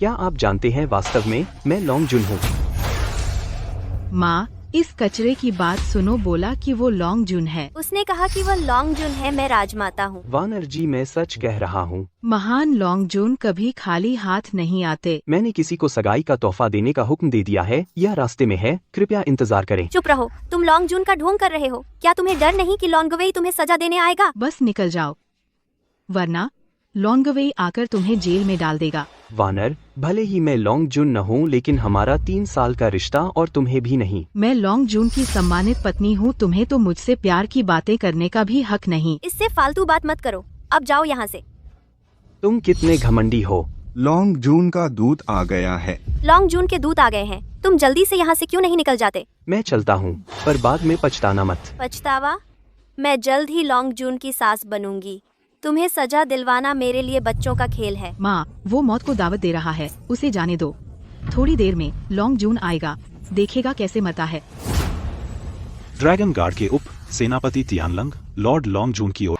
क्या आप जानते हैं वास्तव में मैं लॉन्ग जुन हूँ। माँ, इस कचरे की बात सुनो। बोला कि वो लॉन्ग जुन है। उसने कहा कि वो लॉन्ग जुन है। मैं राजमाता हूँ। वानर जी, मैं सच कह रहा हूँ। महान लॉन्ग जुन कभी खाली हाथ नहीं आते। मैंने किसी को सगाई का तोहफा देने का हुक्म दे दिया है। यह रास्ते में है, कृपया इंतजार करें। चुप रहो, तुम लॉन्ग जून का ढोंग कर रहे हो। क्या तुम्हें डर नहीं कि लॉन्गवेई तुम्हें सजा देने आएगा? बस निकल जाओ, वरना लॉन्गवेई आकर तुम्हें जेल में डाल देगा। वानर, भले ही मैं लॉन्ग जुन न हूँ, लेकिन हमारा 3 साल का रिश्ता और तुम्हें भी नहीं। मैं लॉन्ग जून की सम्मानित पत्नी हूँ। तुम्हें तो मुझसे प्यार की बातें करने का भी हक नहीं। इससे फालतू बात मत करो। अब जाओ यहाँ से। तुम कितने घमंडी हो। लॉन्ग जून का दूत आ गया है। लॉन्ग जून के दूत आ गए हैं। तुम जल्दी से यहाँ से क्यों नहीं निकल जाते? मैं चलता हूँ, पर बाद में पछताना मत। पछतावा? मैं जल्द ही लॉन्ग जून की सास बनूंगी। तुम्हें सजा दिलवाना मेरे लिए बच्चों का खेल है। माँ, वो मौत को दावत दे रहा है, उसे जाने दो। थोड़ी देर में लॉन्ग जून आएगा, देखेगा कैसे मरता है। ड्रैगन गार्ड के उप सेनापति तियानलंग लॉर्ड लॉन्ग जून की ओर।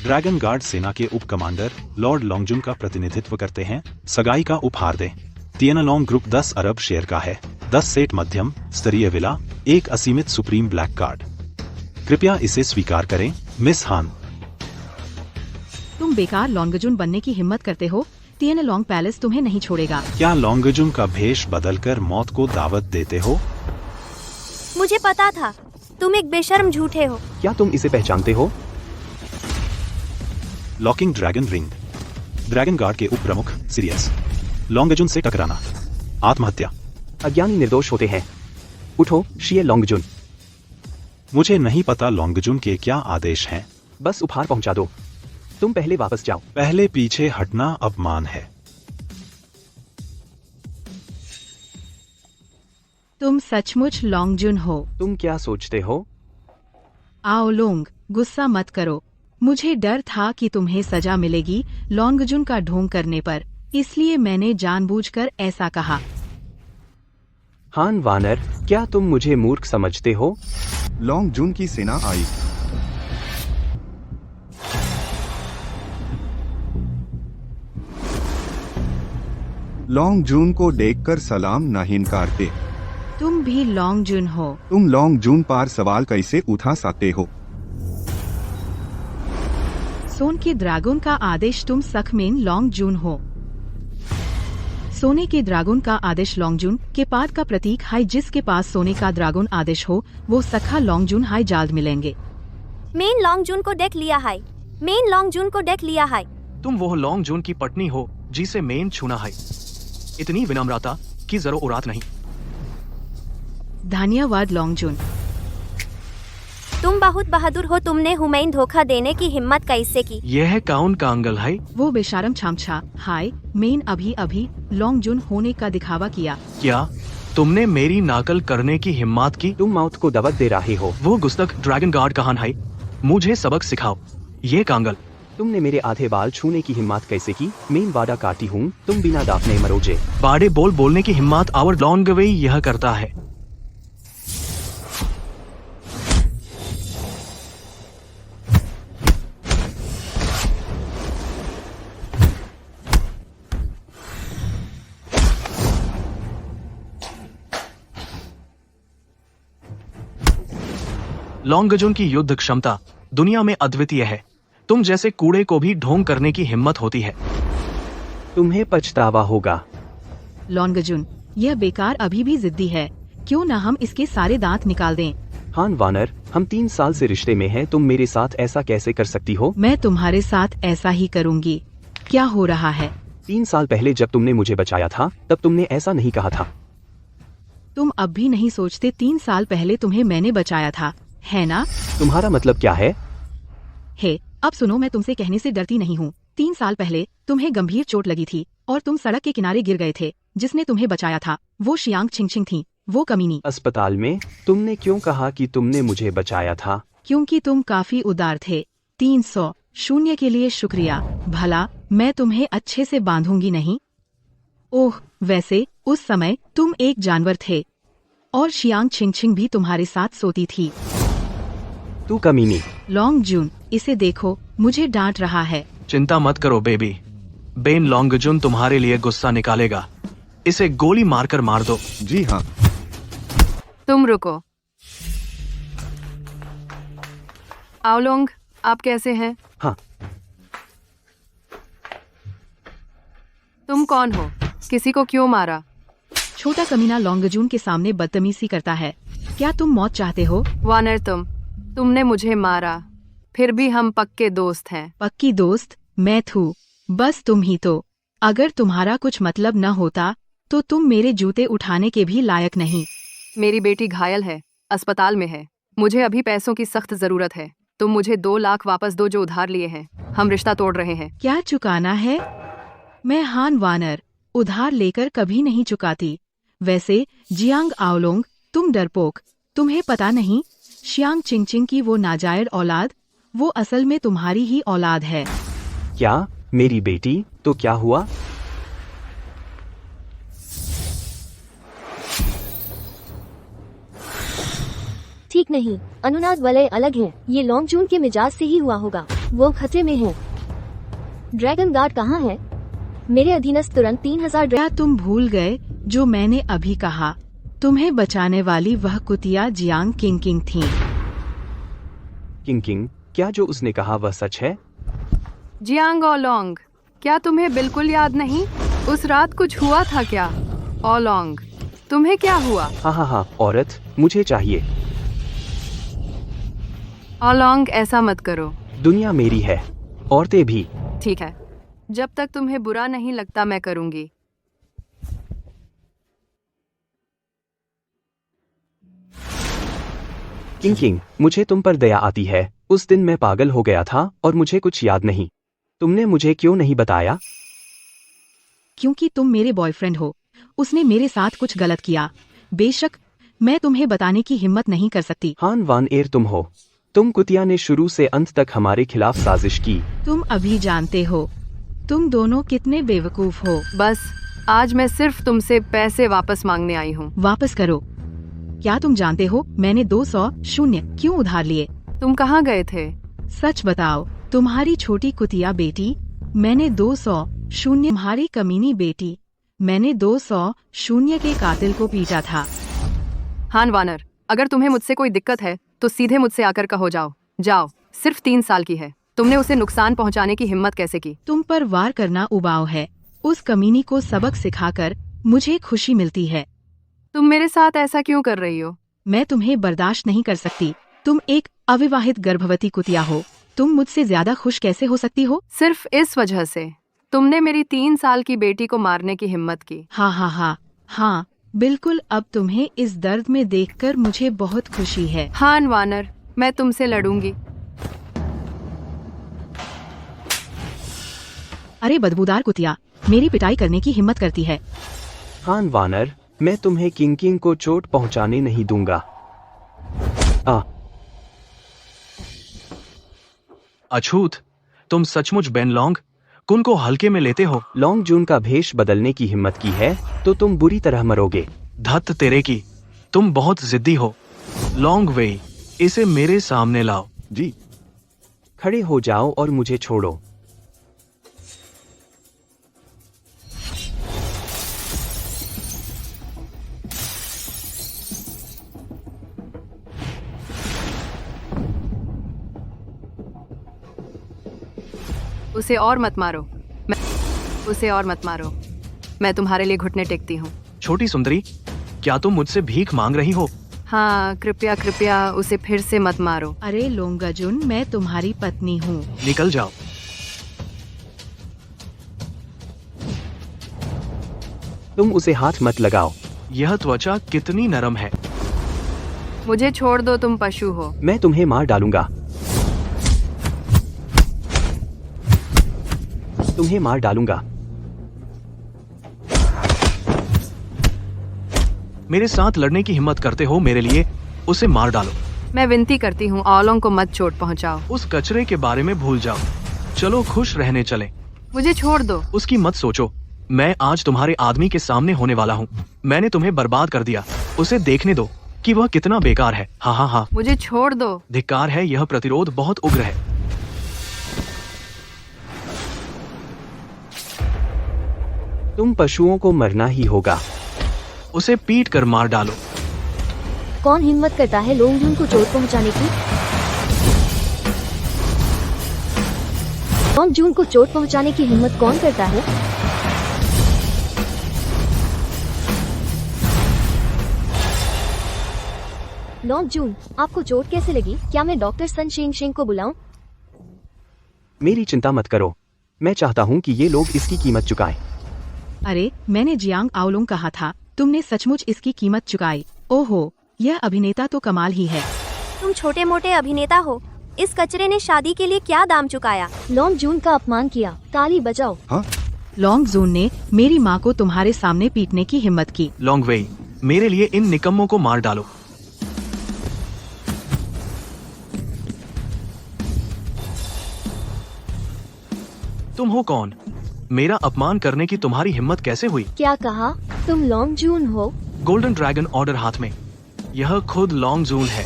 ड्रैगन गार्ड सेना के उप कमांडर लॉर्ड लॉन्ग जून का प्रतिनिधित्व करते हैं। सगाई का उपहार दें। तियानलॉन्ग ग्रुप 10 अरब शेयर का है। 10 सेट मध्यम स्तरीय विला, एक असीमित सुप्रीम ब्लैक कार्ड। कृपया इसे स्वीकार करें, मिस हान। तुम बेकार लॉन्गजून बनने की हिम्मत करते हो। तियानलॉन्ग पैलेस तुम्हें नहीं छोड़ेगा। क्या लॉन्गजून का भेष बदलकर मौत को दावत देते हो? मुझे पता था, तुम एक बेशर्म झूठे हो। क्या तुम इसे पहचानते हो? Locking dragon ring. Dragon guard के उप प्रमुख सीरियस। लॉन्गजून से टकराना, आत्महत्या। अज्ञानी निर्दोष होते हैं। उठो, शिये लॉन्गजुन। मुझे नहीं पता लॉन्गजून के क्या आदेश हैं। बस उपहार पहुंचा दो। तुम पहले वापस जाओ। पहले पीछे हटना अपमान है। तुम सचमुच लॉन्गजून हो। तुम क्या सोचते हो? आओ लोंग, गुस्सा मत करो। मुझे डर था कि तुम्हें सजा मिलेगी लॉन्गजून का ढोंग करने पर, इसलिए मैंने जानबूझकर ऐसा कहा। हान वानर, क्या तुम मुझे मूर्ख समझते हो? लॉन्ग जून की सेना आई। लॉन्ग जून को देखकर सलाम नहीं करते। तुम भी लॉन्गजून हो। तुम लॉन्ग जून पर सवाल कैसे उठा सकते हो? सोन के ड्रैगन का आदेश। तुम सखमेन लॉन्गजून हो। सोने के ड्रैगन का आदेश लॉन्गजून के पाद का प्रतीक है। जिसके पास सोने का ड्रैगन आदेश हो वो सखा लॉन्गजून हाई जल्द मिलेंगे। मेन लॉन्ग जून को देख लिया है। मेन लॉन्ग जून को देख लिया है। तुम वो लॉन्ग जून की पत्नी हो जिसे मेन छूना है। इतनी विनम्रता की जरूरत नहीं। धन्यवाद लॉन्गजून। तुम बहुत बहादुर हो। तुमने हुमैन धोखा देने की हिम्मत कैसे की? यह कौन कांगल है? वो बेशरम छामछा। हाय, मेन अभी अभी लॉन्गजून होने का दिखावा किया। क्या तुमने मेरी नकल करने की हिम्मत की? तुम मौत को दावत दे रहे हो। वो गुस्तख ड्रैगन गार्ड कहाँ है? मुझे सबक सिखाओ। ये कांगल, तुमने मेरे आधे बाल छूने की हिम्मत कैसे की? मेन वादा काटी हूँ, तुम बिना दाफने मरोगे। बाड़े बोल बोलने की हिम्मत और लॉन्गवेई यह करता है। लॉन्गजून की युद्ध क्षमता दुनिया में अद्वितीय है। तुम जैसे कूड़े को भी ढोंग करने की हिम्मत होती है। तुम्हें पछतावा होगा। लॉन्गजून, यह बेकार अभी भी जिद्दी है। क्यों न हम इसके सारे दांत निकाल दें? हान वानर, हम 3 साल से रिश्ते में हैं। तुम मेरे साथ ऐसा कैसे कर सकती हो? मैं तुम्हारे साथ ऐसा ही करूंगी। क्या हो रहा है? 3 साल पहले जब तुमने मुझे बचाया था तब तुमने ऐसा नहीं कहा था। तुम अब भी नहीं सोचते 3 साल पहले तुम्हें मैंने बचाया था, है ना? तुम्हारा मतलब क्या है? हे, अब सुनो, मैं तुमसे कहने से डरती नहीं हूँ। 3 साल पहले तुम्हें गंभीर चोट लगी थी और तुम सड़क के किनारे गिर गए थे। जिसने तुम्हें बचाया था वो शियांग छिंगछिंग थी, वो कमीनी। अस्पताल में तुमने क्यों कहा कि तुमने मुझे बचाया था? क्योंकि तुम काफी उदार थे। 300 शून्य के लिए शुक्रिया। भला मैं तुम्हें अच्छे से बांधूंगी नहीं? ओह, वैसे उस समय तुम एक जानवर थे और शियांग छिंगछिंग भी तुम्हारे साथ सोती थी। तू कमीनी। लॉन्गजून, इसे देखो, मुझे डांट रहा है। चिंता मत करो बेबी, बेन लॉन्गजुन तुम्हारे लिए गुस्सा निकालेगा। इसे गोली मारकर मार दो। जी हाँ। तुम रुको। आओलोंग, आप कैसे हैं? हाँ। तुम कौन हो? किसी को क्यों मारा? छोटा कमीना लॉन्गजून के सामने बदतमीजी करता है। क्या तुम मौत चाहते हो? वानर, तुमने मुझे मारा, फिर भी हम पक्के दोस्त हैं। पक्की दोस्त मैं थू, बस तुम ही तो। अगर तुम्हारा कुछ मतलब न होता तो तुम मेरे जूते उठाने के भी लायक नहीं। मेरी बेटी घायल है, अस्पताल में है। मुझे अभी पैसों की सख्त जरूरत है। तुम मुझे 2 लाख वापस दो जो उधार लिए हैं। हम रिश्ता तोड़ रहे हैं। क्या चुकाना है? मैं हान वानर उधार लेकर कभी नहीं चुकाती। वैसे जियांग आओलोंग, तुम डरपोक, तुम्हें पता नहीं शियांग चिंगचिंग की वो नाजायज औलाद, वो असल में तुम्हारी ही औलाद है। क्या मेरी बेटी? तो क्या हुआ? ठीक नहीं, अनुनाद वलय अलग है। ये लॉन्गजून के मिजाज से ही हुआ होगा। वो खतरे में है। ड्रैगन गार्ड कहाँ है? मेरे अधीनस्थ तुरंत 3000 क्या तुम भूल गए जो मैंने अभी कहा? तुम्हें बचाने वाली वह कुतिया जियांग किंग थी। किंग, क्या जो उसने कहा वह सच है? जियांग ओलोंग, क्या तुम्हें बिल्कुल याद नहीं? उस रात कुछ हुआ था क्या? ओलोंग, तुम्हें क्या हुआ? हाँ, औरत मुझे चाहिए। ओलोंग, ऐसा मत करो। दुनिया मेरी है, औरतें भी। ठीक है, जब तक तुम्हें बुरा नहीं लगता मैं करूंगी। किंग, मुझे तुम पर दया आती है। उस दिन मैं पागल हो गया था और मुझे कुछ याद नहीं। तुमने मुझे क्यों नहीं बताया? क्योंकि तुम मेरे बॉयफ्रेंड हो। उसने मेरे साथ कुछ गलत किया। बेशक मैं तुम्हें बताने की हिम्मत नहीं कर सकती। हान वान एर तुम हो। तुम कुतिया ने शुरू से अंत तक हमारे खिलाफ साजिश की। तुम अभी जानते हो तुम दोनों कितने बेवकूफ हो। बस आज मैं सिर्फ तुमसे पैसे वापस मांगने आई हूँ। वापस करो। क्या तुम जानते हो मैंने 200 शून्य क्यों उधार लिए? तुम कहाँ गए थे? सच बताओ। तुम्हारी छोटी कुतिया बेटी, मैंने 200 शून्य। तुम्हारी कमीनी बेटी, मैंने 200 शून्य के कातिल को पीटा था। हान वानर, अगर तुम्हें मुझसे कोई दिक्कत है तो सीधे मुझसे आकर कहो। जाओ। सिर्फ 3 साल की है। तुमने उसे नुकसान पहुंचाने की हिम्मत कैसे की? तुम पर वार करना उबाऊ है। उस कमीनी को सबक सिखाकर मुझे खुशी मिलती है। तुम मेरे साथ ऐसा क्यों कर रही हो? मैं तुम्हें बर्दाश्त नहीं कर सकती। तुम एक अविवाहित गर्भवती कुतिया हो। तुम मुझसे ज्यादा खुश कैसे हो सकती हो? सिर्फ इस वजह से तुमने मेरी 3 साल की बेटी को मारने की हिम्मत की। हाँ, बिल्कुल। अब तुम्हें इस दर्द में देखकर मुझे बहुत खुशी है। हान वानर, मैं तुमसे लड़ूंगी। अरे बदबूदार कुतिया, मेरी पिटाई करने की हिम्मत करती है। हान वानर, मैं तुम्हें किंग को चोट पहुंचाने नहीं दूंगा। अछूत, तुम सचमुच बेन लॉन्ग कुन को हल्के में लेते हो? लॉन्ग जून का भेष बदलने की हिम्मत की है तो तुम बुरी तरह मरोगे। धत तेरे की, तुम बहुत जिद्दी हो। लॉन्ग वेई, इसे मेरे सामने लाओ। जी। खड़े हो जाओ और मुझे छोड़ो। उसे और मत मारो। मैं तुम्हारे लिए घुटने टेकती हूँ। छोटी सुंदरी, क्या तुम मुझसे भीख मांग रही हो? हाँ, कृपया उसे फिर से मत मारो। अरे लोंगजुन, मैं तुम्हारी पत्नी हूँ। निकल जाओ। तुम उसे हाथ मत लगाओ। यह त्वचा कितनी नरम है। मुझे छोड़ दो, तुम पशु हो। मैं तुम्हें मार डालूंगा। तुम्हें मार डालूंगा। मेरे साथ लड़ने की हिम्मत करते हो मेरे लिए? उसे मार डालो। मैं विनती करती हूँ, औलों को मत चोट पहुँचाओ। उस कचरे के बारे में भूल जाओ। चलो खुश रहने चलें। मुझे छोड़ दो। उसकी मत सोचो। मैं आज तुम्हारे आदमी के सामने होने वाला हूँ। मैंने तुम्हें बर्बाद कर दिया। उसे देखने दो कि वह कितना बेकार है। हाँ। मुझे छोड़ दो। धिक्कार है, यह प्रतिरोध बहुत उग्र है। तुम पशुओं को मरना ही होगा। उसे पीट कर मार डालो। कौन हिम्मत करता है लोंगजून को चोट पहुंचाने की? लोंगजून को चोट पहुंचाने की हिम्मत कौन करता है? लोंगजून, आपको चोट कैसे लगी? क्या मैं डॉक्टर सन शेंग शेंग को बुलाऊं? मेरी चिंता मत करो, मैं चाहता हूँ कि ये लोग इसकी कीमत चुकाएं। अरे, मैंने जियांग आओलोंग कहा था, तुमने सचमुच इसकी कीमत चुकाई। ओहो, यह अभिनेता तो कमाल ही है। तुम छोटे मोटे अभिनेता हो, इस कचरे ने शादी के लिए क्या दाम चुकाया? लोंगजून का अपमान किया, ताली बजाओ। हाँ, लोंगजून ने मेरी माँ को तुम्हारे सामने पीटने की हिम्मत की। लोंगवेई, मेरे लिए इन निकम्मों को मार डालो। तुम हो कौन? मेरा अपमान करने की तुम्हारी हिम्मत कैसे हुई? क्या कहा? तुम लोंगजून हो? गोल्डन ड्रैगन ऑर्डर हाथ में। यह खुद लोंगजून है।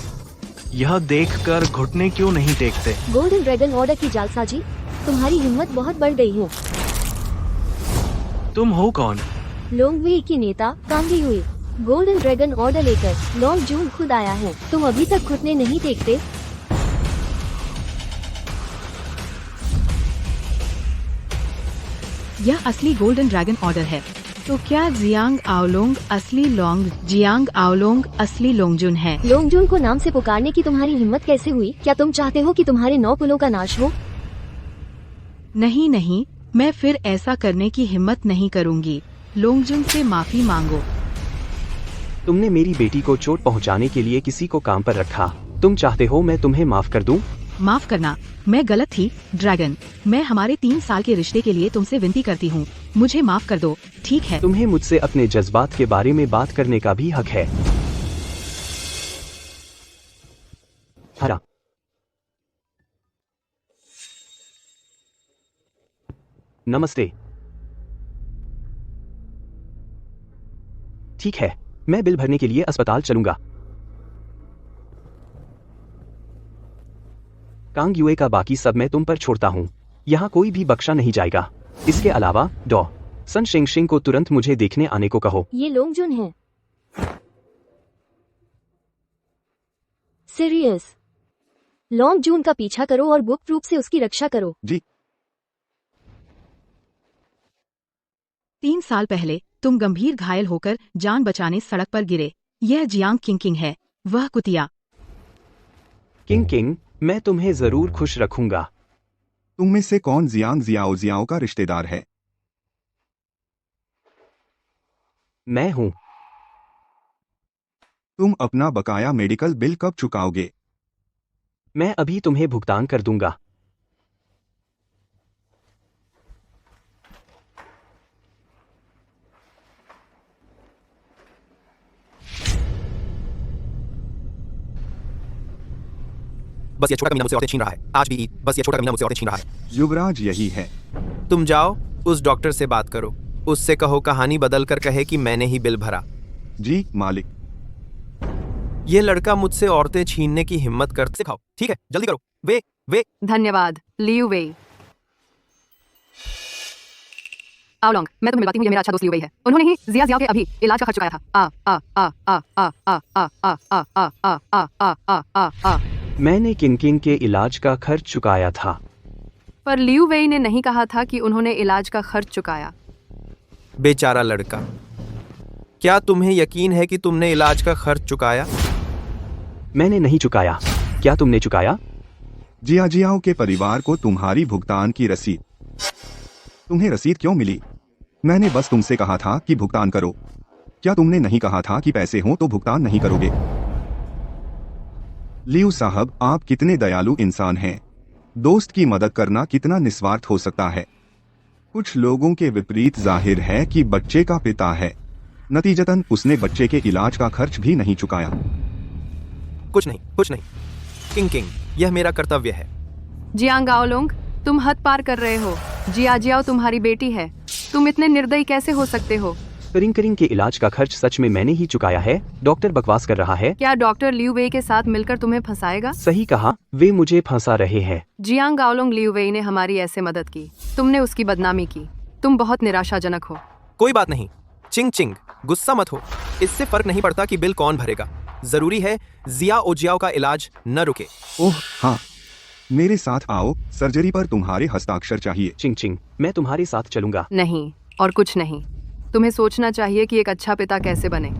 यह देखकर घुटने क्यों नहीं टेकते? गोल्डन ड्रैगन ऑर्डर की जालसाजी, तुम्हारी हिम्मत बहुत बढ़ गई है। तुम हो कौन? लोंगवेई की नेता कांगी हुई। गोल्डन ड्रैगन ऑर्डर लेकर लोंगजून खुद आया है। तुम अभी तक घुटने नहीं टेकते? यह असली गोल्डन ड्रैगन ऑर्डर है। तो क्या जियांग आओलोंग असली जियांग आओलोंग असली लोंगजून है? लोंगजून को नाम से पुकारने की तुम्हारी हिम्मत कैसे हुई? क्या तुम चाहते हो कि तुम्हारे 9 पुलों का नाश हो? नहीं नहीं, मैं फिर ऐसा करने की हिम्मत नहीं करूंगी। लोंगजून से माफी मांगो। तुमने मेरी बेटी को चोट पहुंचाने के लिए किसी को काम पर रखा। तुम चाहते हो मैं तुम्हें माफ कर दूं? माफ करना, मैं गलत थी ड्रैगन। मैं हमारे 3 साल के रिश्ते के लिए तुमसे विनती करती हूँ, मुझे माफ कर दो, ठीक है? तुम्हें मुझसे अपने जज्बात के बारे में बात करने का भी हक है। हरा। नमस्ते। ठीक है, मैं बिल भरने के लिए अस्पताल चलूंगा। कांग युए का बाकी सब मैं तुम पर छोड़ता हूँ। यहाँ कोई भी बख्शा नहीं जाएगा। इसके अलावा डॉ सन शेंग शेंग को तुरंत मुझे देखने आने को कहो। ये लोंगजून है। सीरियस। लोंगजून का पीछा करो और गुप्त रूप से उसकी रक्षा करो। जी। 3 साल पहले तुम गंभीर घायल होकर जान बचाने सड़क पर गिरे। यह जियांग किंग है, वह कुतिया। किंग, मैं तुम्हें जरूर खुश रखूंगा। तुम में से कौन जियांग जियाओ का रिश्तेदार है? मैं हूँ। तुम अपना बकाया मेडिकल बिल कब चुकाओगे? मैं अभी तुम्हें भुगतान कर दूंगा। बस ये छोटा कमीना मुझसे औरतें छीन रहा है। आज भी बस ये छोटा कमीना मुझसे औरतें छीन रहा है। युवराज यही है। तुम जाओ, उस डॉक्टर से बात करो। उससे कहो कहानी बदल कर कहे कि मैंने ही बिल भरा। जी मालिक। ये लड़का मुझसे औरतें छीनने की हिम्मत कर सिखाओ। ठीक है, जल्दी करो। वे धन्यवाद लियू वेई। आओलोंग, मैं तुम्हें बताती हूँ, ये मेरा अच्छा दोस्त लियू वेई है। उन्होंने ही जिया के अभी इलाज का खर्च चुकाया था। आ आ आ आ आ आ आ आ आ आ आ आ आ आ आ। मैंने किंग के इलाज का खर्च चुकाया था। पर लियू वेई ने नहीं कहा था कि उन्होंने इलाज का खर्च चुकाया। बेचारा लड़का। क्या तुम्हें यकीन है कि तुमने इलाज का खर्च चुकाया? मैंने नहीं चुकाया। क्या तुमने चुकाया? जियाओ के परिवार को तुम्हारी भुगतान की रसीद। तुम्हें रसीद क्यों मिली? मैंने बस तुमसे कहा था कि भुगतान करो। क्या तुमने नहीं कहा था कि पैसे हों तो भुगतान नहीं करोगे? लियू साहब, आप कितने दयालु इंसान हैं। दोस्त की मदद करना कितना निस्वार्थ हो सकता है। कुछ लोगों के विपरीत जाहिर है कि बच्चे का पिता है, नतीजतन उसने बच्चे के इलाज का खर्च भी नहीं चुकाया। कुछ नहीं। किंग, यह मेरा कर्तव्य है। जियांग आओलोंग, तुम हद पार कर रहे हो। जियाओ तुम्हारी बेटी है। तुम इतने निर्दयी कैसे हो सकते हो? करिंग के इलाज का खर्च सच में मैंने ही चुकाया है। डॉक्टर बकवास कर रहा है। क्या डॉक्टर लियू वेई के साथ मिलकर तुम्हें फंसाएगा? सही कहा, वे मुझे फंसा रहे हैं। जियांग आओलोंग, लियू वेई ने हमारी ऐसे मदद की, तुमने उसकी बदनामी की। तुम बहुत निराशाजनक हो। कोई बात नहीं। चिंग चिंग, गुस्सा मत हो। इससे फर्क नहीं पड़ता कि बिल कौन भरेगा। जरूरी है जिया ओजियाओ का इलाज न रुके। ओह हाँ, मेरे साथ आओ, सर्जरी पर तुम्हारे हस्ताक्षर चाहिए। चिंग चिंग, मैं तुम्हारे साथ चलूंगा। नहीं, और कुछ नहीं। तुम्हें सोचना चाहिए कि एक अच्छा पिता कैसे बने।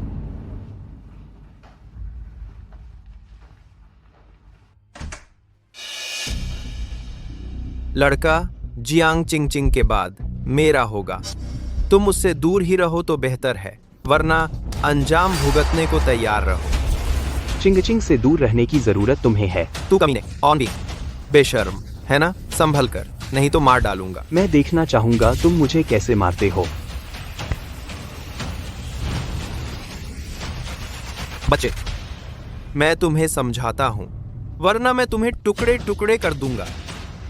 लड़का जियांग चिंग चिंग के बाद मेरा होगा। तुम उससे दूर ही रहो तो बेहतर है, वरना अंजाम भुगतने को तैयार रहो। चिंग चिंग से दूर रहने की जरूरत तुम्हें है। तू कमीने, ऑन भी बेशर्म है ना? संभल कर, नहीं तो मार डालूंगा। मैं देखना चाहूंगा तुम मुझे कैसे मारते हो। बच्चे, मैं तुम्हें समझाता हूं, वरना मैं तुम्हें टुकड़े टुकड़े कर दूंगा।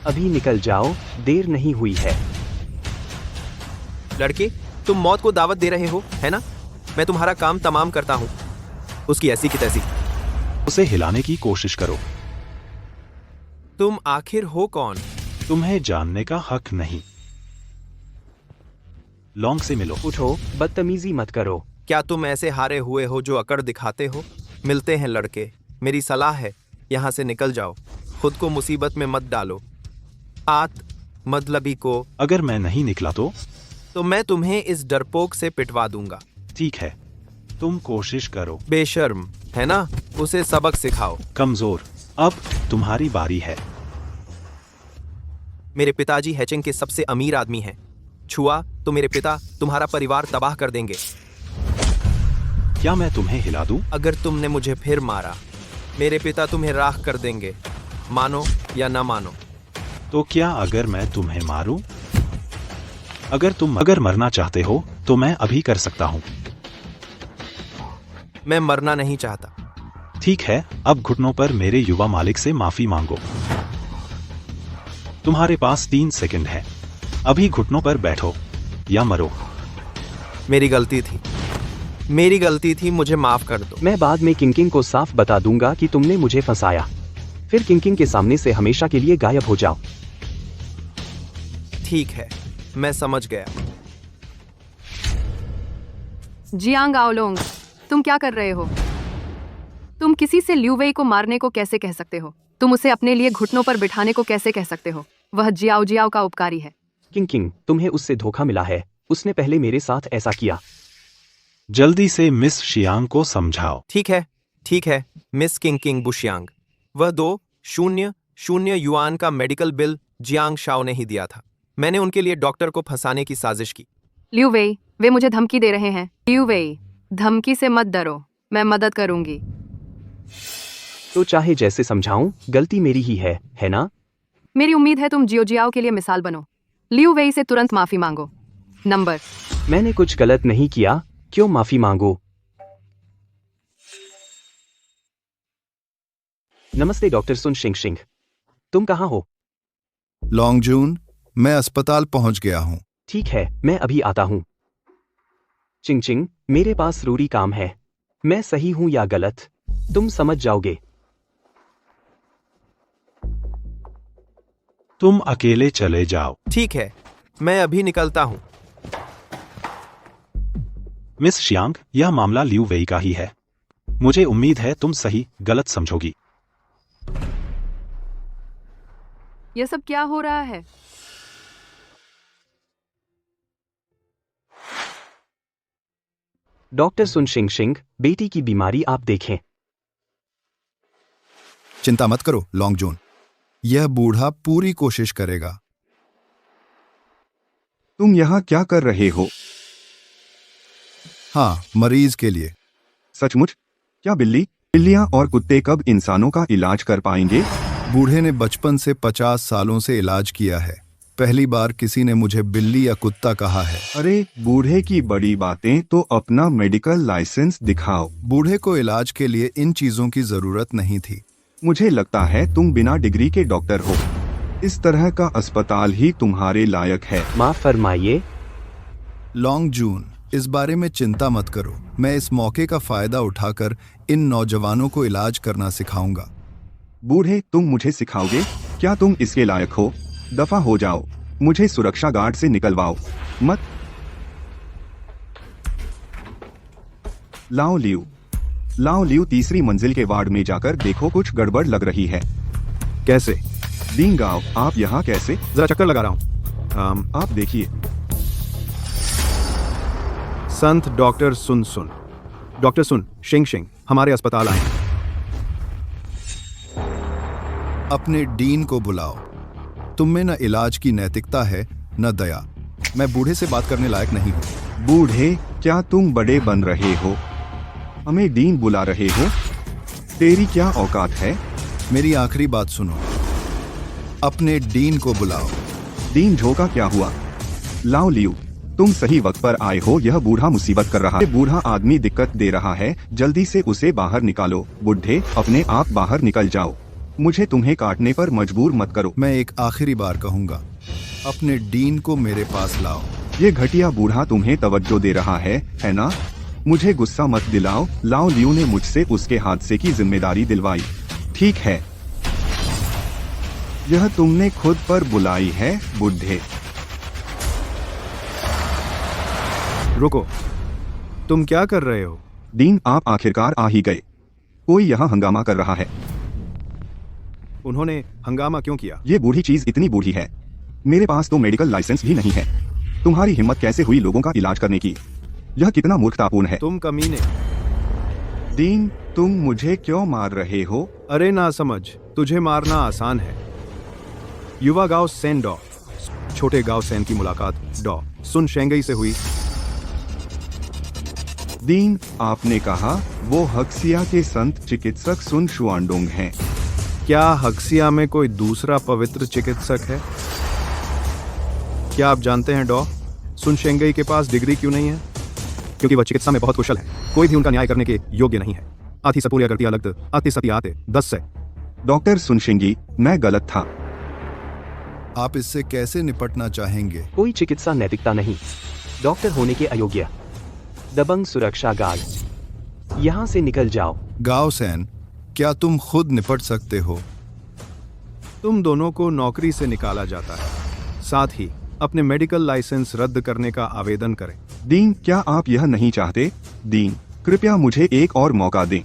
अभी निकल जाओ, देर नहीं हुई है। लड़के, तुम मौत को दावत दे रहे हो, है ना? मैं तुम्हारा काम तमाम करता हूं, उसकी ऐसी की तैसी। उसे हिलाने की कोशिश करो। तुम आखिर हो कौन? तुम्हें जानने का हक नहीं। लॉन्ग से मिलो। उठो, बदतमीजी मत करो। क्या तुम ऐसे हारे हुए हो जो अकड़ दिखाते हो? मिलते हैं लड़के, मेरी सलाह है, यहां से निकल जाओ। खुद को मुसीबत में मत डालो। मतलबी को अगर मैं नहीं निकला तो मैं तुम्हें इस डरपोक से पिटवा दूंगा। ठीक है, तुम कोशिश करो। बेशर्म, है ना? उसे सबक सिखाओ। कमजोर, अब तुम्हारी बारी है। मेरे पिताजी हैचिंग के सबसे अमीर आदमी हैं। छुआ तो मेरे पिता तुम्हारा परिवार तबाह कर देंगे। क्या मैं तुम्हें हिला दूं? अगर तुमने मुझे फिर मारा, मेरे पिता तुम्हें राख कर देंगे। मानो या न मानो। तो क्या अगर मैं तुम्हें मारूं? अगर मरना चाहते हो तो मैं अभी कर सकता हूं। मैं मरना नहीं चाहता। ठीक है, अब घुटनों पर मेरे युवा मालिक से माफी मांगो। तुम्हारे पास 3 सेकंड है। अभी घुटनों पर बैठो या मरो। मेरी गलती थी, मुझे माफ कर दो। मैं बाद में किंग किंग को साफ बता दूंगा कि तुमने मुझे फंसाया। फिर किंग किंग के सामने से हमेशा के लिए गायब हो जाओ। ठीक है, मैं समझ गया। जियांग आओलोंग, तुम क्या कर रहे हो? तुम किसी से लिू वेई को मारने को कैसे कह सकते हो? तुम उसे अपने लिए घुटनों पर बिठाने को कैसे कह सकते हो? वह जियाओ जियाओ का उपकारी है। किंग किंग, तुम्हें उससे धोखा मिला है। उसने पहले मेरे साथ ऐसा किया। जल्दी से मिस शियांग को समझाओ। ठीक है, मिस किंग किंग बुशियांग। वह 2,000 युआन का मेडिकल बिल जियांग शाओ ने ही दिया था। मैंने उनके लिए डॉक्टर को फंसाने की साजिश की। लिू वेई, वे मुझे धमकी दे रहे हैं। लिू वेई, धमकी से मत डरो, मैं मदद करूंगी। तो चाहे जैसे समझाऊं, गलती मेरी ही है ना? मेरी उम्मीद है तुम जियो जियाओ के लिए मिसाल बनो। लिू वेई से तुरंत माफी मांगो। नंबर, मैंने कुछ गलत नहीं किया, क्यों माफी मांगो? नमस्ते डॉक्टर सुन शिंग शिंग, तुम कहाँ हो? लॉन्ग जून, मैं अस्पताल पहुंच गया हूं। ठीक है, मैं अभी आता हूं। चिंग चिंग, मेरे पास जरूरी काम है। मैं सही हूं या गलत, तुम समझ जाओगे। तुम अकेले चले जाओ। ठीक है, मैं अभी निकलता हूं। मिस शियांग, यह मामला लिू वेई का ही है। मुझे उम्मीद है तुम सही गलत समझोगी। यह सब क्या हो रहा है? डॉक्टर सुन शिंग शिंग, बेटी की बीमारी आप देखें। चिंता मत करो लॉन्ग जून, यह बूढ़ा पूरी कोशिश करेगा। तुम यहाँ क्या कर रहे हो? हाँ, मरीज के लिए। सचमुच? क्या बिल्लियाँ और कुत्ते कब इंसानों का इलाज कर पाएंगे? बूढ़े ने बचपन से 50 सालों से इलाज किया है। पहली बार किसी ने मुझे बिल्ली या कुत्ता कहा है। अरे बूढ़े की बड़ी बातें, तो अपना मेडिकल लाइसेंस दिखाओ। बूढ़े को इलाज के लिए इन चीजों की जरूरत नहीं थी। मुझे लगता है तुम बिना डिग्री के डॉक्टर हो। इस तरह का अस्पताल ही तुम्हारे लायक है। माफ फरमाइए। लॉन्ग जून, इस बारे में चिंता मत करो। मैं इस मौके का फायदा उठाकर इन नौजवानों को इलाज करना सिखाऊंगा। बूढ़े, तुम मुझे सिखाओगे? क्या तुम इसके लायक हो? दफा हो जाओ, मुझे सुरक्षा गार्ड से निकलवाओ। मत। लाओ लियो तीसरी मंजिल के वार्ड में जाकर देखो, कुछ गड़बड़ लग रही है। कैसे? दीन गाओ, आप यहाँ कैसे? जरा चक्कर लगा रहा हूँ। आप देखिए। संत डॉक्टर सुन डॉक्टर सुन शिंग हमारे अस्पताल आए हैं। अपने डीन को बुलाओ। तुम में न इलाज की नैतिकता है न दया। मैं बूढ़े से बात करने लायक नहीं हूँ। बूढ़े? क्या तुम बड़े बन रहे हो? हमें डीन बुला रहे हो? तेरी क्या औकात है? मेरी आखिरी बात सुनो। अपने डीन को बुलाओ। डीन झोंका क्या हुआ? लाओ लियो, तुम सही वक्त पर आए हो। यह बूढ़ा मुसीबत कर रहा है। बूढ़ा आदमी दिक्कत दे रहा है, जल्दी से उसे बाहर निकालो। बुढ़े, अपने आप बाहर निकल जाओ। मुझे तुम्हें काटने पर मजबूर मत करो। मैं एक आखिरी बार कहूंगा, अपने डीन को मेरे पास लाओ। ये घटिया बूढ़ा तुम्हें तवज्जो दे रहा है ना? मुझे गुस्सा मत दिलाओ। लाओ लियो ने मुझसे उसके हादसे की जिम्मेदारी दिलवाई। ठीक है, यह तुमने खुद पर बुलाई है बुढ़े। रुको, तुम क्या कर रहे हो? डीन, आप आखिरकार आ ही गए। कोई यहाँ हंगामा कर रहा है। उन्होंने हंगामा क्यों किया? ये बूढ़ी चीज इतनी बूढ़ी है, मेरे पास तो मेडिकल लाइसेंस भी नहीं है। तुम्हारी हिम्मत कैसे हुई लोगों का इलाज करने की? यह कितना मूर्खतापूर्ण है। तुम कमीने। डीन, तुम मुझे क्यों मार रहे हो? अरे ना समझ, तुझे मारना आसान है। युवा गांव सैन डॉ, छोटे गांव सैन की मुलाकात डॉ सुन शेंगई से हुई। डीन, आपने कहा वो हक्सिया के संत चिकित्सक सुन शुआंडोंग हैं। क्या हक्सिया में कोई दूसरा पवित्र चिकित्सक है? क्या आप जानते हैं डॉ सुन शेंगई के पास डिग्री क्यों नहीं है? क्योंकि वह चिकित्सा में बहुत कुशल है। कोई भी उनका न्याय करने के योग्य नहीं है। आती सपूर्या करती अलग आती सती आते 10 से। डॉक्टर सुनशिंगी, मैं गलत था। आप इससे कैसे निपटना चाहेंगे? कोई चिकित्सा नैतिकता नहीं, डॉक्टर होने के अयोग्य। दबंग सुरक्षा गार्ड, यहाँ से निकल जाओ। गाओ सैन, क्या तुम खुद निपट सकते हो? तुम दोनों को नौकरी से निकाला जाता है। साथ ही अपने मेडिकल लाइसेंस रद्द करने का आवेदन करें। डीन, क्या आप यह नहीं चाहते? डीन, कृपया मुझे एक और मौका दें।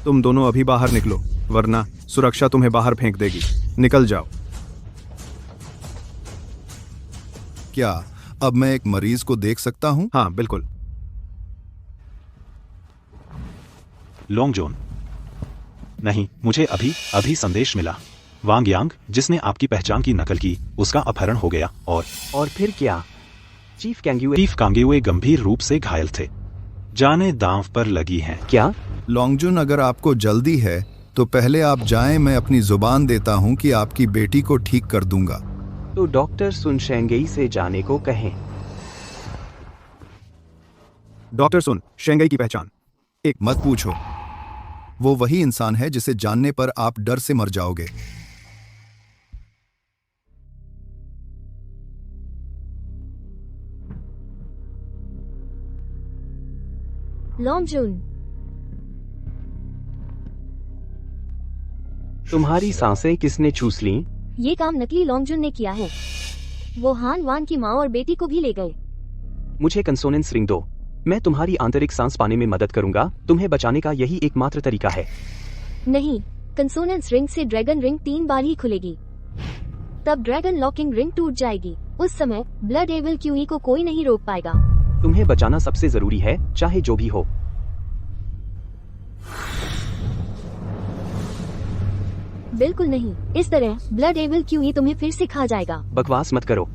तुम दोनों अभी बाहर निकलो, वरना सुरक्षा तुम्हें बाहर फेंक देगी। निकल जाओ। क्या अब मैं एक मरीज को देख सकता हूं? हाँ बिल्कुल। लॉन्गजोन, नहीं, मुझे अभी संदेश मिला। वांग यांग, जिसने आपकी पहचान की नकल की, उसका अपहरण हो गया। और फिर क्या? चीफ कांगेवे गंभीर रूप से घायल थे। जाने दांव पर लगी हैं। क्या? लॉन्गजुन, अगर आपको जल्दी है तो पहले आप जाएं। मैं अपनी जुबान देता हूं कि आपकी बेटी को ठीक कर दूंगा। तो डॉक्टर सुन शेंगई से जाने को कहें। डॉक्टर सुन शेंगई की पहचान? एक मत पूछो। वो वही इंसान है जिसे जानने पर आप डर से मर जाओगे। लॉन्गजुन, तुम्हारी सांसें किसने चूस ली? ये काम नकली लॉन्गजुन ने किया है। वो हान वान की माँ और बेटी को भी ले गए। मुझे कंसोनेंस रिंग दो। मैं तुम्हारी आंतरिक सांस पाने में मदद करूंगा। तुम्हें बचाने का यही एकमात्र तरीका है। नहीं, कंसोनेंस रिंग से ड्रैगन रिंग 3 बार ही खुलेगी। तब ड्रैगन लॉकिंग रिंग टूट जाएगी। उस समय ब्लड एविल क्यूई को कोई नहीं रोक पाएगा। तुम्हें बचाना सबसे जरूरी है, चाहे जो भी हो। बिल्कुल नहीं, इस तरह ब्लड एविल क्यूई तुम्हें फिर से खा जाएगा। बकवास मत करो।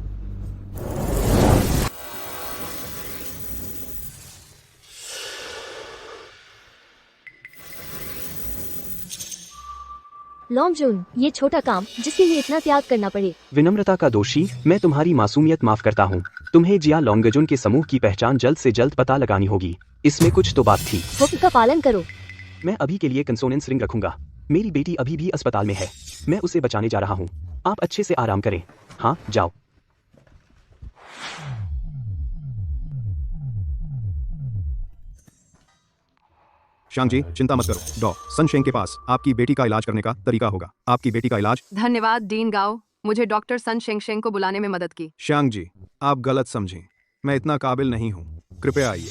लॉन्गजुन, ये छोटा काम जिसके लिए इतना त्याग करना पड़े। विनम्रता का दोषी, मैं तुम्हारी मासूमियत माफ करता हूँ। तुम्हें जिया लॉन्गजुन के समूह की पहचान जल्द से जल्द पता लगानी होगी। इसमें कुछ तो बात थी। हुक्म का पालन करो। मैं अभी के लिए कंसोनेंस रिंग रखूंगा। मेरी बेटी अभी भी अस्पताल में है। मैं उसे बचाने जा रहा हूँ। आप अच्छे से आराम करें। हाँ, जाओ। शांग जी, चिंता मत करो। डॉ सन शेंग के पास आपकी बेटी का इलाज करने का तरीका होगा। आपकी बेटी का इलाज। धन्यवाद डीन गाओ, मुझे डॉक्टर सन शेंग को बुलाने में मदद की। शांग जी, आप गलत समझें। मैं इतना काबिल नहीं हूँ। कृपया आइए।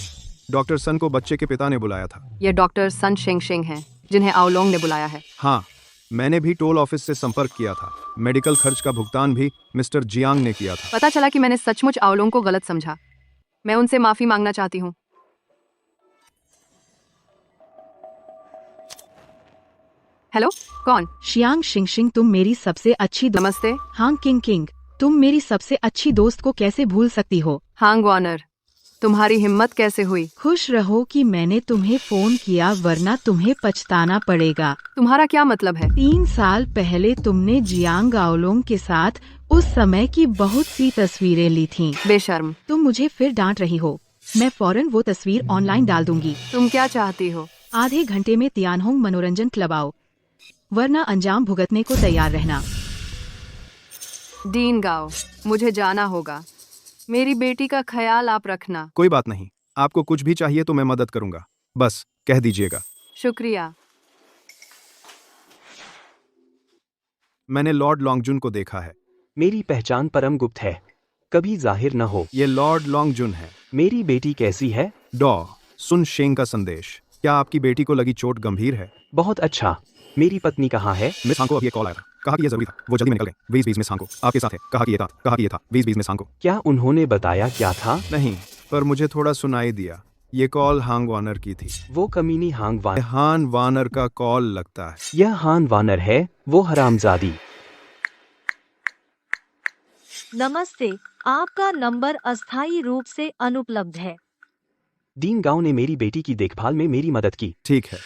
डॉक्टर सन को बच्चे के पिता ने बुलाया था। ये डॉक्टर सन शेंगशिंग हैं, जिन्हें आओलोंग ने बुलाया है। हाँ, मैंने भी टोल ऑफिस से संपर्क किया था। मेडिकल खर्च का भुगतान भी मिस्टर जियांग ने किया था। पता चला कि मैंने सचमुच आओलोंग को गलत समझा। मैं उनसे माफी मांगना चाहती हूँ। हेलो, कौन? शियांग शिंगशिंग, तुम मेरी सबसे अच्छी नमस्ते। हांग किंग किंग, तुम मेरी सबसे अच्छी दोस्त को कैसे भूल सकती हो? हांग वानर, तुम्हारी हिम्मत कैसे हुई? खुश रहो कि मैंने तुम्हें फोन किया, वरना तुम्हें पछताना पड़ेगा। तुम्हारा क्या मतलब है? 3 साल पहले तुमने जियांग आओलोंग के साथ उस समय की बहुत सी तस्वीरें ली थीं। बेशर्म, तुम मुझे फिर डांट रही हो। मैं फौरन वो तस्वीर ऑनलाइन डाल दूंगी। तुम क्या चाहती हो? आधे घंटे में तियानहोंग मनोरंजन क्लब आओ, वरना अंजाम भुगतने को तैयार रहना। डीन गाओ, मुझे जाना होगा। मेरी बेटी का ख्याल आप रखना। कोई बात नहीं, आपको कुछ भी चाहिए तो मैं मदद करूंगा, बस कह दीजिएगा। शुक्रिया। मैंने लॉर्ड लॉन्गजुन को देखा है। मेरी पहचान परम गुप्त है, कभी जाहिर न हो। ये लॉर्ड लॉन्गजुन है। मेरी बेटी कैसी है? डॉ सुन शेंग का संदेश। क्या आपकी बेटी को लगी चोट गंभीर है? बहुत अच्छा। मेरी पत्नी कहाँ है? मिस हांग को अभी एक कॉल आया था, कहा कि ये जरूरी था, वो जल्दी में निकल गए। 20-20 मिस हांग को आपके साथ है, कहा कि ये था 20-20 मिस हांग को। क्या उन्होंने बताया क्या था? नहीं, पर मुझे थोड़ा सुनाई दिया। ये कॉल हांग वानर की थी। वो कमीनी हांग वानर। हान वानर का कॉल लगता है। यह हान वानर है, वो हरामजादी। नमस्ते, आपका नंबर अस्थायी रूप से अनुपलब्ध है। डीन गांव ने मेरी बेटी की देखभाल में मेरी मदद की। ठीक है।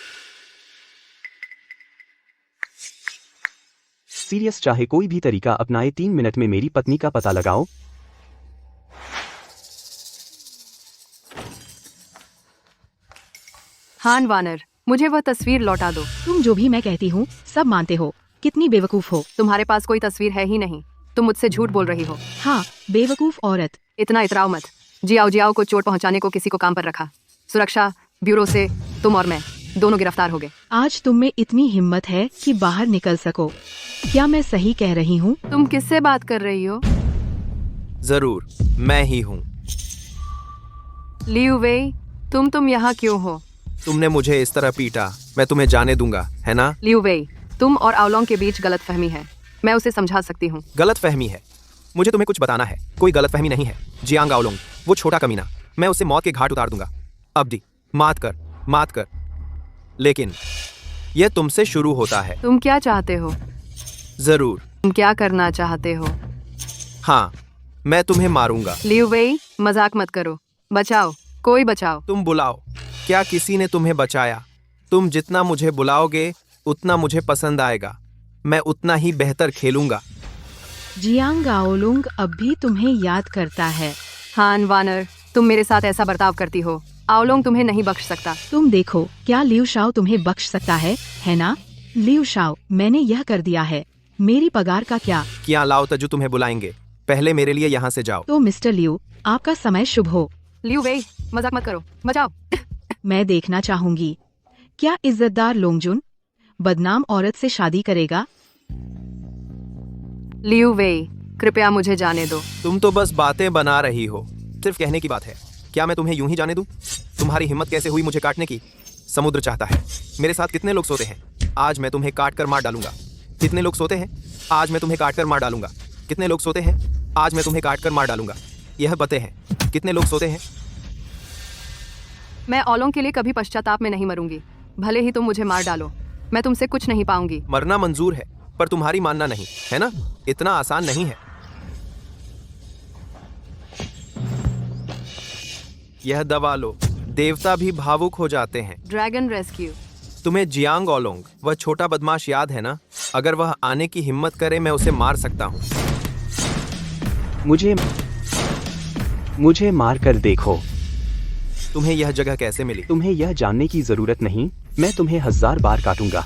सीरियस, चाहे कोई भी तरीका अपनाए 3 मिनट में मेरी पत्नी का पता लगाओ। हान वानर, मुझे वह तस्वीर लौटा दो। तुम जो भी मैं कहती हूँ सब मानते हो। कितनी बेवकूफ हो। तुम्हारे पास कोई तस्वीर है ही नहीं। तुम मुझसे झूठ बोल रही हो। हाँ, बेवकूफ औरत। इतना इतराओ मत। जियाओ को चोट पहुंचाने को किसी को काम पर रखा। सुरक्षा ब्यूरो से तुम और मैं दोनों गिरफ्तार हो गए। आज तुम में इतनी हिम्मत है कि बाहर निकल सको। क्या मैं सही कह रही हूँ? तुम किससे बात कर रही हो? जरूर, मैं ही हूँ। लियू वेई, तुम यहाँ क्यों हो? तुमने मुझे इस तरह पीटा, मैं तुम्हें जाने दूंगा, है ना? लियू वेई, तुम और आओलोंग के बीच गलतफहमी है। मैं उसे समझा सकती हूँ। गलतफहमी है? मुझे तुम्हें कुछ बताना है। कोई गलतफहमी नहीं है। जियांग आओलोंग, वो छोटा कमीना, मैं उसे मौत के घाट उतार दूंगा। अब दी, मात कर। लेकिन यह तुमसे शुरू होता है। तुम क्या चाहते हो? जरूर। तुम क्या करना चाहते हो? हाँ, मैं तुम्हें मारूंगा। लियू वेई, मजाक मत करो। बचाओ, कोई बचाओ। तुम बुलाओ। क्या किसी ने तुम्हें बचाया? तुम जितना मुझे बुलाओगे उतना मुझे पसंद आएगा। मैं उतना ही बेहतर खेलूंगा। जियांग आओलोंग अब भी तुम्हें याद करता है। हान वानर, तुम मेरे साथ ऐसा बर्ताव करती हो। आओलोंग तुम्हें नहीं बख्श सकता। तुम देखो, क्या लियू शाओ तुम्हें बख्श सकता है ना? लियू शाओ, मैंने यह कर दिया है। मेरी पगार का क्या? लाओ तजु तुम्हें बुलाएंगे। पहले मेरे लिए यहाँ से जाओ। तो मिस्टर लियू, आपका समय शुभ हो। लियू वेई, मजाक मत करो। बचाओ। मैं देखना चाहूंगी, क्या इज्जतदार लोंगजुन बदनाम औरत से शादी करेगा? लियू वेई, कृपया मुझे जाने दो। तुम तो बस बातें बना रही हो, सिर्फ कहने की बात है। क्या मैं तुम्हें यूं ही जाने दूं? तुम्हारी हिम्मत कैसे हुई मुझे काटने की? समुद्र चाहता है। मेरे साथ कितने लोग सोते हैं? आज मैं तुम्हें काट कर मार डालूंगा। कितने लोग सोते हैं? आज मैं तुम्हें काट कर मार डालूंगा। कितने लोग सोते हैं? आज मैं तुम्हें काट कर मार डालूंगा। यह पते हैं। कितने लोग सोते हैं? मैं आओलोंग के लिए कभी पश्चाताप में नहीं मरूंगी। भले ही तुम मुझे मार डालो, मैं तुमसे कुछ नहीं पाऊंगी। मरना मंजूर है, पर तुम्हारी मानना नहीं, है ना? इतना आसान नहीं है। यह दबा लो। देवता भी भावुक हो जाते हैं। Dragon rescue. तुम्हें जियांग आओलोंग, वह छोटा बदमाश याद है ना? अगर वह आने की हिम्मत करे मैं उसे मार सकता हूँ। मुझे मार कर देखो। तुम्हें यह जगह कैसे मिली? तुम्हें यह जानने की जरूरत नहीं। मैं तुम्हें 1000 बार काटूंगा।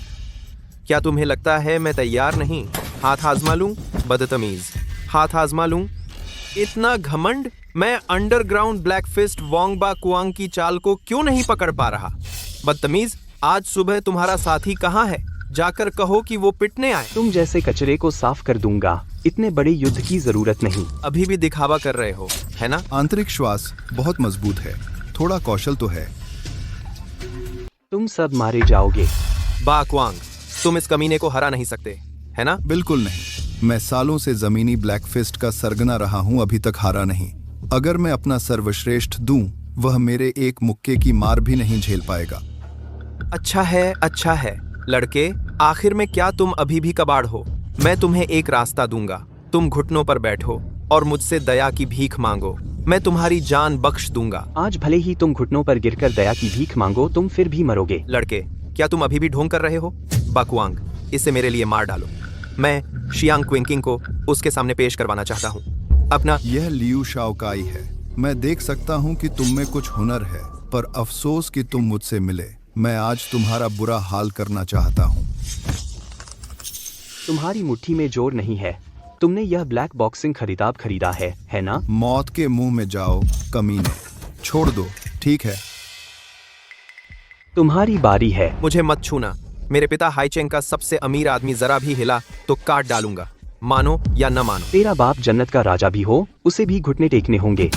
क्या तुम्हें लगता है मैं तैयार नहीं? हाथ आजमा लूं? बदतमीज, हाथ आजमा लूं? इतना घमंड? मैं अंडरग्राउंड ब्लैक फिस्ट वोंगबा कुआंग की चाल को क्यों नहीं पकड़ पा रहा? बदतमीज, आज सुबह तुम्हारा साथी कहाँ है? जाकर कहो कि वो पिटने आए। तुम जैसे कचरे को साफ कर दूंगा। इतने बड़े युद्ध की जरूरत नहीं। अभी भी दिखावा कर रहे हो, है ना? आंतरिक श्वास बहुत मजबूत है। थोड़ा कौशल तो है। तुम सब मारे जाओगे। बा क्वांग, तुम इस कमीने को हरा नहीं सकते, है ना? बिल्कुल नहीं। मैं सालों से जमीनी ब्लैकफिस्ट का सरगना रहा हूं, अभी तक हारा नहीं। अगर मैं अपना सर्वश्रेष्ठ दूं, वह मेरे एक मुक्के की मार भी नहीं झेल पाएगा। अच्छा है लड़के, आखिर में क्या तुम अभी भी कबाड़ हो? मैं तुम्हें एक रास्ता दूंगा। तुम घुटनों पर बैठो और मुझसे दया की भीख मांगो। मैं तुम्हारी जान बख्श दूंगा। आज भले ही तुम घुटनों पर गिरकर दया की भीख मांगो, तुम फिर भी मरोगे। लड़के, क्या तुम अभी भी ढोंग कर रहे हो? बकुआंग, इसे मेरे लिए मार डालो। मैं शियांग क्विंकिंग को उसके सामने पेश करवाना चाहता हूँ। अपना यह लियू शाओकाई है। मैं देख सकता हूं कि तुम में कुछ हुनर है, पर अफसोस कि तुम मुझसे मिले। मैं आज तुम्हारा बुरा हाल करना चाहता हूं। तुम्हारी मुट्ठी में जोर नहीं है। तुमने यह ब्लैक बॉक्सिंग खिताब खरीदा है ना? मौत के मुंह में जाओ कमीने। छोड़ दो, ठीक है? तुम्हारी बारी है। मुझे मत छूना। मेरे पिता हाईचेंग का सबसे अमीर आदमी जरा भी हिला तो काट डालूंगा, मानो या न मानो। तेरा बाप जन्नत का राजा भी हो, उसे भी घुटने टेकने होंगे।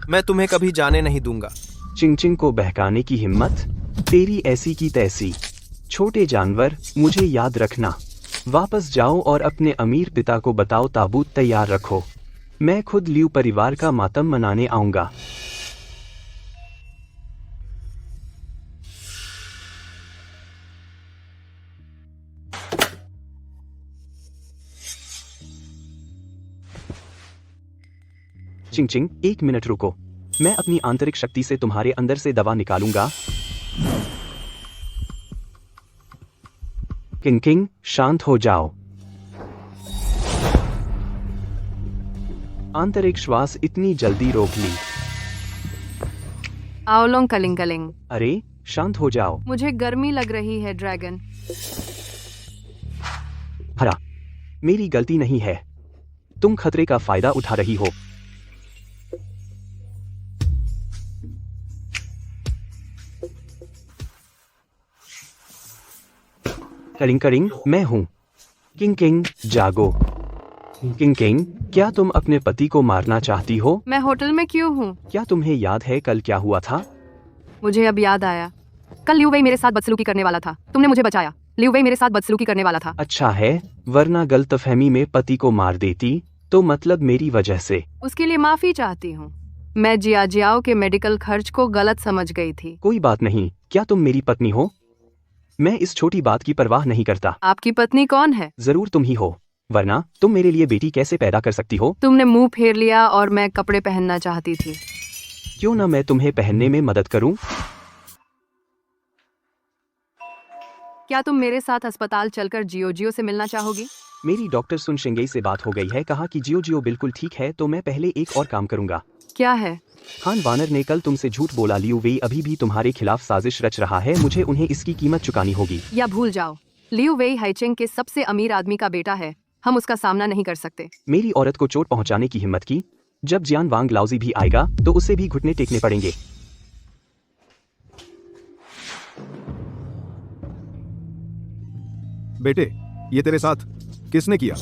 मैं तुम्हें कभी जाने नहीं दूंगा। चिंग को बहकाने की हिम्मत? तेरी ऐसी की तैसी। छोटे जानवर, मुझे याद रखना। वापस जाओ और अपने अमीर पिता को बताओ ताबूत तैयार रखो। मैं खुद लियू परिवार का मातम मनाने आऊंगा। चिंग, एक मिनट रुको। मैं अपनी आंतरिक शक्ति से तुम्हारे अंदर से दवा निकालूंगा। किंग, शांत हो जाओ। आंतरिक श्वास इतनी जल्दी रोक ली। आओलोंग कलिंगलिंग। अरे शांत हो जाओ। मुझे गर्मी लग रही है ड्रैगन। हरा, मेरी गलती नहीं है। तुम खतरे का फायदा उठा रही हो। करिंग, मैं हूं। किंग, जागो। किंग, क्या तुम अपने पति को मारना चाहती हो? मैं होटल में क्यों हूँ? क्या तुम्हें याद है कल क्या हुआ था? मुझे अब याद आया। कल लियू वेई मेरे साथ बदसलूकी करने वाला था। तुमने मुझे बचाया। लियू वेई मेरे साथ बदसलूकी करने वाला था। अच्छा है, वरना गलतफहमी में पति को मार देती, तो मतलब मेरी वजह से। उसके लिए माफी चाहती हूँ। मैं जियाओ के मेडिकल खर्च को गलत समझ गई थी। कोई बात नहीं। क्या तुम मेरी पत्नी हो? मैं इस छोटी बात की परवाह नहीं करता। आपकी पत्नी कौन है? जरूर तुम ही हो, वरना तुम मेरे लिए बेटी कैसे पैदा कर सकती हो? तुमने मुंह फेर लिया और मैं कपड़े पहनना चाहती थी। क्यों ना मैं तुम्हें पहनने में मदद करूं? क्या तुम मेरे साथ अस्पताल चलकर जियो से मिलना चाहोगी? मेरी डॉक्टर सुन शेंगई से बात हो गई है। कहा कि जियो बिल्कुल ठीक है, तो मैं पहले एक और काम करूंगा। क्या है? खान वानर ने कल तुमसे झूठ बोला। लियू वेई अभी भी तुम्हारे खिलाफ साजिश रच रहा है। मुझे उन्हें इसकी कीमत चुकानी होगी। या भूल जाओ, लियू वेई हाईचेंग के सबसे अमीर आदमी का बेटा है। हम उसका सामना नहीं कर सकते। मेरी औरत को चोट पहुंचाने की हिम्मत की। जब जियान वांग लाउजी भी आएगा तो उसे भी घुटने टेकने पड़ेंगे। बेटे, ये तेरे साथ किसने किया?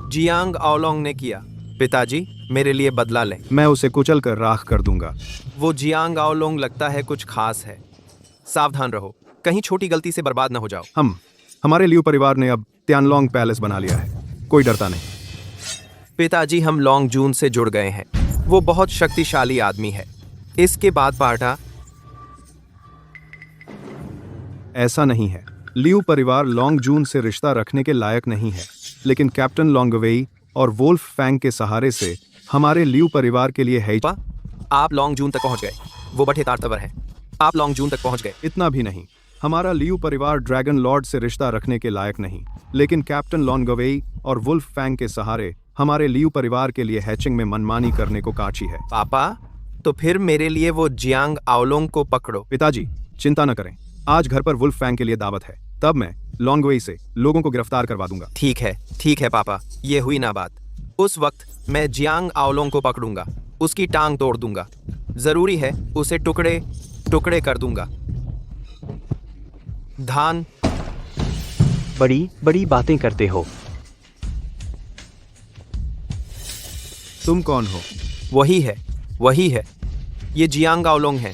जियांग आओलोंग ने किया। पिताजी, मेरे लिए बदला लें। मैं उसे कुचल कर राख कर दूंगा। वो जियांग आओलोंग लगता है कुछ खास है। सावधान रहो, कहीं छोटी गलती से बर्बाद न हो जाओ। हमारे लियू परिवार ने अब त्यानलोंग पैलेस बना लिया है। कोई डरता नहीं। पिताजी, हम लॉन्ग जून से जुड़ गए हैं। वो बहुत शक्तिशाली आदमी है। इसके बाद पार्टा। ऐसा नहीं है। लियू परिवार लॉन्ग जून से रिश्ता रखने के लायक नहीं है, लेकिन कैप्टन लॉन्गवेई और वोल्फ फैंग के सहारे से हमारे लियू परिवार के लिए है। आप लॉन्ग जून तक पहुंच गए। वो बटे तारतवर है। आप लॉन्ग जून तक पहुंच गए। इतना भी नहीं। हमारा लियू परिवार ड्रैगन लॉर्ड से रिश्ता रखने के लायक नहीं, लेकिन कैप्टन लॉन्गवेई और वुल्फ फैंग के सहारे हमारे लियू परिवार के लिए हैचिंग में मनमानी करने को काची है। पापा, तो फिर मेरे लिए वो जियांग आओलोंग को पकड़ो। पिताजी, चिंता न करें। आज घर पर वुल्फ फैंग के लिए दावत है, तब मैं लॉन्गवेई से लोगों को गिरफ्तार करवा दूंगा। ठीक है पापा, ये हुई ना बात। उस वक्त मैं जियांग आओलोंग को पकड़ूंगा, उसकी टांग तोड़ दूंगा। जरूरी है उसे टुकड़े टुकड़े कर दूंगा। धान, बड़ी बड़ी बातें करते हो। तुम कौन हो? वही है। ये जियांग आओलोंग है।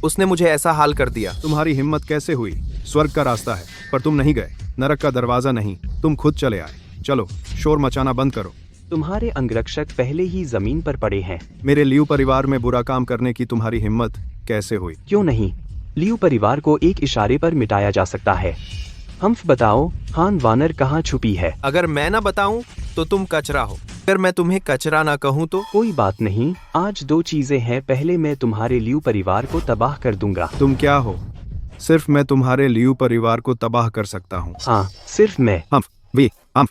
उसने मुझे ऐसा हाल कर दिया। तुम्हारी हिम्मत कैसे हुई? स्वर्ग का रास्ता है, पर तुम नहीं गए। नरक का दरवाजा नहीं, तुम खुद चले आए। चलो, शोर मचाना बंद करो। तुम्हारे अंगरक्षक पहले ही जमीन पर पड़े हैं। मेरे लियू परिवार में बुरा काम करने की तुम्हारी हिम्मत कैसे हुई? क्यों नहीं, लियू परिवार को एक इशारे पर मिटाया जा सकता है। हम्फ बताओ, हान वानर कहाँ छुपी है? अगर मैं ना बताऊं तो तुम कचरा हो। अगर मैं तुम्हें कचरा ना कहूं तो? कोई बात नहीं, आज दो चीजें हैं। पहले मैं तुम्हारे लियू परिवार को तबाह कर दूंगा। तुम क्या हो? सिर्फ मैं तुम्हारे लियू परिवार को तबाह कर सकता हूँ। हाँ, सिर्फ मैं। हम्फ,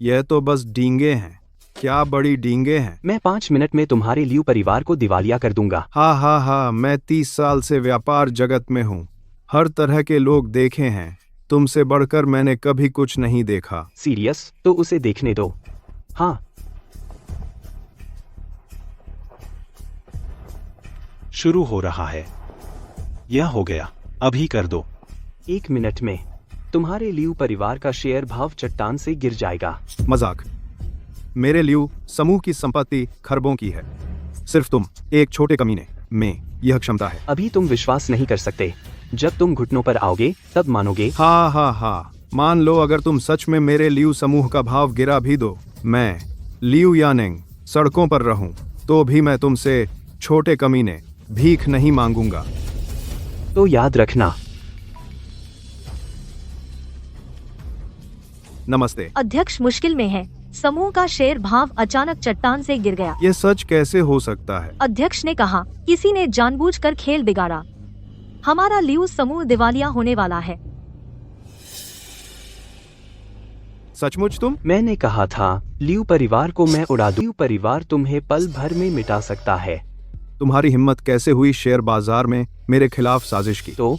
यह तो बस डींगे हैं। क्या बड़ी डींगे हैं। मैं 5 मिनट में तुम्हारे लियू परिवार को दिवालिया कर दूंगा। हाँ, मैं 30 साल से व्यापार जगत में हूँ। हर तरह के लोग देखे हैं, तुमसे बढ़कर मैंने कभी कुछ नहीं देखा। सीरियस? तो उसे देखने दो। हाँ। शुरू हो रहा है। यह हो गया, अभी कर दो। 1 मिनट में तुम्हारे लियू परिवार का शेयर भाव चट्टान से गिर जाएगा। मजाक। मेरे लियू समूह की संपत्ति खरबों की है। सिर्फ तुम एक छोटे कमीने में यह क्षमता है। अभी तुम विश्वास नहीं कर सकते। जब तुम घुटनों पर आओगे तब मानोगे। हाँ, मान लो अगर तुम सच में मेरे लियू समूह का भाव गिरा भी दो, मैं लियू यानिंग सड़कों पर रहूं, तो भी मैं तुमसे छोटे कमीने भीख नहीं मांगूंगा। तो याद रखना। नमस्ते। अध्यक्ष मुश्किल में है। समूह का शेयर भाव अचानक चट्टान से गिर गया। ये सच कैसे हो सकता है? अध्यक्ष ने कहा, किसी ने जानबूझकर खेल बिगाड़ा। हमारा लियू समूह दिवालिया होने वाला है। सचमुच तुम? मैंने कहा था, लियू परिवार को मैं उड़ा दूं। लियू परिवार तुम्हें पल भर में मिटा सकता है। तुम्हारी हिम्मत कैसे हुई शेयर बाजार में मेरे खिलाफ साजिश की? तो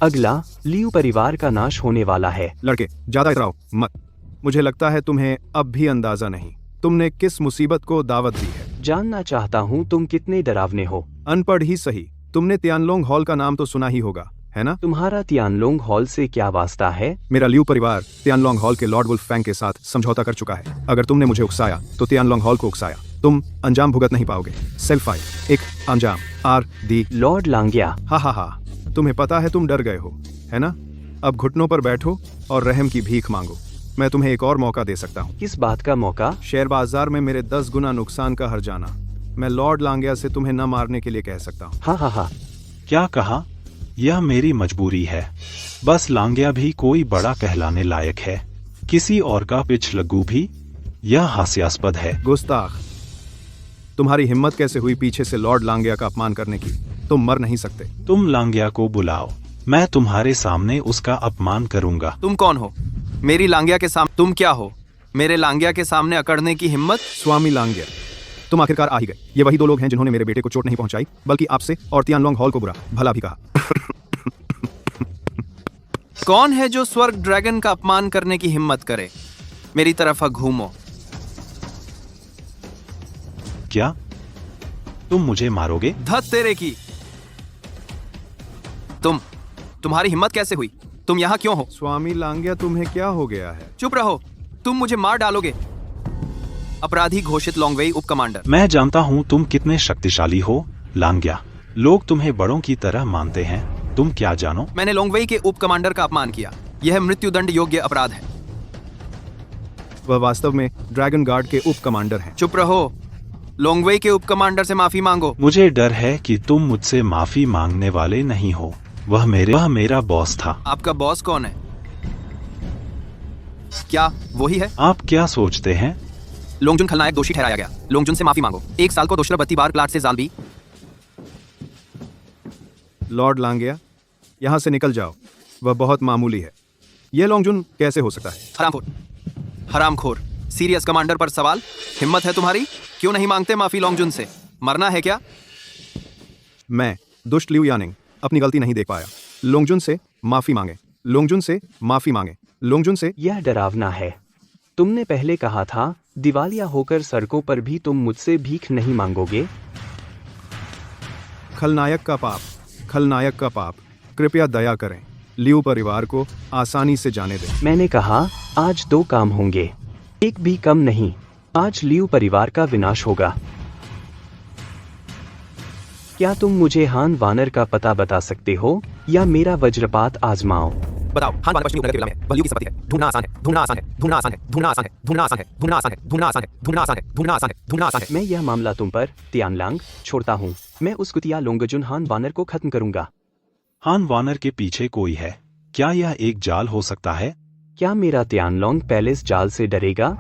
अगला लियू परिवार का नाश होने वाला है। लड़के, ज्यादा इतराओ मत। मुझे लगता है तुम्हें अब भी अंदाजा नहीं तुमने किस मुसीबत को दावत दी है। जानना चाहता हूँ तुम कितने डरावने हो। अनपढ़ ही सही, तुमने तियानलोंग हॉल का नाम तो सुना ही होगा, है ना? तुम्हारा तियानलोंग हॉल से क्या वास्ता है? मेरा लियू परिवार तियानलोंग हॉल के लॉर्ड वुल्फ फैंग के साथ समझौता कर चुका है। अगर तुमने मुझे उकसाया तो तियानलोंग हॉल को उकसाया। तुम अंजाम भुगत नहीं पाओगे। सेल्फ फाइल, एक अंजाम RD। लॉर्ड लांगिया। हाँ, तुम्हें पता है तुम डर गए हो, है ना? अब घुटनों पर बैठो और रहम की भीख मांगो। मैं तुम्हें एक और मौका दे सकता हूँ। किस बात का मौका? शेयर बाजार में मेरे 10 गुना नुकसान का हर्जाना। मैं लॉर्ड लांगिया से तुम्हें न मारने के लिए कह सकता हूँ। हाँ। क्या कहा? यह मेरी मजबूरी है। बस लांगिया भी कोई बड़ा कहलाने लायक है, किसी और का पिछलग्गू भी। यह हास्यास्पद है। गुस्ताख, तुम्हारी हिम्मत कैसे हुई पीछे से लॉर्ड लांगिया का अपमान करने की? तुम मर नहीं सकते। तुम लांगिया को बुलाओ, मैं तुम्हारे सामने उसका अपमान करूंगा। तुम कौन हो? मेरी लांगिया के सामने तुम क्या हो? मेरे लांगिया के सामने अकड़ने की हिम्मत? स्वामी लांगिया, तुम आखिरकार आ ही गए। ये वही 2 लोग हैं जिन्होंने मेरे बेटे को चोट नहीं पहुंचाई, बल्कि आपसे और तियानलोंग हॉल को बुरा भला भी कहा। कौन है जो स्वर्ग ड्रैगन का अपमान करने की हिम्मत करे? मेरी तरफ घूमो। क्या तुम मुझे मारोगे? धत तेरे की। तुम्हारी हिम्मत कैसे हुई? तुम यहाँ क्यों हो? स्वामी लांगिया, तुम्हें क्या हो गया है? चुप रहो, तुम मुझे मार डालोगे। अपराधी घोषित लॉन्गवेई उप कमांडर। मैं जानता हूँ तुम कितने शक्तिशाली हो लांगिया। लोग तुम्हें बड़ों की तरह मानते हैं। तुम क्या जानो? मैंने लॉन्गवेई के उप कमांडर का अपमान किया। यह मृत्युदंड योग्य अपराध है। वह वास्तव में ड्रैगन गार्ड के उप कमांडर हैं। चुप रहो, लॉन्गवेई के उप कमांडर से माफी मांगो। मुझे डर है कि तुम मुझसे माफी मांगने वाले नहीं हो। वह मेरा बॉस था। आपका बॉस कौन है? क्या वही है? आप क्या सोचते हैं? लोंगजुन खलनायक दोषी ठहराया गया। लोंगजुन से माफी मांगो। 1 साल को दोषरा 32 बार प्लाट से जालबी। लॉर्ड लांगिया, यहाँ से निकल जाओ। वह बहुत मामूली है। यह लोंगजुन कैसे हो सकता है? हरामखोर। सीरियस कमांडर पर सवाल। हिम्मत है तुम्हारी? क्यों नहीं मांगते माफी लोंगजुन से? मरना है क्या? मैं दुष्ट लियू यानिंग अपनी गलती नहीं देख पाया। लोंगजुन से माफी मांगे। लोंगजुन से माफी मांगे। लोंगजुन से। यह डरावना है। तुमने पहले कहा था दिवालिया होकर सड़कों पर भी तुम मुझसे भीख नहीं मांगोगे। खलनायक का पाप, खलनायक का पाप। कृपया दया करें, लियू परिवार को आसानी से जाने दें। मैंने कहा आज 2 काम होंगे, एक भी कम नहीं। आज लियू परिवार का विनाश होगा। क्या तुम मुझे हान वानर का पता बता सकते हो या मेरा वज्रपात आजमाओ? बताओ, हान वानर पश्चिमी उपनगर के बेला में बलियों की संपत्ति है। ढूंढना आसान है, ढूंढना आसान है, ढूंढना आसान है, ढूंढना आसान है, ढूंढना आसान है, ढूंढना आसान है, ढूंढना आसान है, ढूंढना आसान है, ढूंढना आसान है, ढूंढना आसान है, ढूंढना आसान है। मैं यह मामला तुम पर तियानलांग छोड़ता हूँ। मैं उस कुतिया लोंगजुन हान वानर को खत्म करूंगा। हान वानर के पीछे कोई है। क्या यह एक जाल हो सकता है? क्या मेरा तियानलोंग पैलेस जाल से डरेगा?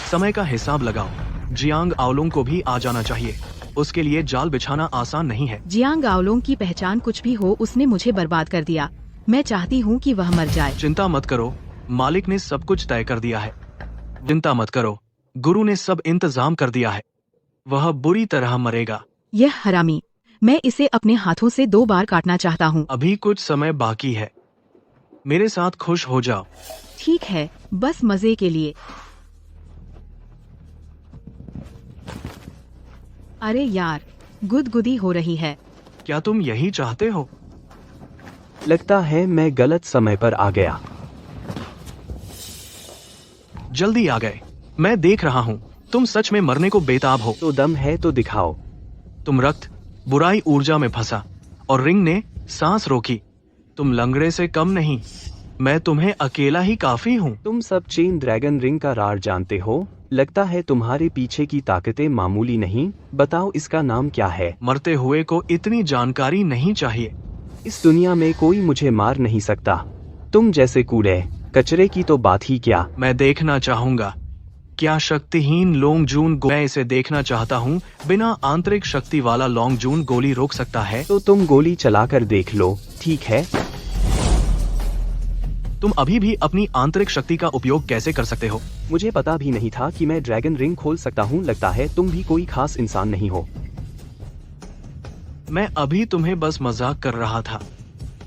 समय का हिसाब लगाओ। जियांग आओलोंग को भी आ जाना चाहिए। उसके लिए जाल बिछाना आसान नहीं है। जियांग आओलोंग की पहचान कुछ भी हो, उसने मुझे बर्बाद कर दिया। मैं चाहती हूँ कि वह मर जाए। चिंता मत करो, मालिक ने सब कुछ तय कर दिया है। चिंता मत करो, गुरु ने सब इंतजाम कर दिया है। वह बुरी तरह मरेगा। यह हरामी, मैं इसे अपने हाथों से 2 बार काटना चाहता हूँ। अभी कुछ समय बाकी है। मेरे साथ खुश हो जाओ। ठीक है, बस मजे के लिए। अरे यार, गुदगुदी हो रही है। क्या तुम यही चाहते हो? लगता है मैं गलत समय पर आ गया। जल्दी आ गए। मैं देख रहा हूँ, तुम सच में मरने को बेताब हो। तो दम है तो दिखाओ। तुम रक्त, बुराई ऊर्जा में फंसा और रिंग ने सांस रोकी। तुम लंगड़े से कम नहीं। मैं तुम्हें अकेला ही काफी हूँ। तुम सब चेन ड्रैगन रिंग का राज जानते हो। लगता है तुम्हारे पीछे की ताकतें मामूली नहीं। बताओ इसका नाम क्या है? मरते हुए को इतनी जानकारी नहीं चाहिए। इस दुनिया में कोई मुझे मार नहीं सकता। तुम जैसे कूड़े कचरे की तो बात ही क्या। मैं देखना चाहूंगा। क्या शक्तिहीन लोंगजून मैं इसे देखना चाहता हूँ। बिना आंतरिक शक्ति वाला लोंगजून गोली रोक सकता है? तो तुम गोली चलाकर देख लो, ठीक है? तुम अभी भी अपनी आंतरिक शक्ति का उपयोग कैसे कर सकते हो? मुझे पता भी नहीं था कि मैं ड्रैगन रिंग खोल सकता हूँ। लगता है तुम भी कोई खास इंसान नहीं हो। मैं अभी तुम्हें बस मजाक कर रहा था।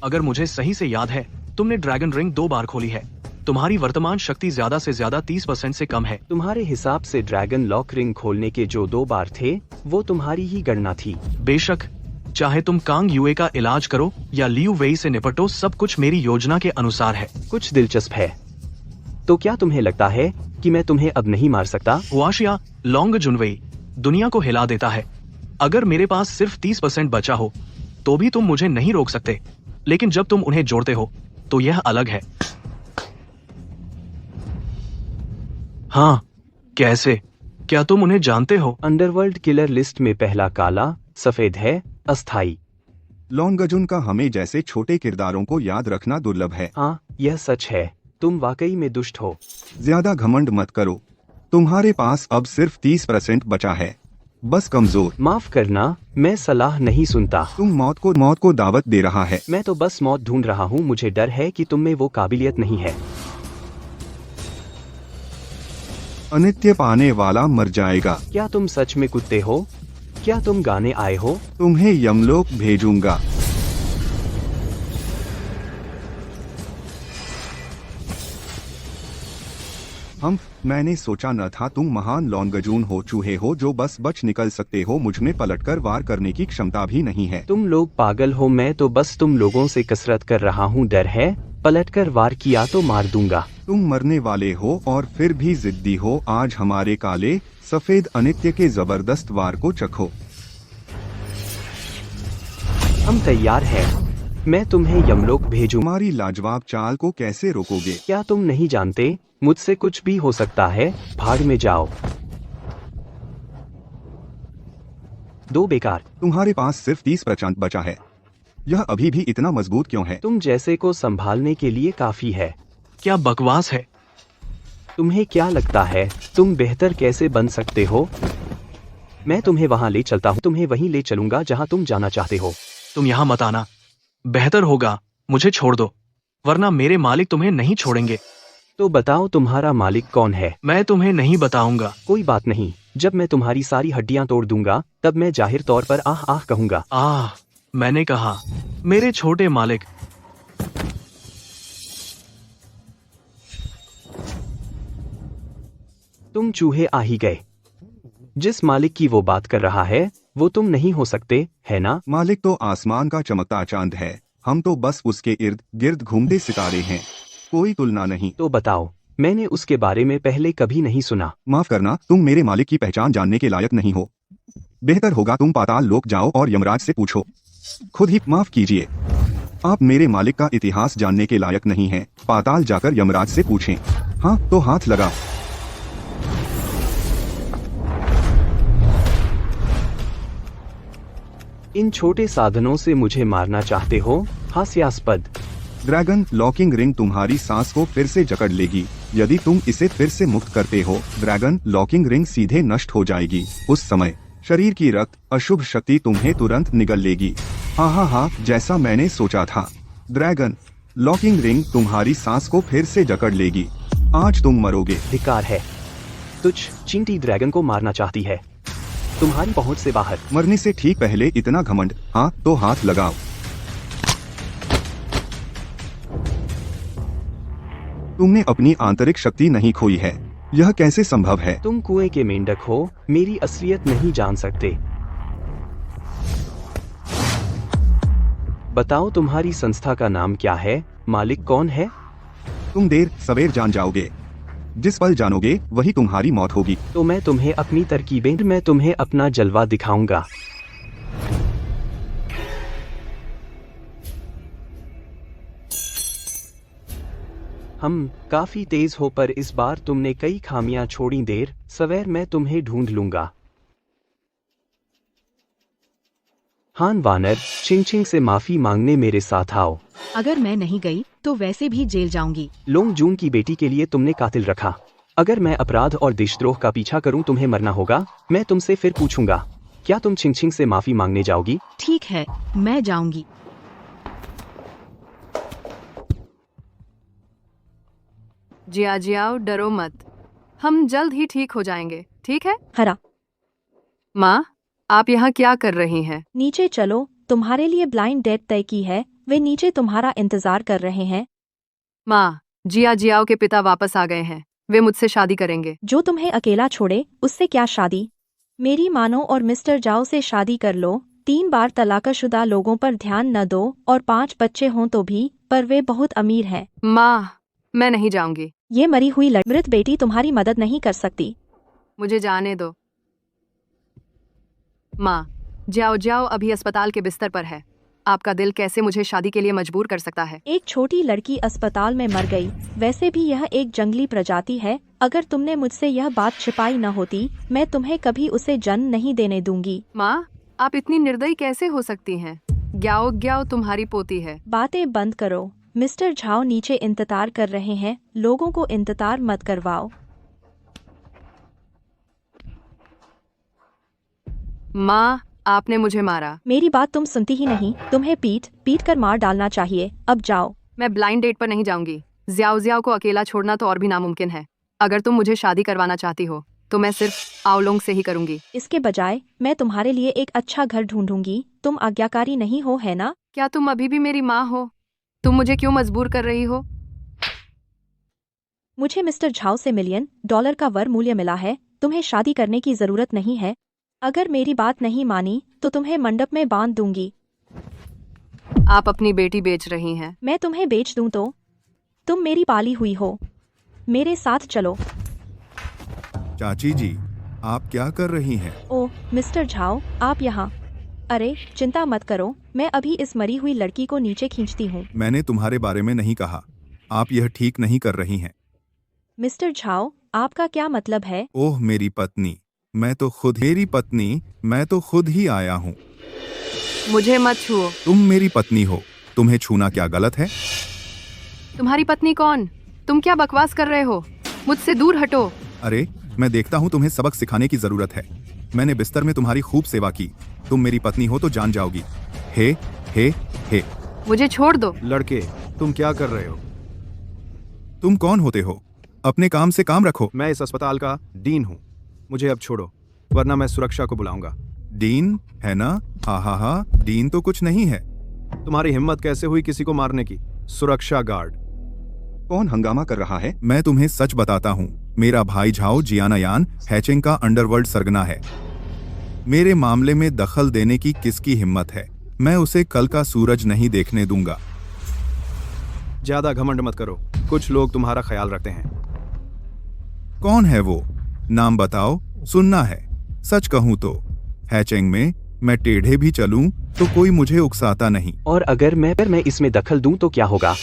अगर मुझे सही से याद है, तुमने ड्रैगन रिंग 2 बार खोली है। तुम्हारी वर्तमान शक्ति ज्यादा से ज्यादा 30% से कम है। तुम्हारे हिसाब से ड्रैगन लॉक रिंग खोलने के जो 2 बार थे, वो तुम्हारी ही गणना थी। बेशक, चाहे तुम कांग युए का इलाज करो या लियू वेई से निपटो, सब कुछ मेरी योजना के अनुसार है। कुछ दिलचस्प है। तो क्या तुम्हें लगता है कि मैं तुम्हें अब नहीं मार सकता? हुआशिया लोंगजुनवेई दुनिया को हिला देता है। अगर मेरे पास सिर्फ 30% बचा हो तो भी तुम मुझे नहीं रोक सकते, लेकिन जब तुम उन्हें जोड़ते हो तो यह अलग है। हाँ, कैसे? क्या तुम उन्हें जानते हो? अंडरवर्ल्ड किलर लिस्ट में पहला काला सफेद है, अस्थाई। लोंगजुन का हमें जैसे छोटे किरदारों को याद रखना दुर्लभ है। हाँ, यह सच है। तुम वाकई में दुष्ट हो। ज्यादा घमंड मत करो। तुम्हारे पास अब सिर्फ 30% बचा है। बस कमजोर। माफ करना, मैं सलाह नहीं सुनता। तुम मौत को दावत दे रहा है। मैं तो बस मौत ढूंढ रहा हूँ। मुझे डर है कि तुम में वो काबिलियत नहीं है। अनित्य पाने वाला मर जाएगा। क्या तुम सच में कुत्ते हो? क्या तुम गाने आए हो? तुम्हें यमलोक भेजूंगा। मैंने सोचा न था तुम महान लोंगजून हो। चूहे हो जो बस बच निकल सकते हो। मुझ में पलटकर वार करने की क्षमता भी नहीं है। तुम लोग पागल हो। मैं तो बस तुम लोगों से कसरत कर रहा हूँ। डर है पलटकर वार किया तो मार दूंगा। तुम मरने वाले हो और फिर भी जिद्दी हो। आज हमारे काले सफेद अनित्य के जबरदस्त वार को चखो। हम तैयार हैं। मैं तुम्हें यमलोक भेजूं। तुम्हारी लाजवाब चाल को कैसे रोकोगे? क्या तुम नहीं जानते मुझसे कुछ भी हो सकता है? भाड़ में जाओ। 2 बेकार। तुम्हारे पास सिर्फ 30% बचा है। यह अभी भी इतना मजबूत क्यों है? तुम जैसे को संभालने के लिए काफी है। क्या बकवास है? तुम्हें क्या लगता है तुम बेहतर कैसे बन सकते हो? मैं तुम्हें वहां ले चलता हूँ। तुम्हें वहीं ले चलूंगा जहां तुम जाना चाहते हो। तुम यहाँ मत आना। बेहतर होगा मुझे छोड़ दो, वरना मेरे मालिक तुम्हें नहीं छोड़ेंगे। तो बताओ तुम्हारा मालिक कौन है? मैं तुम्हें नहीं बताऊंगा। कोई बात नहीं। जब मैं तुम्हारी सारी हड्डियां तोड़ दूंगा तब मैं जाहिर तौर पर आह आह कहूंगा। आह, मैंने कहा मेरे छोटे मालिक। तुम चूहे आ ही गए। जिस मालिक की वो बात कर रहा है वो तुम नहीं हो सकते, है ना? मालिक तो आसमान का चमकता चांद है। हम तो बस उसके इर्द गिर्द घूमते सितारे हैं। कोई तुलना नहीं। तो बताओ मैंने उसके बारे में पहले कभी नहीं सुना। माफ करना, तुम मेरे मालिक की पहचान जानने के लायक नहीं हो। बेहतर होगा तुम पाताल लोक जाओ और यमराज से पूछो। खुद ही माफ कीजिए, आप मेरे मालिक का इतिहास जानने के लायक नहीं हैं। पाताल जाकर यमराज से पूछें। हाँ तो हाथ लगा। इन छोटे साधनों से मुझे मारना चाहते हो? हास्यास्पद। ड्रैगन लॉकिंग रिंग तुम्हारी सांस को फिर से जकड़ लेगी। यदि तुम इसे फिर से मुक्त करते हो, ड्रैगन लॉकिंग रिंग सीधे नष्ट हो जाएगी। उस समय शरीर की रक्त अशुभ शक्ति तुम्हें तुरंत निगल लेगी। हाँ, जैसा मैंने सोचा था। ड्रैगन लॉकिंग रिंग तुम्हारी सांस को फिर से जकड़ लेगी। आज तुम मरोगे। धिक्कार है, तुझ चींटी ड्रैगन को मारना चाहती है, तुम्हारी पहुंच से बाहर। मरने से ठीक पहले इतना घमंड। हाँ तो हाथ लगाओ। तुमने अपनी आंतरिक शक्ति नहीं खोई है। यह कैसे संभव है? तुम कुएं के मेंढक हो, मेरी असलियत नहीं जान सकते। बताओ तुम्हारी संस्था का नाम क्या है? मालिक कौन है? तुम देर सवेर जान जाओगे। जिस पल जानोगे वही तुम्हारी मौत होगी। तो मैं तुम्हें अपनी तरकीबें, मैं तुम्हें अपना जलवा दिखाऊंगा। हम काफी तेज हो, पर इस बार तुमने कई खामियां छोड़ी। देर सवेर मैं तुम्हें ढूंढ लूंगा। हान वानर, चिंग से माफी मांगने मेरे साथ आओ। अगर मैं नहीं गई तो वैसे भी जेल जाऊंगी। लोंग जून की बेटी के लिए तुमने कातिल रखा। अगर मैं अपराध और देशद्रोह का पीछा करूं, तुम्हें मरना होगा। मैं तुमसे फिर पूछूंगा, क्या तुम चिंग से माफी मांगने जाओगी? ठीक है, मैं जाऊंगी। जियाओ, डरो मत, हम जल्द ही ठीक हो जाएंगे, ठीक है? हरा। माँ, आप यहाँ क्या कर रही हैं? नीचे चलो, तुम्हारे लिए ब्लाइंड डेट तय की है। वे नीचे तुम्हारा इंतजार कर रहे हैं। माँ, जियाओ के पिता वापस आ गए हैं। वे मुझसे शादी करेंगे। जो तुम्हें अकेला छोड़े उससे क्या शादी? मेरी मानो और मिस्टर जाओ से शादी कर लो। 3 बार तलाकशुदा लोगों पर ध्यान न दो, और 5 बच्चे हों तो भी, पर वे बहुत अमीर हैं। माँ, मैं नहीं जाऊंगी। ये मरी हुई मृत बेटी तुम्हारी मदद नहीं कर सकती। मुझे जाने दो। माँ, जाओ अभी अस्पताल के बिस्तर पर है। आपका दिल कैसे मुझे शादी के लिए मजबूर कर सकता है? एक छोटी लड़की अस्पताल में मर गई। वैसे भी यह एक जंगली प्रजाति है। अगर तुमने मुझसे यह बात छिपाई न होती, मैं तुम्हें कभी उसे जन्म नहीं देने दूंगी। माँ, आप इतनी निर्दयी कैसे हो सकती हैं? ग्याओ तुम्हारी पोती है। बातें बंद करो। मिस्टर झाओ नीचे इंतजार कर रहे हैं। लोगों को इंतजार मत करवाओ। माँ, आपने मुझे मारा। मेरी बात तुम सुनती ही नहीं। तुम्हें पीट कर मार डालना चाहिए। अब जाओ। मैं ब्लाइंड डेट पर नहीं जाऊंगी। जियाओ को अकेला छोड़ना तो और भी नामुमकिन है। अगर तुम मुझे शादी करवाना चाहती हो तो मैं सिर्फ आओलोंग से ही करूंगी। इसके बजाय मैं तुम्हारे लिए एक अच्छा घर ढूंढूंगी। तुम आज्ञाकारी नहीं हो, है ना? क्या तुम अभी भी मेरी माँ हो? तुम मुझे क्यों मजबूर कर रही हो? मुझे मिस्टर झाओ से $1 मिलियन का वर मूल्य मिला है। तुम्हें शादी करने की जरूरत नहीं है। अगर मेरी बात नहीं मानी तो तुम्हें मंडप में बांध दूंगी। आप अपनी बेटी बेच रही हैं। मैं तुम्हें बेच दूं तो? तुम मेरी पाली हुई हो। मेरे साथ चलो। चाची जी, आप क्या कर रही हैं? ओह मिस्टर झाओ, आप यहाँ। अरे चिंता मत करो, मैं अभी इस मरी हुई लड़की को नीचे खींचती हूँ। मैंने तुम्हारे बारे में नहीं कहा। आप यह ठीक नहीं कर रही हैं। मिस्टर झाओ, आपका क्या मतलब है? ओह मेरी पत्नी, मैं तो खुद ही आया हूँ। मुझे मत छुओ। तुम मेरी पत्नी हो, तुम्हें छूना क्या गलत है? तुम्हारी पत्नी कौन? तुम क्या बकवास कर रहे हो? मुझसे दूर हटो। अरे मैं देखता हूँ तुम्हें सबक सिखाने की जरूरत है। मैंने बिस्तर में तुम्हारी खूब सेवा की। तुम मेरी पत्नी हो तो जान जाओगी। हे। मुझे छोड़ दो। लड़के, तुम क्या कर रहे हो? तुम कौन होते हो? अपने काम से काम रखो। मैं इस अस्पताल का डीन हूँ। मुझे अब छोड़ो, वरना मैं सुरक्षा को बुलाऊंगा। डीन है ना? हा, डीन तो कुछ नहीं है। तुम्हारी हिम्मत कैसे हुई किसी को मारने की? सुरक्षा गार्ड। कौन हंगामा कर रहा है? मैं तुम्हें सच बताता हूँ। मेरा भाई झाओ जियानायान हैचिंग का अंडरवर्ल्ड सरगना है। मेरे मामले में दखल देने की किसकी हिम्मत है? मैं उसे कल का सूरज नहीं देखने दूंगा। ज्यादा घमंड मत करो, कुछ लोग तुम्हारा ख्याल रखते हैं। कौन है वो? नाम बताओ, सुनना है। सच कहूं तो हैचेंग में मैं टेढ़े भी चलूं तो कोई मुझे उकसाता नहीं। और अगर मैं इसमें दखल दूं तो क्या होगा?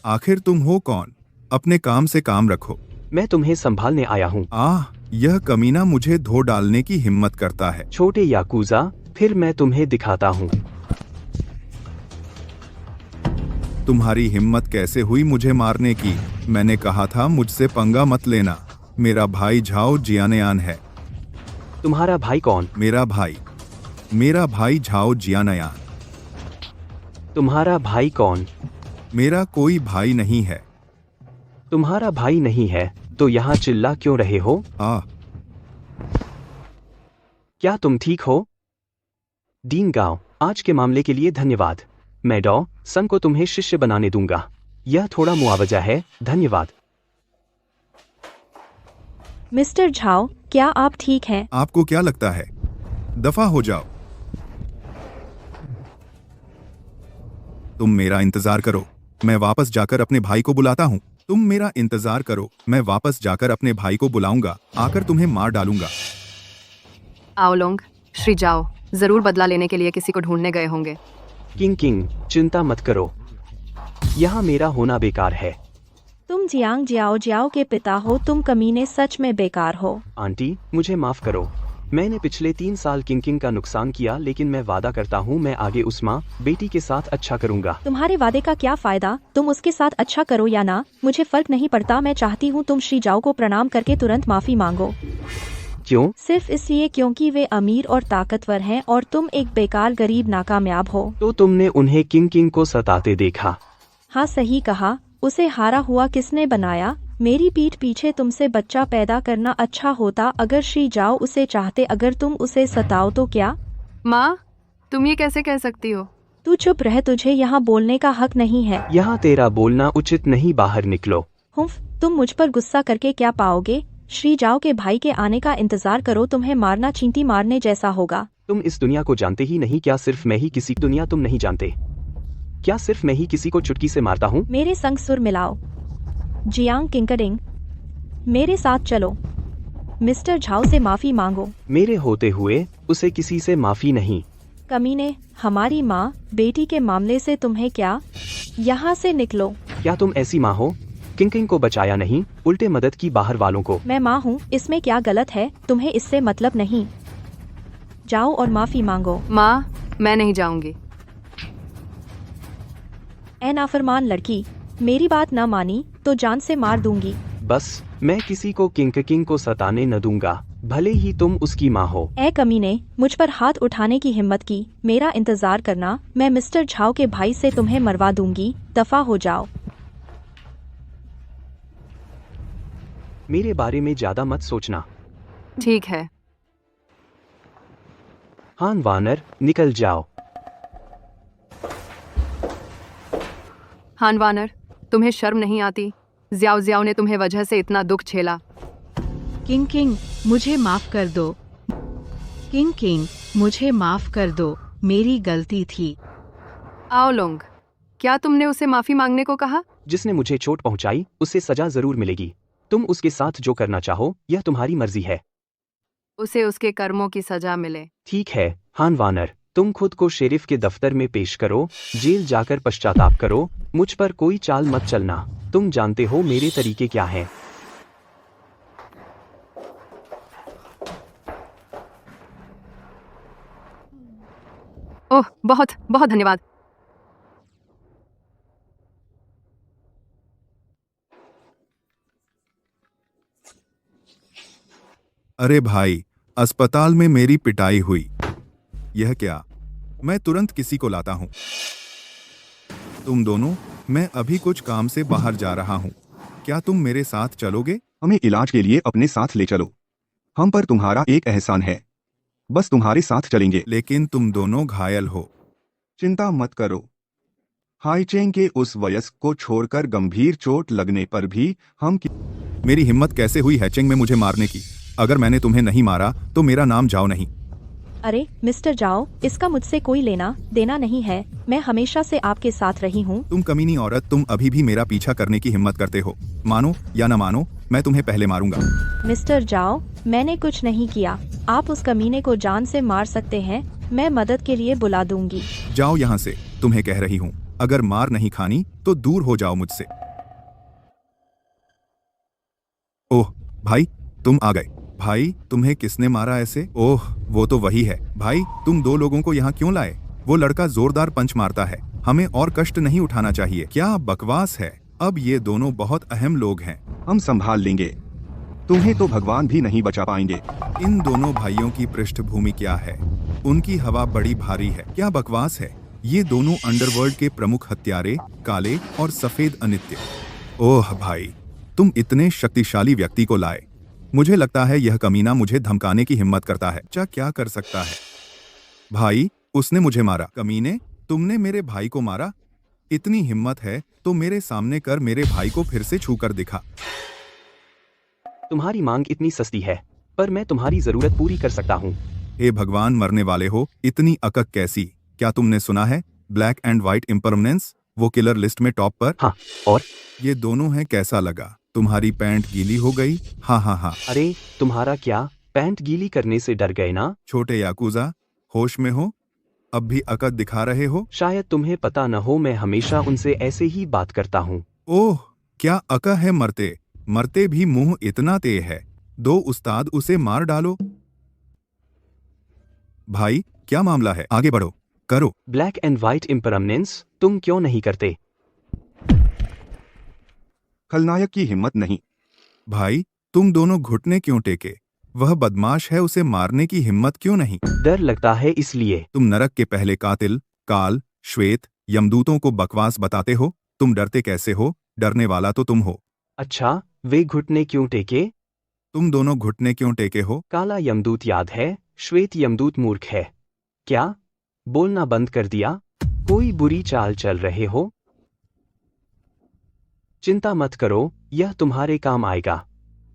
आखिर तुम हो कौन? अपने काम से काम रखो। मैं तुम्हें संभालने आया हूँ। यह कमीना मुझे धो डालने की हिम्मत करता है। छोटे याकूजा, फिर मैं तुम्हें दिखाता हूँ। तुम्हारी हिम्मत कैसे हुई मुझे मारने की? मैंने कहा था मुझसे पंगा मत लेना। मेरा भाई झाओ जियानयान है। तुम्हारा भाई कौन? मेरा भाई झाओ जियानयान। तुम्हारा भाई कौन? मेरा कोई भाई नहीं है। तुम्हारा भाई नहीं है तो यहाँ चिल्ला क्यों रहे हो? क्या तुम ठीक हो? डीन गाओ, आज के मामले के लिए धन्यवाद। मैं डॉ सन को तुम्हें शिष्य बनाने दूंगा। यह थोड़ा मुआवजा है। धन्यवाद। मिस्टर झाओ, क्या आप ठीक हैं? आपको क्या लगता है? दफा हो जाओ। तुम मेरा इंतजार करो, मैं वापस जाकर अपने भाई को बुलाता हूँ। तुम मेरा इंतजार करो, मैं वापस जाकर अपने भाई को बुलाऊंगा, आकर तुम्हें मार डालूंगा। आओलोंग, श्री जाओ जरूर बदला लेने के लिए किसी को ढूंढने गए होंगे। किंग, चिंता मत करो, यहाँ मेरा होना बेकार है। तुम जियांग जियाओ के पिता हो। तुम कमीने सच में बेकार हो। आंटी, मुझे माफ करो। मैंने पिछले 3 साल किंग का नुकसान किया, लेकिन मैं वादा करता हूँ मैं आगे उस माँ बेटी के साथ अच्छा करूँगा। तुम्हारे वादे का क्या फायदा? तुम उसके साथ अच्छा करो या ना, मुझे फर्क नहीं पड़ता। मैं चाहती हूँ तुम श्री जाओ को प्रणाम करके तुरंत माफी मांगो। क्यों? सिर्फ इसलिए क्योंकि वे अमीर और ताकतवर हैं और तुम एक बेकार गरीब नाकामयाब हो। तो तुमने उन्हें किंग को सताते देखा? हाँ, सही कहा। उसे हारा हुआ किसने बनाया? मेरी पीठ पीछे तुमसे बच्चा पैदा करना अच्छा होता अगर श्री जाओ उसे चाहते। अगर तुम उसे सताओ तो क्या? माँ, तुम ये कैसे कह सकती हो? तू चुप रह, तुझे यहाँ बोलने का हक नहीं है। यहाँ तेरा बोलना उचित नहीं, बाहर निकलो। हुफ, तुम मुझ पर गुस्सा करके क्या पाओगे? श्री जाओ के भाई के आने का इंतजार करो, तुम्हें मारना चींटी मारने जैसा होगा। तुम इस दुनिया को जानते ही नहीं क्या? सिर्फ मैं ही किसी दुनिया तुम नहीं जानते क्या? सिर्फ मैं ही किसी को चुटकी से मारता हूँ? मेरे संग सुर मिलाओ। जियांग किंकडिंग, मेरे साथ चलो। मिस्टर झाओ से माफी मांगो। मेरे होते हुए उसे किसी से माफी नहीं। कमीने, हमारी माँ बेटी के मामले से तुम्हें क्या? यहाँ से निकलो। क्या तुम ऐसी माँ हो? किंग को बचाया नहीं, उल्टे मदद की बाहर वालों को। मैं माँ हूँ, इसमें क्या गलत है? तुम्हें इससे मतलब नहीं। जाओ और माफी मांगो। माँ, मैं नहीं जाऊंगी। ए नाफरमान लड़की, मेरी बात न मानी तो जान से मार दूंगी। बस, मैं किसी को किंग को सताने न दूंगा, भले ही तुम उसकी माँ हो। ए कमीने, मुझ पर हाथ उठाने की हिम्मत की। मेरा इंतजार करना, मैं मिस्टर झाओ के भाई से तुम्हें मरवा दूंगी। दफा हो जाओ। मेरे बारे में ज्यादा मत सोचना। ठीक है। हान वानर, निकल जाओ। हान वानर, तुम्हें शर्म नहीं आती? ज्याओ ज्याओ ने तुम्हें वजह से इतना दुख झेला। किंग, मुझे माफ कर दो। किंग, मुझे माफ कर दो, मेरी गलती थी। आओलोंग, क्या तुमने उसे माफी मांगने को कहा? जिसने मुझे चोट पहुंचाई उसे सजा जरूर मिलेगी। तुम उसके साथ जो करना चाहो यह तुम्हारी मर्जी है। उसे उसके कर्मों की सजा मिले। ठीक है हान वानर, तुम खुद को शेरिफ के दफ्तर में पेश करो, जेल जाकर पश्चाताप करो। मुझ पर कोई चाल मत चलना, तुम जानते हो मेरे तरीके क्या हैं। ओह, बहुत बहुत धन्यवाद। अरे भाई, अस्पताल में मेरी पिटाई हुई। यह क्या? मैं तुरंत किसी को लाता हूं। तुम दोनों, मैं अभी कुछ काम से बाहर जा रहा हूं। क्या तुम मेरे साथ चलोगे? हमें इलाज के लिए अपने साथ ले चलो। हम पर तुम्हारा एक एहसान है, बस तुम्हारे साथ चलेंगे। लेकिन तुम दोनों घायल हो। चिंता मत करो। हाईचेंग के उस वयस्क को छोड़कर गंभीर चोट लगने पर भी हम मेरी हिम्मत कैसे हुई हैचेंग में मुझे मारने की? अगर मैंने तुम्हें नहीं मारा तो मेरा नाम जाओ नहीं। अरे मिस्टर जाओ, इसका मुझसे कोई लेना देना नहीं है। मैं हमेशा से आपके साथ रही हूँ। तुम कमीनी औरत, तुम अभी भी मेरा पीछा करने की हिम्मत करते हो। मानो या न मानो, मैं तुम्हें पहले मारूंगा। मिस्टर जाओ, मैंने कुछ नहीं किया। आप उस कमीने को जान से मार सकते हैं। मैं मदद के लिए बुला दूंगी। जाओ यहाँ से, तुम्हें कह रही हूँ, अगर मार नहीं खानी तो दूर हो जाओ मुझसे। ओह भाई, तुम आ गए। भाई, तुम्हें किसने मारा ऐसे? ओह, वो तो वही है। भाई, तुम दो लोगों को यहाँ क्यों लाए? वो लड़का जोरदार पंच मारता है। हमें और कष्ट नहीं उठाना चाहिए। क्या बकवास है। अब ये दोनों बहुत अहम लोग हैं। हम संभाल लेंगे। तुम्हें तो भगवान भी नहीं बचा पाएंगे। इन दोनों भाइयों की पृष्ठभूमि क्या है? उनकी हवा बड़ी भारी है। क्या बकवास है। ये दोनों अंडरवर्ल्ड के प्रमुख हत्यारे, काले और सफेद अनित्य। ओह भाई, तुम इतने शक्तिशाली व्यक्ति को लाए। मुझे लगता है यह कमीना मुझे धमकाने की हिम्मत करता है। क्या कर सकता है? भाई, उसने मुझे मारा। कमीने, तुमने मेरे भाई को मारा? इतनी हिम्मत है तो मेरे सामने कर मेरे भाई को फिर से छूकर दिखा। तुम्हारी मांग इतनी सस्ती है, पर मैं तुम्हारी जरूरत पूरी कर सकता हूँ। हे भगवान, मरने वाले हो, इतनी अकक कैसी? क्या तुमने सुना है ब्लैक एंड व्हाइट इम्परमेंस वो किलर लिस्ट में टॉप पर? हाँ, और ये दोनों हैं। कैसा लगा? तुम्हारी पैंट गीली हो गई? हाँ हाँ हाँ। अरे तुम्हारा क्या, पैंट गीली करने से डर गए ना? छोटे याकूजा, होश में हो? अब भी अकद दिखा रहे हो? शायद तुम्हें पता न हो, मैं हमेशा उनसे ऐसे ही बात करता हूँ। ओह, क्या अका है। मरते मरते भी मुंह इतना तेज है। दो उस्ताद, उसे मार डालो। भाई, क्या मामला है? आगे बढ़ो, करो। ब्लैक एंड व्हाइट इम्परमेंस, तुम क्यों नहीं करते? खलनायक की हिम्मत नहीं। भाई, तुम दोनों घुटने क्यों टेके? वह बदमाश है, उसे मारने की हिम्मत क्यों नहीं? डर लगता है इसलिए। तुम नरक के पहले कातिल, काल, श्वेत, यमदूतों को बकवास बताते हो। तुम डरते कैसे हो? डरने वाला तो तुम हो। अच्छा, वे घुटने क्यों टेके? तुम दोनों घुटने क्यों टेके हो? काला यमदूत याद है, श्वेत यमदूत मूर्ख है। क्या बोलना बंद कर दिया? कोई बुरी चाल चल रहे हो? चिंता मत करो, यह तुम्हारे काम आएगा,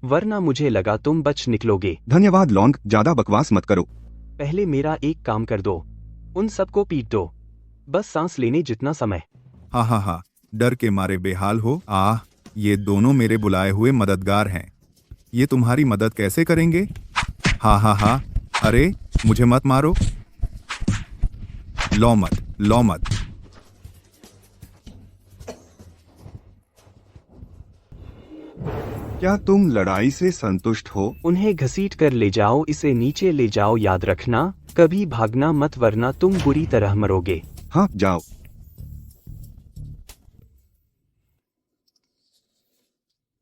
वरना मुझे लगा तुम बच निकलोगे। धन्यवाद लॉन्ग, ज्यादा बकवास मत करो। पहले मेरा एक काम कर दो, उन सबको पीट दो, बस सांस लेने जितना समय। हाँ हाँ हाँ, डर के मारे बेहाल हो। ये दोनों मेरे बुलाए हुए मददगार हैं। ये तुम्हारी मदद कैसे करेंगे? हाँ हाँ हाँ। अरे मुझे मत मारो। लो मत, लो मत। क्या तुम लड़ाई से संतुष्ट हो? उन्हें घसीट कर ले जाओ, इसे नीचे ले जाओ। याद रखना, कभी भागना मत, वरना तुम बुरी तरह मरोगे। हाँ, जाओ।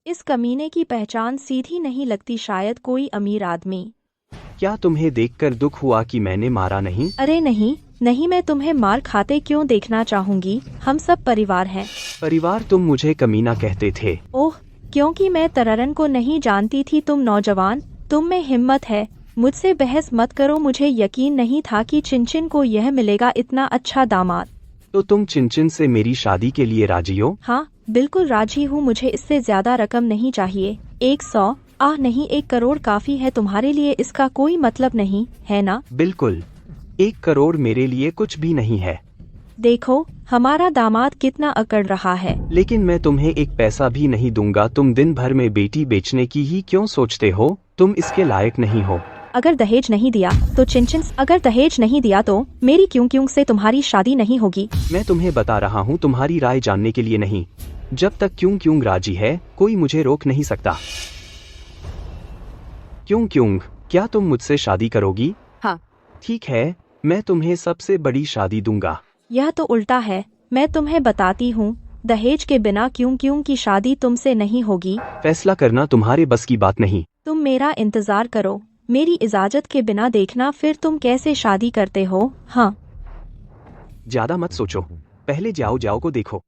इस कमीने की पहचान सीधी नहीं लगती। शायद कोई अमीर आदमी। क्या तुम्हें देखकर दुख हुआ कि मैंने मारा नहीं? अरे नहीं नहीं, मैं तुम्हें मार खाते क्यों देखना चाहूंगी। हम सब परिवार हैं। परिवार? तुम मुझे कमीना कहते थे। ओह, क्योंकि मैं तररन को नहीं जानती थी। तुम नौजवान, तुम में हिम्मत है। मुझसे बहस मत करो। मुझे यकीन नहीं था कि चिनचिन को यह मिलेगा, इतना अच्छा दामाद। तो तुम चिनचिन से मेरी शादी के लिए राजी हो? हाँ, बिल्कुल राजी हूँ। मुझे इससे ज्यादा रकम नहीं चाहिए। 100 नहीं, 1 करोड़ काफी है तुम्हारे लिए। इसका कोई मतलब नहीं है ना? बिल्कुल, 1 करोड़ मेरे लिए कुछ भी नहीं है। देखो हमारा दामाद कितना अकड़ रहा है। लेकिन मैं तुम्हें एक पैसा भी नहीं दूंगा। तुम दिन भर में बेटी बेचने की ही क्यों सोचते हो? तुम इसके लायक नहीं हो। अगर दहेज नहीं दिया तो चिनचिन, अगर दहेज नहीं दिया तो मेरी क्यों से तुम्हारी शादी नहीं होगी। मैं तुम्हें बता रहा हूँ, तुम्हारी राय जानने के लिए नहीं। जब तक क्यों राजी है, कोई मुझे रोक नहीं सकता। क्यों, क्या तुम मुझसे शादी करोगी? हाँ। ठीक है, मैं तुम्हें सबसे बड़ी शादी दूंगा। यह तो उल्टा है। मैं तुम्हें बताती हूँ, दहेज के बिना क्यों की शादी तुमसे नहीं होगी। फैसला करना तुम्हारे बस की बात नहीं। तुम मेरा इंतजार करो, मेरी इजाजत के बिना देखना फिर तुम कैसे शादी करते हो। हाँ, ज्यादा मत सोचो, पहले जाओ को देखो।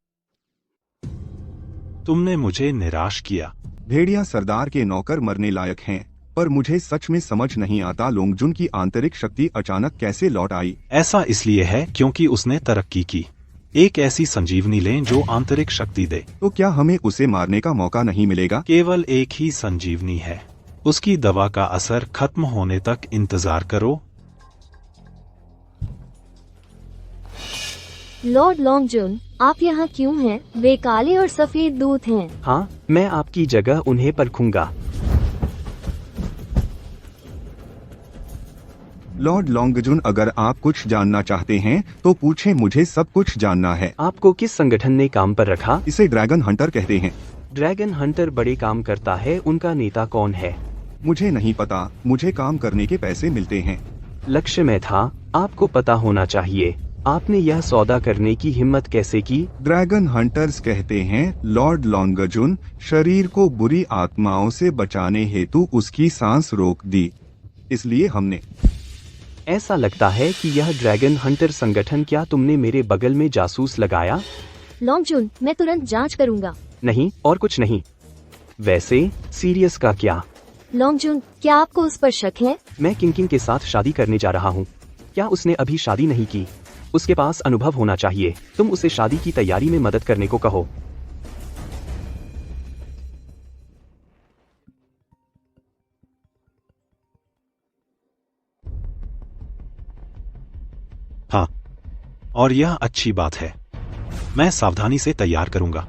तुमने मुझे निराश किया। भेड़िया सरदार के नौकर मरने लायक हैं, पर मुझे सच में समझ नहीं आता लोंगजुन की आंतरिक शक्ति अचानक कैसे लौट आई। ऐसा इसलिए है क्योंकि उसने तरक्की की। एक ऐसी संजीवनी लें जो आंतरिक शक्ति दे। तो क्या हमें उसे मारने का मौका नहीं मिलेगा? केवल एक ही संजीवनी है, उसकी दवा का असर खत्म होने तक इंतजार करो। लॉर्ड लॉन्गजून, आप यहाँ क्यों हैं? वे काले और सफेद दूत हैं। हाँ, मैं आपकी जगह उन्हें परखूंगा। लॉर्ड लॉन्गजून, अगर आप कुछ जानना चाहते हैं तो पूछें, मुझे सब कुछ जानना है। आपको किस संगठन ने काम पर रखा? इसे ड्रैगन हंटर कहते हैं। ड्रैगन हंटर बड़े काम करता है, उनका नेता कौन है? मुझे नहीं पता, मुझे काम करने के पैसे मिलते हैं। लक्ष्य में था, आपको पता होना चाहिए। आपने यह सौदा करने की हिम्मत कैसे की? ड्रैगन हंटर्स कहते हैं लॉर्ड लॉन्गजून शरीर को बुरी आत्माओं से बचाने हेतु उसकी सांस रोक दी, इसलिए हमने। ऐसा लगता है कि यह ड्रैगन हंटर संगठन। क्या तुमने मेरे बगल में जासूस लगाया? लॉन्गजून, मैं तुरंत जांच करूंगा। नहीं, और कुछ नहीं। वैसे सीरियस का क्या? लॉन्गजून, क्या आपको उस पर शक है? मैं किंग के साथ शादी करने जा रहा हूँ। क्या उसने अभी शादी नहीं की? उसके पास अनुभव होना चाहिए। तुम उसे शादी की तैयारी में मदद करने को कहो। हाँ, और यह अच्छी बात है। मैं सावधानी से तैयार करूंगा।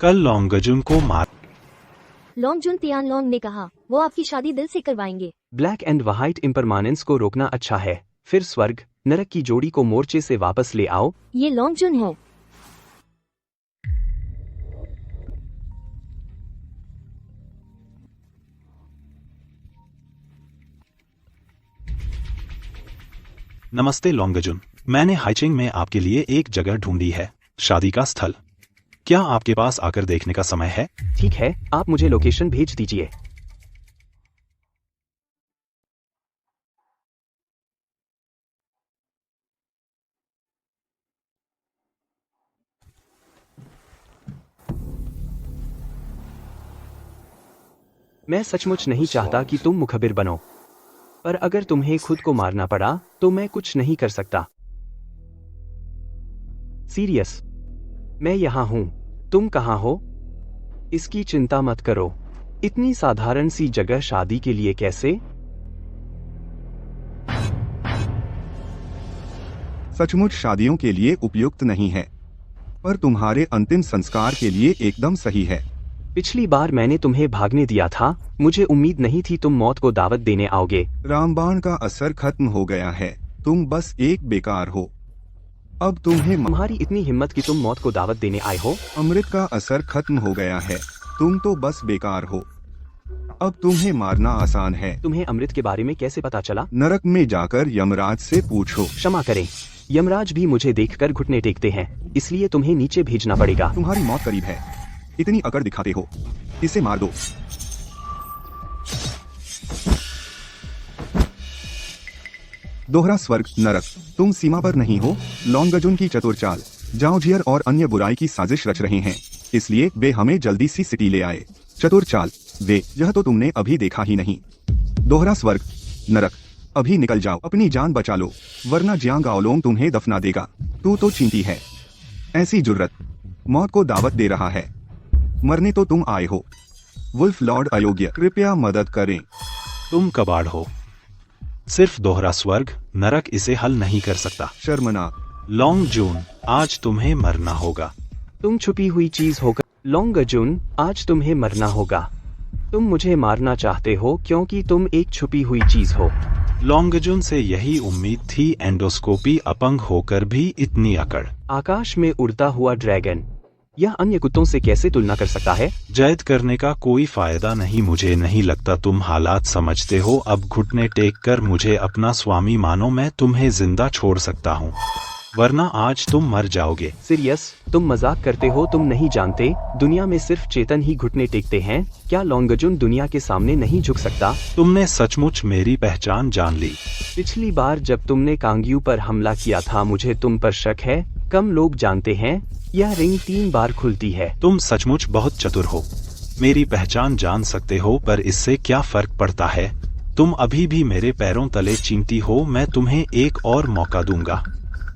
कल लॉन्गजून को मार। लॉन्गजून तियानलोंग ने कहा वो आपकी शादी दिल से करवाएंगे। ब्लैक एंड व्हाइट इम्परमानेंस को रोकना अच्छा है। फिर स्वर्ग नरक की जोड़ी को मोर्चे से वापस ले आओ। ये लॉन्गजून है। नमस्ते लॉन्गजून, मैंने हाइचिंग में आपके लिए एक जगह ढूंढी है, शादी का स्थल। क्या आपके पास आकर देखने का समय है? ठीक है, आप मुझे लोकेशन भेज दीजिए। मैं सचमुच नहीं चाहता कि तुम मुखबिर बनो, पर अगर तुम्हें खुद को मारना पड़ा तो मैं कुछ नहीं कर सकता। सीरियस, मैं यहाँ हूँ। तुम कहाँ हो? इसकी चिंता मत करो। इतनी साधारण सी जगह शादी के लिए कैसे? सचमुच शादियों के लिए उपयुक्त नहीं है, पर तुम्हारे अंतिम संस्कार के लिए एकदम सही है। पिछली बार मैंने तुम्हें भागने दिया था। मुझे उम्मीद नहीं थी तुम मौत को दावत देने आओगे। रामबाण का असर खत्म हो गया है, तुम बस एक बेकार हो। अब तुम्हारी इतनी हिम्मत कि तुम मौत को दावत देने आए हो? अमृत का असर खत्म हो गया है, तुम तो बस बेकार हो। अब तुम्हें मारना आसान है। तुम्हें अमृत के बारे में कैसे पता चला? नरक में जाकर यमराज से पूछो। क्षमा करें, यमराज भी मुझे देखकर घुटने टेकते हैं, इसलिए तुम्हें नीचे भेजना पड़ेगा। तुम्हारी मौत करीब है, इतनी अकड़ दिखाते हो। इसे मार दो। दोहरा स्वर्ग नरक, तुम सीमा पर नहीं हो। लॉन्गजून की चतुर चाल, जाओजियर और अन्य बुराई की साजिश रच रहे हैं, इसलिए वे हमें जल्दी सी सिटी ले आए। चतुर चाल वे, यह तो तुमने अभी देखा ही नहीं। दोहरा स्वर्ग नरक, अभी निकल जाओ, अपनी जान बचा लो, वरना जियांग आओलोंग तुम्हें दफना देगा। तू तो चींटी है, ऐसी जुर्रत, मौत को दावत दे रहा है। मरने तो तुम आए हो। वुल्फ लॉर्ड अयोग्य, कृपया मदद करें। तुम कबाड़ हो। सिर्फ दोहरा स्वर्ग नरक इसे हल नहीं कर सकता। शर्मनाक। लॉन्गजून, आज तुम्हें मरना होगा। तुम छुपी हुई चीज होगा। लॉन्गजून, आज तुम्हें मरना होगा। तुम मुझे मारना चाहते हो क्योंकि तुम एक छुपी हुई चीज हो। लॉन्गजून से यही उम्मीद थी, एंडोस्कोपी अपंग होकर भी इतनी अकड़। आकाश में उड़ता हुआ ड्रैगन, यह अन्य कुत्तों से कैसे तुलना कर सकता है? जैद करने का कोई फायदा नहीं। मुझे नहीं लगता तुम हालात समझते हो। अब घुटने टेक कर मुझे अपना स्वामी मानो, मैं तुम्हें जिंदा छोड़ सकता हूँ, वरना आज तुम मर जाओगे। सीरियस, तुम मजाक करते हो। तुम नहीं जानते, दुनिया में सिर्फ चेतन ही घुटने टेकते हैं। क्या लॉन्गजून दुनिया के सामने नहीं झुक सकता? तुमने सचमुच मेरी पहचान जान ली। पिछली बार जब तुमने कांग्यू पर हमला किया था, मुझे तुम पर शक है। कम लोग जानते हैं यह रिंग 3 बार खुलती है। तुम सचमुच बहुत चतुर हो। मेरी पहचान जान सकते हो, पर इससे क्या फर्क पड़ता है? तुम अभी भी मेरे पैरों तले चींटी हो। मैं तुम्हें एक और मौका दूंगा।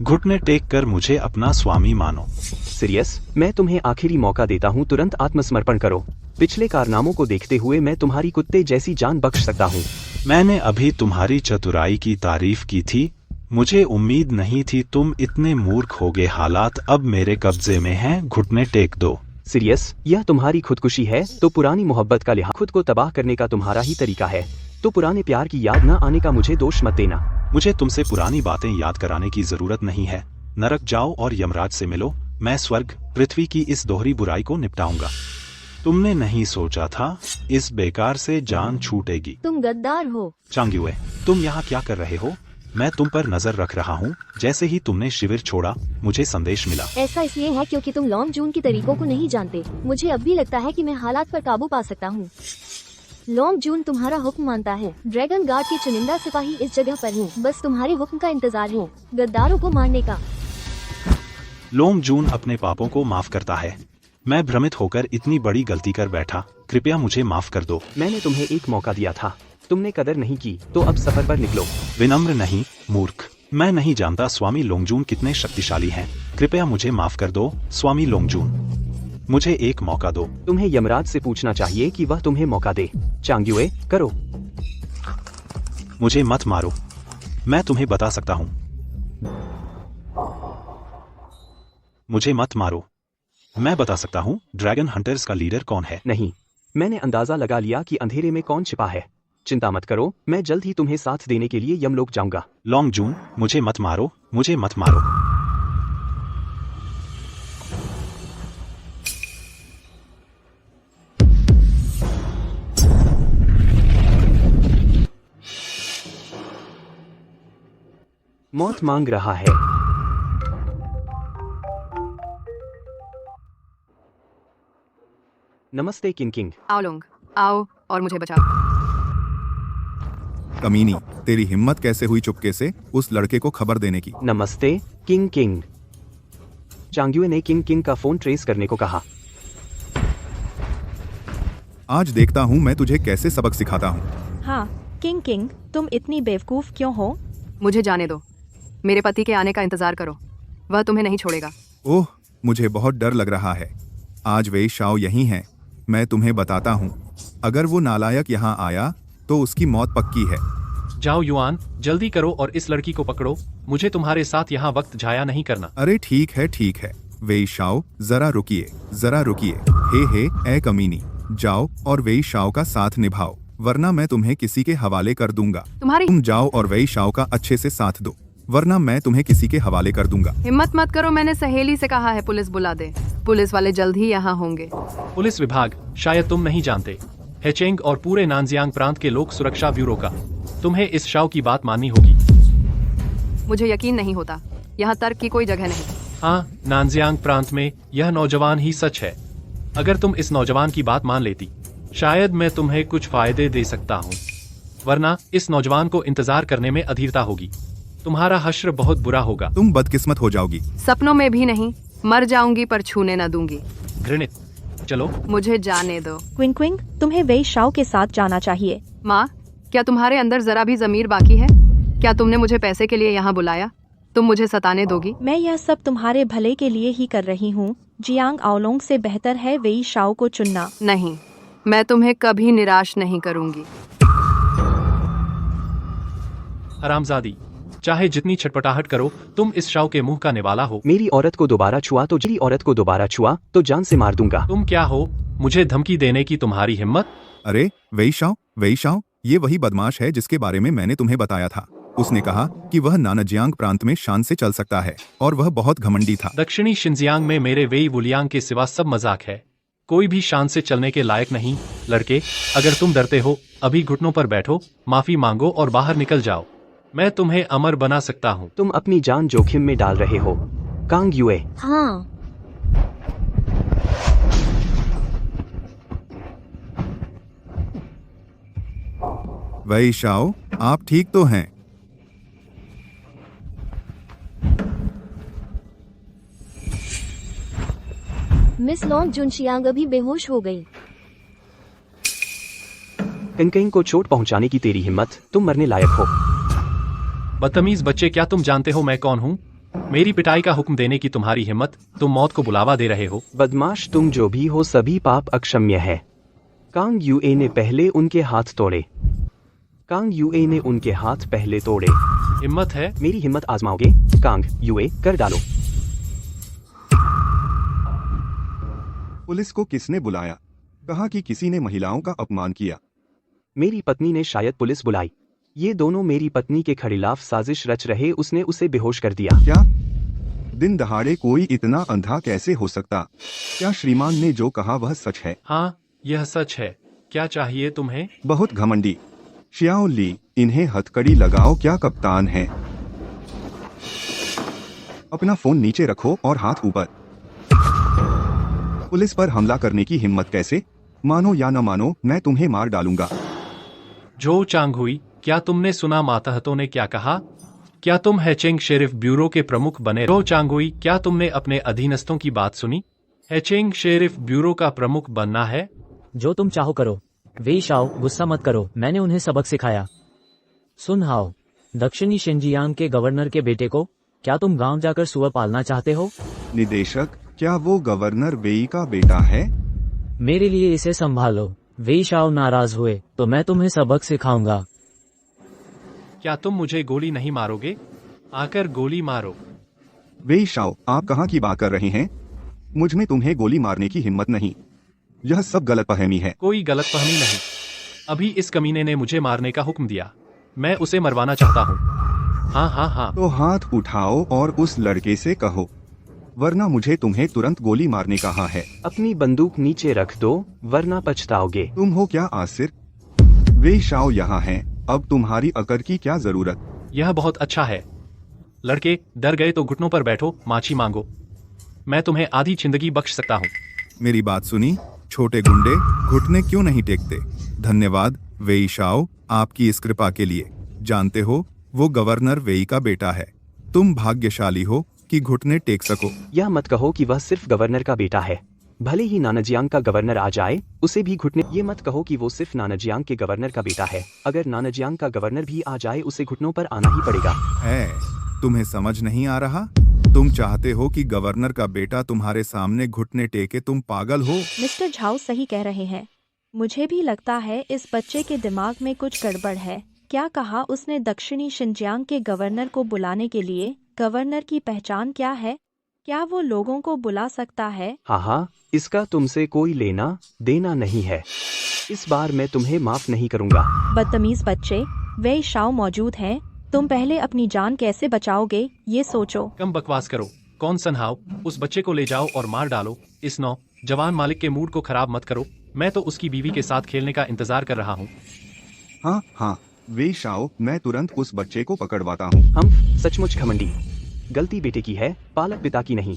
घुटने टेक कर मुझे अपना स्वामी मानो। सीरियस, मैं तुम्हें आखिरी मौका देता हूँ, तुरंत आत्मसमर्पण करो। पिछले कारनामों को देखते हुए मैं तुम्हारी कुत्ते जैसी जान बख्श सकता हूँ। मैंने अभी तुम्हारी चतुराई की तारीफ की थी। मुझे उम्मीद नहीं थी तुम इतने मूर्ख होगे। हालात अब मेरे कब्जे में हैं, घुटने टेक दो। सीरियस, यह तुम्हारी खुदकुशी है तो पुरानी मोहब्बत का लिहाज खुद को तबाह करने का तुम्हारा ही तरीका है, तो पुराने प्यार की याद न आने का मुझे दोष मत देना। मुझे तुमसे पुरानी बातें याद कराने की जरूरत नहीं है। नरक जाओ और यमराज से मिलो। मैं स्वर्ग पृथ्वी की इस दोहरी बुराई को निपटाऊंगा। तुमने नहीं सोचा था इस बेकार से जान छूटेगी। तुम गद्दार हो। चांग्युए, तुम यहाँ क्या कर रहे हो? मैं तुम पर नजर रख रहा हूँ। जैसे ही तुमने शिविर छोड़ा मुझे संदेश मिला। ऐसा इसलिए है क्योंकि तुम लॉन्ग जून के तरीकों को नहीं जानते। मुझे अब भी लगता है कि मैं हालात पर काबू पा सकता हूँ। लॉन्ग जून तुम्हारा हुक्म मानता है। ड्रैगन गार्ड के चुनिंदा सिपाही इस जगह पर हैं, बस तुम्हारे हुक्म का इंतजार है, गद्दारों को मारने का। लोंग जून अपने पापों को माफ करता है। मैं भ्रमित होकर इतनी बड़ी गलती कर बैठा। कृपया मुझे माफ कर दो। मैंने तुम्हें एक मौका दिया था, तुमने कदर नहीं की, तो अब सफर पर निकलो। विनम्र नहीं, मूर्ख। मैं नहीं जानता स्वामी लोंगजून कितने शक्तिशाली हैं। कृपया मुझे माफ कर दो स्वामी लोंगजून, मुझे एक मौका दो। तुम्हें यमराज से पूछना चाहिए कि वह तुम्हें मौका दे। चांग्युए, करो। मुझे मत मारो, मैं तुम्हें बता सकता हूँ। मुझे मत मारो, मैं बता सकता हूँ ड्रैगन हंटर्स का लीडर कौन है। नहीं, मैंने अंदाजा लगा लिया कि अंधेरे में कौन छिपा है। चिंता मत करो, मैं जल्द ही तुम्हें साथ देने के लिए यमलोक जाऊंगा। लॉन्ग जून, मुझे मत मारो, मुझे मत मारो। मौत मांग रहा है। नमस्ते किंग किंग। आओ लोंग, आओ और मुझे बचाओ। कमीनी, तेरी हिम्मत कैसे हुई चुपके से उस लड़के को खबर देने की? नमस्ते किंग किंग। चांग्युए ने किंग किंग का फोन ट्रेस करने को कहा। आज देखता हूँ मैं तुझे कैसे सबक सिखाता हूँ। हाँ, किंग किंग, तुम इतनी बेवकूफ क्यों हो? मुझे जाने दो, मेरे पति के आने का इंतजार करो, वह तुम्हें नहीं छोड़ेगा। ओह, मुझे बहुत डर लग रहा है। आज वे शाओ यहीं है। मैं तुम्हें बताता हूँ, अगर वो नालायक यहाँ आया तो उसकी मौत पक्की है। जाओ युआन, जल्दी करो और इस लड़की को पकड़ो। मुझे तुम्हारे साथ यहाँ वक्त जाया नहीं करना। अरे ठीक है ठीक है, वे शाओ जरा रुकिए, जरा रुकिए। हे ए कमीनी, जाओ और वे शाओ का साथ निभाओ, वरना मैं तुम्हें किसी के हवाले कर दूंगा। तुम जाओ और वे शाओ का अच्छे से साथ दो, वरना मैं तुम्हें किसी के हवाले कर दूंगा। हिम्मत मत करो, मैंने सहेली से कहा है पुलिस बुला दे। पुलिस वाले जल्द ही यहाँ होंगे। पुलिस विभाग, शायद तुम नहीं जानते, हेचेंग और पूरे नानजियांग प्रांत के लोक सुरक्षा ब्यूरो का। तुम्हें इस शाओ की बात माननी होगी। मुझे यकीन नहीं होता, यहाँ तर्क की कोई जगह नहीं। हाँ, नानजियांग प्रांत में यह नौजवान ही सच है। अगर तुम इस नौजवान की बात मान लेती, शायद मैं तुम्हें कुछ फायदे दे सकता हूँ, वरना इस नौजवान को इंतजार करने में अधीरता होगी। तुम्हारा हश्र बहुत बुरा होगा। तुम बदकिस्मत हो जाओगी। सपनों में भी नहीं, मर जाऊंगी पर छूने न दूंगी। घृणित, चलो मुझे जाने दो। क्विंग क्विंग, तुम्हें वे शाओ के साथ जाना चाहिए। माँ, क्या तुम्हारे अंदर जरा भी जमीर बाकी है? क्या तुमने मुझे पैसे के लिए यहाँ बुलाया? तुम मुझे सताने दोगी? मैं यह सब तुम्हारे भले के लिए ही कर रही हूँ। जियांग आओलोंग से बेहतर है वेई शाओ को चुनना। नहीं, मैं तुम्हें कभी निराश नहीं करूंगी। हरामजादी, चाहे जितनी छटपटाहट करो, तुम इस शाओ के मुंह का निवाला हो। मेरी औरत को दोबारा छुआ तो जान से मार दूंगा। तुम क्या हो, मुझे धमकी देने की तुम्हारी हिम्मत? अरे वही शाओ, ये वही बदमाश है जिसके बारे में मैंने तुम्हें बताया था। उसने कहा कि वह नानजियांग प्रांत में शान से चल सकता है और वह बहुत घमंडी था। दक्षिणी शिनजियांग में मेरे वेई वुलियांग के सिवा सब मजाक है। कोई भी शान से चलने के लायक नहीं। लड़के, अगर तुम डरते हो, अभी घुटनों पर बैठो, माफी मांगो और बाहर निकल जाओ। मैं तुम्हें अमर बना सकता हूँ। तुम अपनी जान जोखिम में डाल रहे हो कांग युए। हाँ, वही शाओ, आप ठीक तो हैं? मिस लॉन्ग जुनशियांग अभी बेहोश हो गई। किंग को चोट पहुंचाने की तेरी हिम्मत, तुम मरने लायक हो। बदतमीज बच्चे, क्या तुम जानते हो मैं कौन हूँ? मेरी पिटाई का हुक्म देने की तुम्हारी हिम्मत, तुम मौत को बुलावा दे रहे हो। बदमाश, तुम जो भी हो, सभी पाप अक्षम्य है। कांग यूए ने पहले उनके हाथ तोड़े। कांग यूए ने उनके हाथ पहले तोड़े। हिम्मत है? मेरी हिम्मत आजमाओगे? कांग यूए कर डालो। पुलिस को किसने बुलाया? कहा कि किसी ने महिलाओं का अपमान किया। मेरी पत्नी ने शायद पुलिस बुलाई। ये दोनों मेरी पत्नी के खिलाफ साजिश रच रहे। उसने उसे बेहोश कर दिया। क्या? दिन दहाड़े कोई इतना अंधा कैसे हो सकता? क्या श्रीमान ने जो कहा वह सच है? हाँ, यह सच है। क्या चाहिए तुम्हें? बहुत घमंडी। श्याओ ली, इन्हें हथकड़ी लगाओ। क्या कप्तान है? अपना फोन नीचे रखो और हाथ ऊपर। पुलिस पर हमला करने की हिम्मत कैसे? मानो या न मानो, मैं तुम्हें मार डालूंगा। जो चांगहुई, क्या तुमने सुना मातहतों ने क्या कहा? क्या तुम हैचेंग शेरिफ ब्यूरो के प्रमुख बने? जो चांगहुई, क्या तुमने अपने अधीनस्थों की बात सुनी? हैचेंग शेरिफ ब्यूरो का प्रमुख बनना है? जो तुम चाहो करो। वेई शाओ, गुस्सा मत करो, मैंने उन्हें सबक सिखाया। सुन हाओ, दक्षिणी शिनजियांग के गवर्नर के बेटे को, क्या तुम गांव जाकर सुअर पालना चाहते हो? निदेशक, क्या वो गवर्नर वेई का बेटा है? मेरे लिए इसे संभालो। वेई शाओ नाराज हुए तो मैं तुम्हें सबक सिखाऊंगा। क्या तुम मुझे गोली नहीं मारोगे? आकर गोली मारो। वेई शाओ, आप कहाँ की बात कर रहे हैं? मुझ में तुम्हें गोली मारने की हिम्मत नहीं। यह सब गलतफहमी है। कोई गलतफहमी नहीं। अभी इस कमीने ने मुझे मारने का हुक्म दिया। मैं उसे मरवाना चाहता हूँ। हाँ हाँ हाँ। तो हाथ उठाओ और उस लड़के से कहो, वरना मुझे तुम्हें तुरंत गोली मारने कहा है। अपनी बंदूक नीचे रख दो, वरना पछताओगे। तुम हो क्या आसिर? वेई शाओ यहाँ हैं। अब तुम्हारी अकड़ की क्या जरूरत? यह बहुत अच्छा है। लड़के, डर गए तो घुटनों पर बैठो, माछी मांगो। मैं तुम्हें आधी जिंदगी बख्श सकता हूँ। मेरी बात सुनी? छोटे गुंडे घुटने क्यों नहीं टेकते? धन्यवाद वेई शाओ, आपकी इस कृपा के लिए। जानते हो, वो गवर्नर वेई का बेटा है। तुम भाग्यशाली हो कि घुटने टेक सको। यह मत कहो कि वह सिर्फ गवर्नर का बेटा है। भले ही नानाजियांग का गवर्नर आ जाए, उसे भी घुटने। ये मत कहो कि वो सिर्फ नानाजियांग के गवर्नर का बेटा है। अगर नानाजियांग का गवर्नर भी आ जाए, उसे घुटनों पर आना ही पड़ेगा। है, तुम्हें समझ नहीं आ रहा? तुम चाहते हो कि गवर्नर का बेटा तुम्हारे सामने घुटने टेके? तुम पागल हो। मिस्टर झाओ सही कह रहे हैं। मुझे भी लगता है इस बच्चे के दिमाग में कुछ गड़बड़ है। क्या कहा उसने? दक्षिणी शिनजियांग के गवर्नर को बुलाने के लिए। गवर्नर की पहचान क्या है? क्या वो लोगों को बुला सकता है? हाँ, इसका तुमसे कोई लेना देना नहीं है। इस बार मैं तुम्हें माफ नहीं करूंगा। बदतमीज बच्चे। वेई शाओ मौजूद हैं। तुम पहले अपनी जान कैसे बचाओगे, ये सोचो। कम बकवास करो। कौन सनहाओ, उस बच्चे को ले जाओ और मार डालो। इस जवान मालिक के मूड को खराब मत करो। मैं तो उसकी बीवी के साथ खेलने का इंतजार कर रहा हूँ। हाँ हाँ वेई शाओ, मैं तुरंत उस बच्चे को पकड़वाता हूँ। हम सचमुच घमंडी। गलती बेटे की है, पालक पिता की नहीं।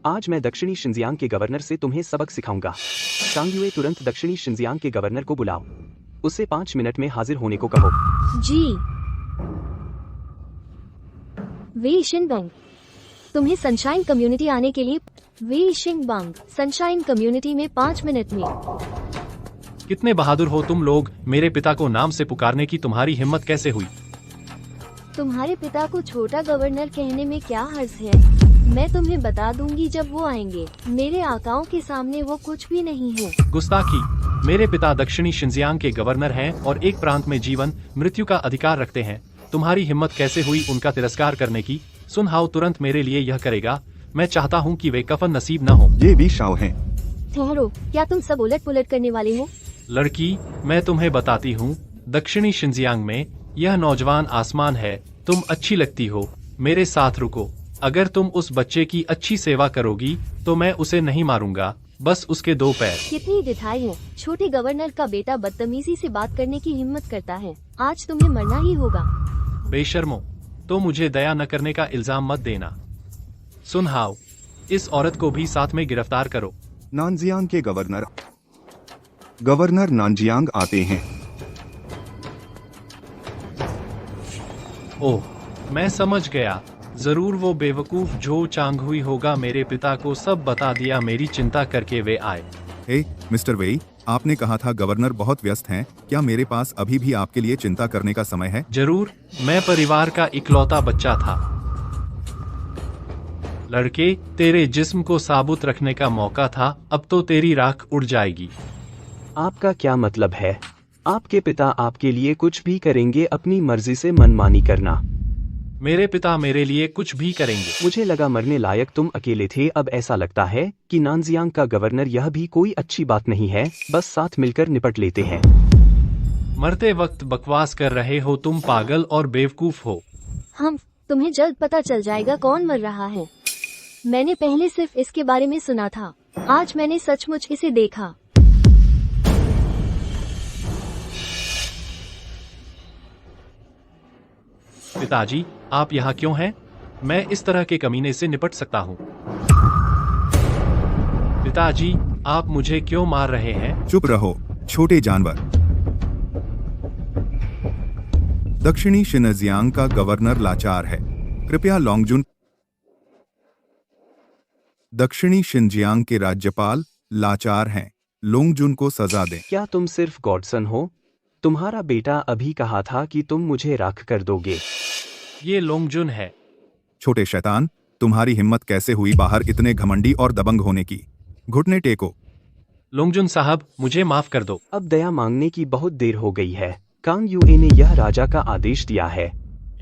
आज मैं दक्षिणी शिनजियांग के गवर्नर से तुम्हें सबक सिखाऊंगा। कांगयुए, तुरंत दक्षिणी शिनजियांग के गवर्नर को बुलाओ। उसे 5 मिनट में हाजिर होने को कहो। जी। वेई शिनबांग, तुम्हें सनशाइन कम्युनिटी आने के लिए। वेई शिनबांग, सनशाइन कम्युनिटी में 5 मिनट में। कितने बहादुर हो तुम लोग। मेरे पिता को नाम से पुकारने की तुम्हारी हिम्मत कैसे हुई? तुम्हारे पिता को छोटा गवर्नर कहने में क्या हर्ज है? मैं तुम्हें बता दूंगी जब वो आएंगे। मेरे आकाओं के सामने वो कुछ भी नहीं है। गुस्ताखी। मेरे पिता दक्षिणी शिनजियांग के गवर्नर हैं और एक प्रांत में जीवन मृत्यु का अधिकार रखते हैं। तुम्हारी हिम्मत कैसे हुई उनका तिरस्कार करने की? सुन हाओ, तुरंत मेरे लिए यह करेगा। मैं चाहता हूँ कि वे कफन नसीब न हो। ये भी शाओ हैं। ठहरो, क्या तुम सब उलट पुलट करने वाले हो? लड़की, मैं तुम्हें बताती हूँ, दक्षिणी शिनजियांग में यह नौजवान आसमान है। तुम अच्छी लगती हो, मेरे साथ रुको। अगर तुम उस बच्चे की अच्छी सेवा करोगी तो मैं उसे नहीं मारूंगा, बस उसके 2 पैर। कितनी दिखाई है। छोटे गवर्नर का बेटा बदतमीजी से बात करने की हिम्मत करता है। आज तुम्हें मरना ही होगा। बेशर्मो, तो मुझे दया न करने का इल्जाम मत देना। सुन हाओ, इस औरत को भी साथ में गिरफ्तार करो। नानजियांग के गवर्नर नानजियांग आते हैं। ओह, मैं समझ गया। जरूर वो बेवकूफ जो चांगहुई होगा। मेरे पिता को सब बता दिया। मेरी चिंता करके वे आए। हे मिस्टर वेई, आपने कहा था गवर्नर बहुत व्यस्त हैं। क्या मेरे पास अभी भी आपके लिए चिंता करने का समय है? जरूर, मैं परिवार का इकलौता बच्चा था। लड़के, तेरे जिस्म को साबुत रखने का मौका था, अब तो तेरी राख उड़ जाएगी। आपका क्या मतलब है? आपके पिता आपके लिए कुछ भी करेंगे, अपनी मर्जी से मनमानी करना। मेरे पिता मेरे लिए कुछ भी करेंगे। मुझे लगा मरने लायक तुम अकेले थे, अब ऐसा लगता है कि नानजियांग का गवर्नर, यह भी कोई अच्छी बात नहीं है, बस साथ मिलकर निपट लेते हैं। मरते वक्त बकवास कर रहे हो, तुम पागल और बेवकूफ हो। हम तुम्हें जल्द पता चल जाएगा कौन मर रहा है। मैंने पहले सिर्फ इसके बारे में सुना था, आज मैंने सचमुच इसे देखा। पिताजी, आप यहाँ क्यों हैं? मैं इस तरह के कमीने से निपट सकता हूँ। पिताजी, आप मुझे क्यों मार रहे हैं? चुप रहो, छोटे जानवर। दक्षिणी शिनजियांग का गवर्नर लाचार है, कृपया लोंगजुन। दक्षिणी शिनजियांग के राज्यपाल लाचार हैं, लोंगजुन को सजा दें। क्या तुम सिर्फ गॉडसन हो? तुम्हारा बेटा अभी कहा था कि तुम मुझे राख कर दोगे। ये लोंगजुन है। छोटे शैतान, तुम्हारी हिम्मत कैसे हुई बाहर इतने घमंडी और दबंग होने की? घुटने टेको। लोंगजुन साहब, मुझे माफ कर दो। अब दया मांगने की बहुत देर हो गई है। कांग यूए ने यह राजा का आदेश दिया है।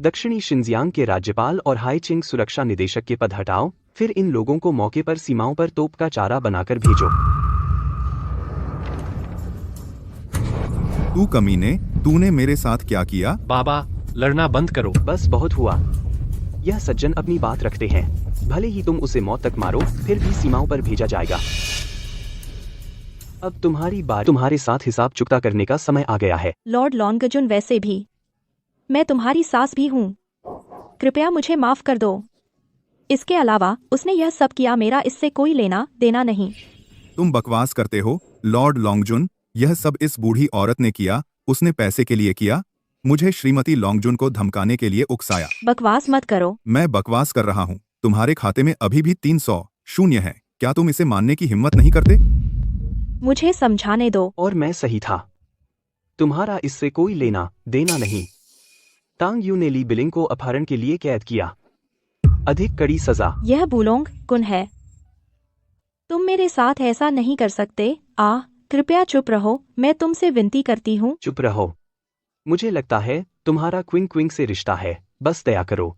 दक्षिणी शिनजियांग के राज्यपाल और हाईचिंग सुरक्षा निदेशक के पद हटाओ, फिर इन लोगों को मौके पर सीमाओं पर तोप का चारा बनाकर भेजो। तू कमीने, तूने मेरे साथ क्या किया? बाबा, लड़ना बंद करो। बस बहुत हुआ। यह सज्जन अपनी बात रखते हैं, भले ही तुम उसे मौत तक मारो, फिर भी सीमाओं पर भेजा जाएगा। अब तुम्हारी बात, तुम्हारे साथ हिसाब चुकता करने का समय आ गया है। लॉर्ड लोंगजुन, वैसे भी मैं तुम्हारी सास भी हूँ, कृपया मुझे माफ कर दो। इसके अलावा उसने यह सब किया, मेरा इससे कोई लेना देना नहीं। तुम बकवास करते हो लॉर्ड लोंगजुन, यह सब इस बूढ़ी औरत ने किया, उसने पैसे के लिए किया, मुझे श्रीमती लोंगजुन को धमकाने के लिए उकसाया। बकवास मत करो। मैं बकवास कर रहा हूँ, तुम्हारे खाते में अभी भी 300 शून्य है, क्या तुम इसे मानने की हिम्मत नहीं करते? मुझे समझाने दो। और मैं सही था, तुम्हारा इससे कोई लेना देना नहीं। तांग यू ने ली बिलिंग को अपहरण के लिए कैद किया, अधिक कड़ी सजा। यह बुलोंग कुन है, तुम मेरे साथ ऐसा नहीं कर सकते। कृपया चुप रहो, मैं तुमसे विनती करती हूँ। चुप रहो, मुझे लगता है तुम्हारा क्विंग क्विंग से रिश्ता है, बस दया करो,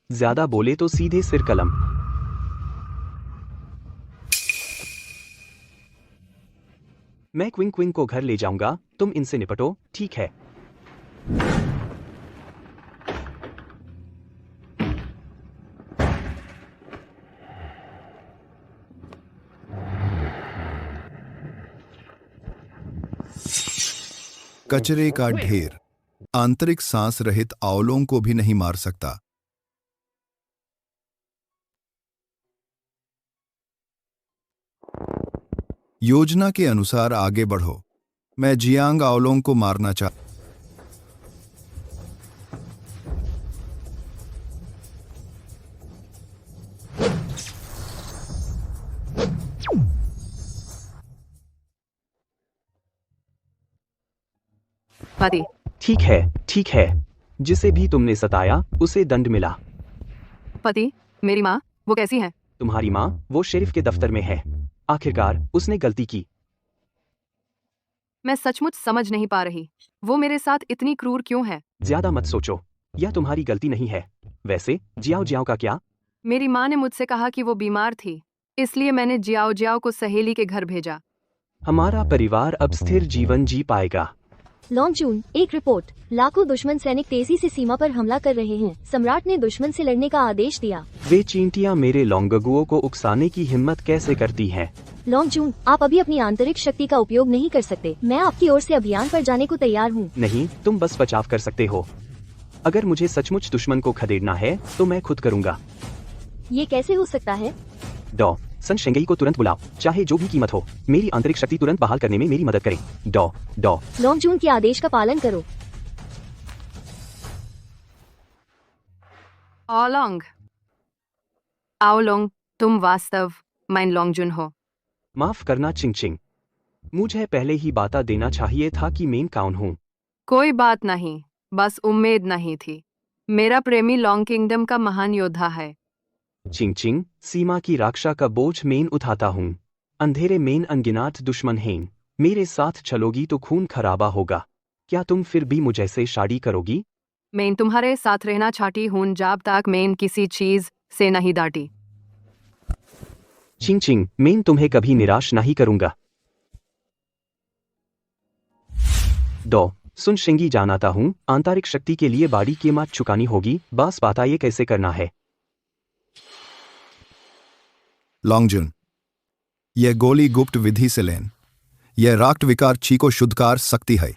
ज्यादा बोले तो सीधे सिर कलम। मैं क्विंग क्विंग को घर ले जाऊंगा, तुम इनसे निपटो, ठीक है? कचरे का ढेर आंतरिक सांस रहित आंवलों को भी नहीं मार सकता। योजना के अनुसार आगे बढ़ो, मैं जियांग आंवलों को मारना चाहता। पति, ठीक है, जिसे भी तुमने सताया उसे दंड मिला। पति, मेरी माँ, वो कैसी है? तुम्हारी माँ, वो शेरिफ के दफ्तर में है। आखिरकार उसने गलती की। मैं सचमुच समझ नहीं पा रही, वो मेरे साथ इतनी क्रूर क्यों है? ज्यादा मत सोचो, यह तुम्हारी गलती नहीं है। वैसे जियाओ जियाओ का क्या? मेरी माँ ने मुझसे कहा कि वो बीमार थी, इसलिए मैंने जियाओ जियाओ को सहेली के घर भेजा। हमारा परिवार अब स्थिर जीवन जी पाएगा। लोंगजुन, एक रिपोर्ट। लाखों दुश्मन सैनिक तेजी से सीमा पर हमला कर रहे हैं। सम्राट ने दुश्मन से लड़ने का आदेश दिया। वे चींटियां मेरे लोंगगुओं को उकसाने की हिम्मत कैसे करती हैं? लोंगजुन, आप अभी अपनी आंतरिक शक्ति का उपयोग नहीं कर सकते। मैं आपकी ओर से अभियान पर जाने को तैयार हूँ। नहीं, तुम बस बचाव कर सकते हो। अगर मुझे सचमुच दुश्मन को खदेड़ना है तो मैं खुद करूँगा। ये कैसे हो सकता है? डॉ सन शेंगई को तुरंत बुलाओ, चाहे जो भी कीमत हो। मेरी आंतरिक शक्ति तुरंत बहाल करने में मेरी मदद करें। डॉ लोंगजुन के आदेश का पालन करो। आओलोंग, तुम वास्तव माइन लोंगजुन हो। माफ करना चिंगचिंग, मुझे पहले ही बता देना चाहिए था कि मैं कौन हूँ। कोई बात नहीं, बस उम्मीद नहीं थी। मेरा प्रेमी लॉन्ग किंगडम का महान योद्धा है। चिंगचिंग, सीमा की रक्षा का बोझ मैं उठाता हूँ। अंधेरे में अनगिनत दुश्मन हैं, मेरे साथ चलोगी तो खून खराबा होगा। क्या तुम फिर भी मुझे से शादी करोगी? मैं तुम्हारे साथ रहना चाहती हूँ जब तक मैं किसी चीज से नहीं डांटी। चिंग चिंग, मैं तुम्हें कभी निराश नहीं करूंगा। दो सुन शेंगी, जानता हूँ आंतरिक शक्ति के लिए बड़ी कीमत चुकानी होगी, बस बताइए कैसे करना है। लॉन्गजुन, यह गोली गुप्त विधि से लेन। यह राक्त विकार ची को शुद्धकार सकती है,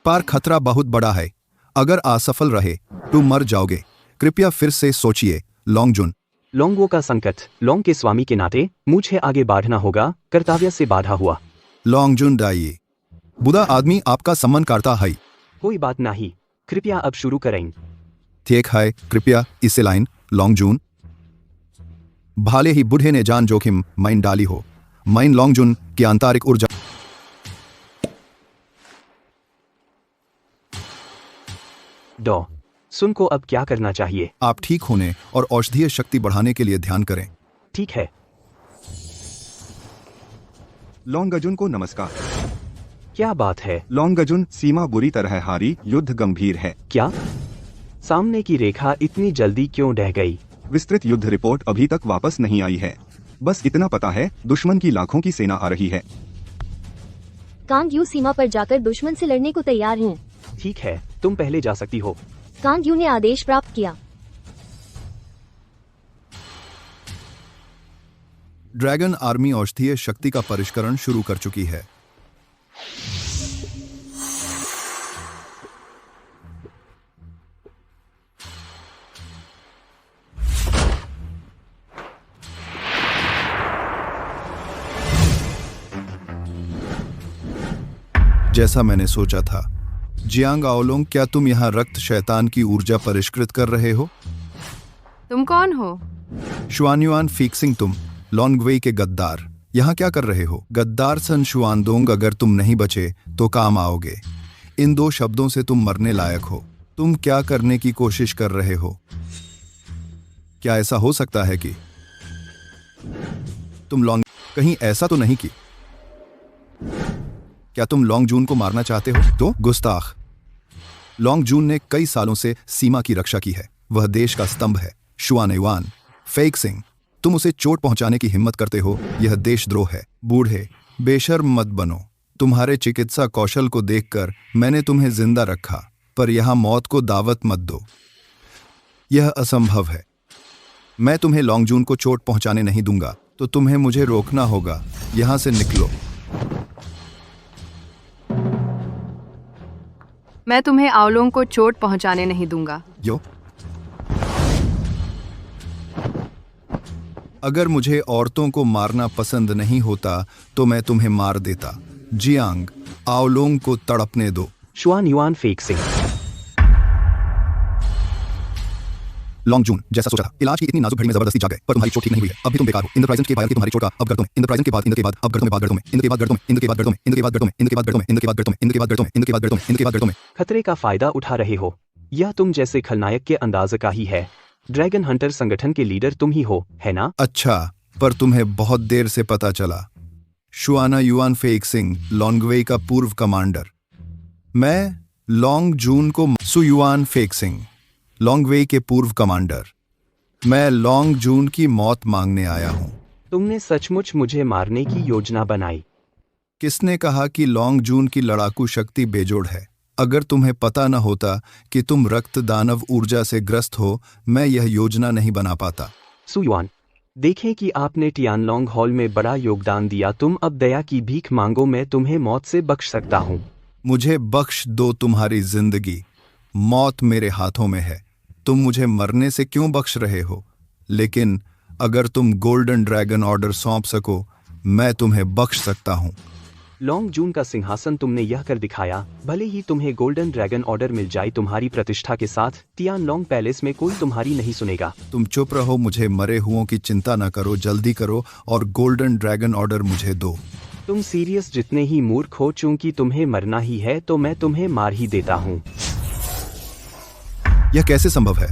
पर खतरा बहुत बड़ा है। अगर असफल रहे तो मर जाओगे। कृपया फिर से सोचिए लॉन्गजुन। लोंगों का संकट, लोंग के स्वामी के नाते मुझे आगे बढ़ना होगा, कर्तव्य से बाधा हुआ। लॉन्गजुन डाइए, बुरा आदमी आपका सम्मान करता है। कोई बात नहीं, कृपया अब शुरू करें। ठीक है, कृपया इसे लाइन। लॉन्गजुन, भाले ही बूढ़े ने जान जोखिम माइन डाली हो। माइन लॉन्गजुन की आंतरिक ऊर्जा। डॉ सुन को अब क्या करना चाहिए? आप ठीक होने और औषधीय शक्ति बढ़ाने के लिए ध्यान करें। ठीक है। लॉन्गजुन को नमस्कार। क्या बात है? लॉन्गजुन, सीमा बुरी तरह हारी, युद्ध गंभीर है। क्या? सामने की रेखा इतनी जल्दी क्यों ढह गई? विस्तृत युद्ध रिपोर्ट अभी तक वापस नहीं आई है। बस इतना पता है, दुश्मन की लाखों की सेना आ रही है। कांग यू सीमा पर जाकर दुश्मन से लड़ने को तैयार हैं। ठीक है, तुम पहले जा सकती हो। कांग यू ने आदेश प्राप्त किया। ड्रैगन आर्मी औषधीय शक्ति का परिष्करण शुरू कर चुकी है। जैसा मैंने सोचा था। जियांग आओलोंग, क्या तुम यहाँ रक्त शैतान की ऊर्जा परिष्कृत कर रहे हो? तुम कौन हो? शुआनयुआन फीक्सिंग, तुम लॉन्गवेई के गद्दार यहाँ क्या कर रहे हो? गद्दार सन शुआनदोंग, अगर तुम नहीं बचे तो काम आओगे। इन दो शब्दों से तुम मरने लायक हो। तुम क्या करने की कोशिश कर रहे हो? क्या ऐसा हो सकता है कि तुम लॉन्ग कहीं ऐसा तो नहीं कि क्या तुम लॉन्गजून को मारना चाहते हो? तो गुस्ताख, लॉन्गजून ने कई सालों से सीमा की रक्षा की है। वह देश का स्तंभ है। शुआनयुआन फेक्सिंग, तुम उसे चोट पहुंचाने की हिम्मत करते हो? यह देशद्रोह है। बूढ़े, बेशर्म मत बनो। तुम्हारे चिकित्सा कौशल को देखकर मैंने तुम्हें जिंदा रखा, पर यहां मौत को दावत मत दो। यह असंभव है। मैं तुम्हें लॉन्गजून को चोट पहुंचाने नहीं दूंगा, तो तुम्हें मुझे रोकना होगा। यहां से निकलो। मैं तुम्हें आओलोंग को चोट पहुंचाने नहीं दूंगा। यो, अगर मुझे औरतों को मारना पसंद नहीं होता तो मैं तुम्हें मार देता। जियांग आओलोंग को तड़पने दो। शुआनयुआन फेक्सिंग, लॉन्गजून, जैसा सोचा था, इलाज की इतनी नाजुक घड़ी में जबरदस्ती जा गए, पर तुम्हारी चोट ठीक नहीं हुई है। अभी तुम बेकार हो। इंद्र की बाहर की तुम्हारी चोट का अब गर्दों में, इंद्र के बाद इंद्र के बाद अब गर्दों में, बाद गर्दों में, इंद्र के बाद गर्दों में, इंद्र के बाद गर्दों में, इंद्र के बाद गर्दों में, इंद्र के बाद गर्दों में, इंद्र के बाद गर्दों में, इंद्र के बाद गर्दों में, इंद्र के बाद गर्दों में, इंद्र के बाद गर्दों में। खतरे का फायदा उठा रहे हो। यह तुम जैसे खलनायक के अंदाज का ही है। ड्रैगन हंटर संगठन के लीडर तुम ही हो, है ना? अच्छा, पर तुम्हें बहुत देर से पता चला। शुआनयुआन फेक्सिंग, लॉन्गवेई का पूर्व कमांडर। मैं लॉन्गजून को सुयुआन फेक्सिंग, लॉन्गवेई के पूर्व कमांडर। मैं लॉन्गजून की मौत मांगने आया हूं। तुमने सचमुच मुझे मारने की योजना बनाई? किसने कहा कि लॉन्गजून की लड़ाकू शक्ति बेजोड़ है? अगर तुम्हें पता न होता कि तुम रक्त दानव ऊर्जा से ग्रस्त हो, मैं यह योजना नहीं बना पाता। सुयुआन, देखें कि आपने टियानलोंग हॉल में बड़ा योगदान दिया। तुम अब दया की भीख मांगो, मैं तुम्हें मौत से बख्श सकता हूँ। मुझे बख्श दो तुम्हारी जिंदगी। मौत मेरे हाथों में है। तुम मुझे मरने से क्यों बख्श रहे हो? लेकिन अगर तुम गोल्डन ड्रैगन ऑर्डर सौंप सको, मैं तुम्हें बख्श सकता हूँ। लॉन्गजून का सिंहासन तुमने यह कर दिखाया। भले ही तुम्हें गोल्डन ड्रैगन ऑर्डर मिल जाए, तुम्हारी प्रतिष्ठा के साथ टियानलोंग पैलेस में कोई तुम्हारी नहीं सुनेगा। तुम चुप रहो, मुझे मरे हुओं की चिंता न करो। जल्दी करो और गोल्डन ड्रैगन ऑर्डर मुझे दो। तुम सीरियस जितने ही मूर्ख हो, चूंकि तुम्हें मरना ही है तो मैं तुम्हें मार ही देता हूँ। यह कैसे संभव है?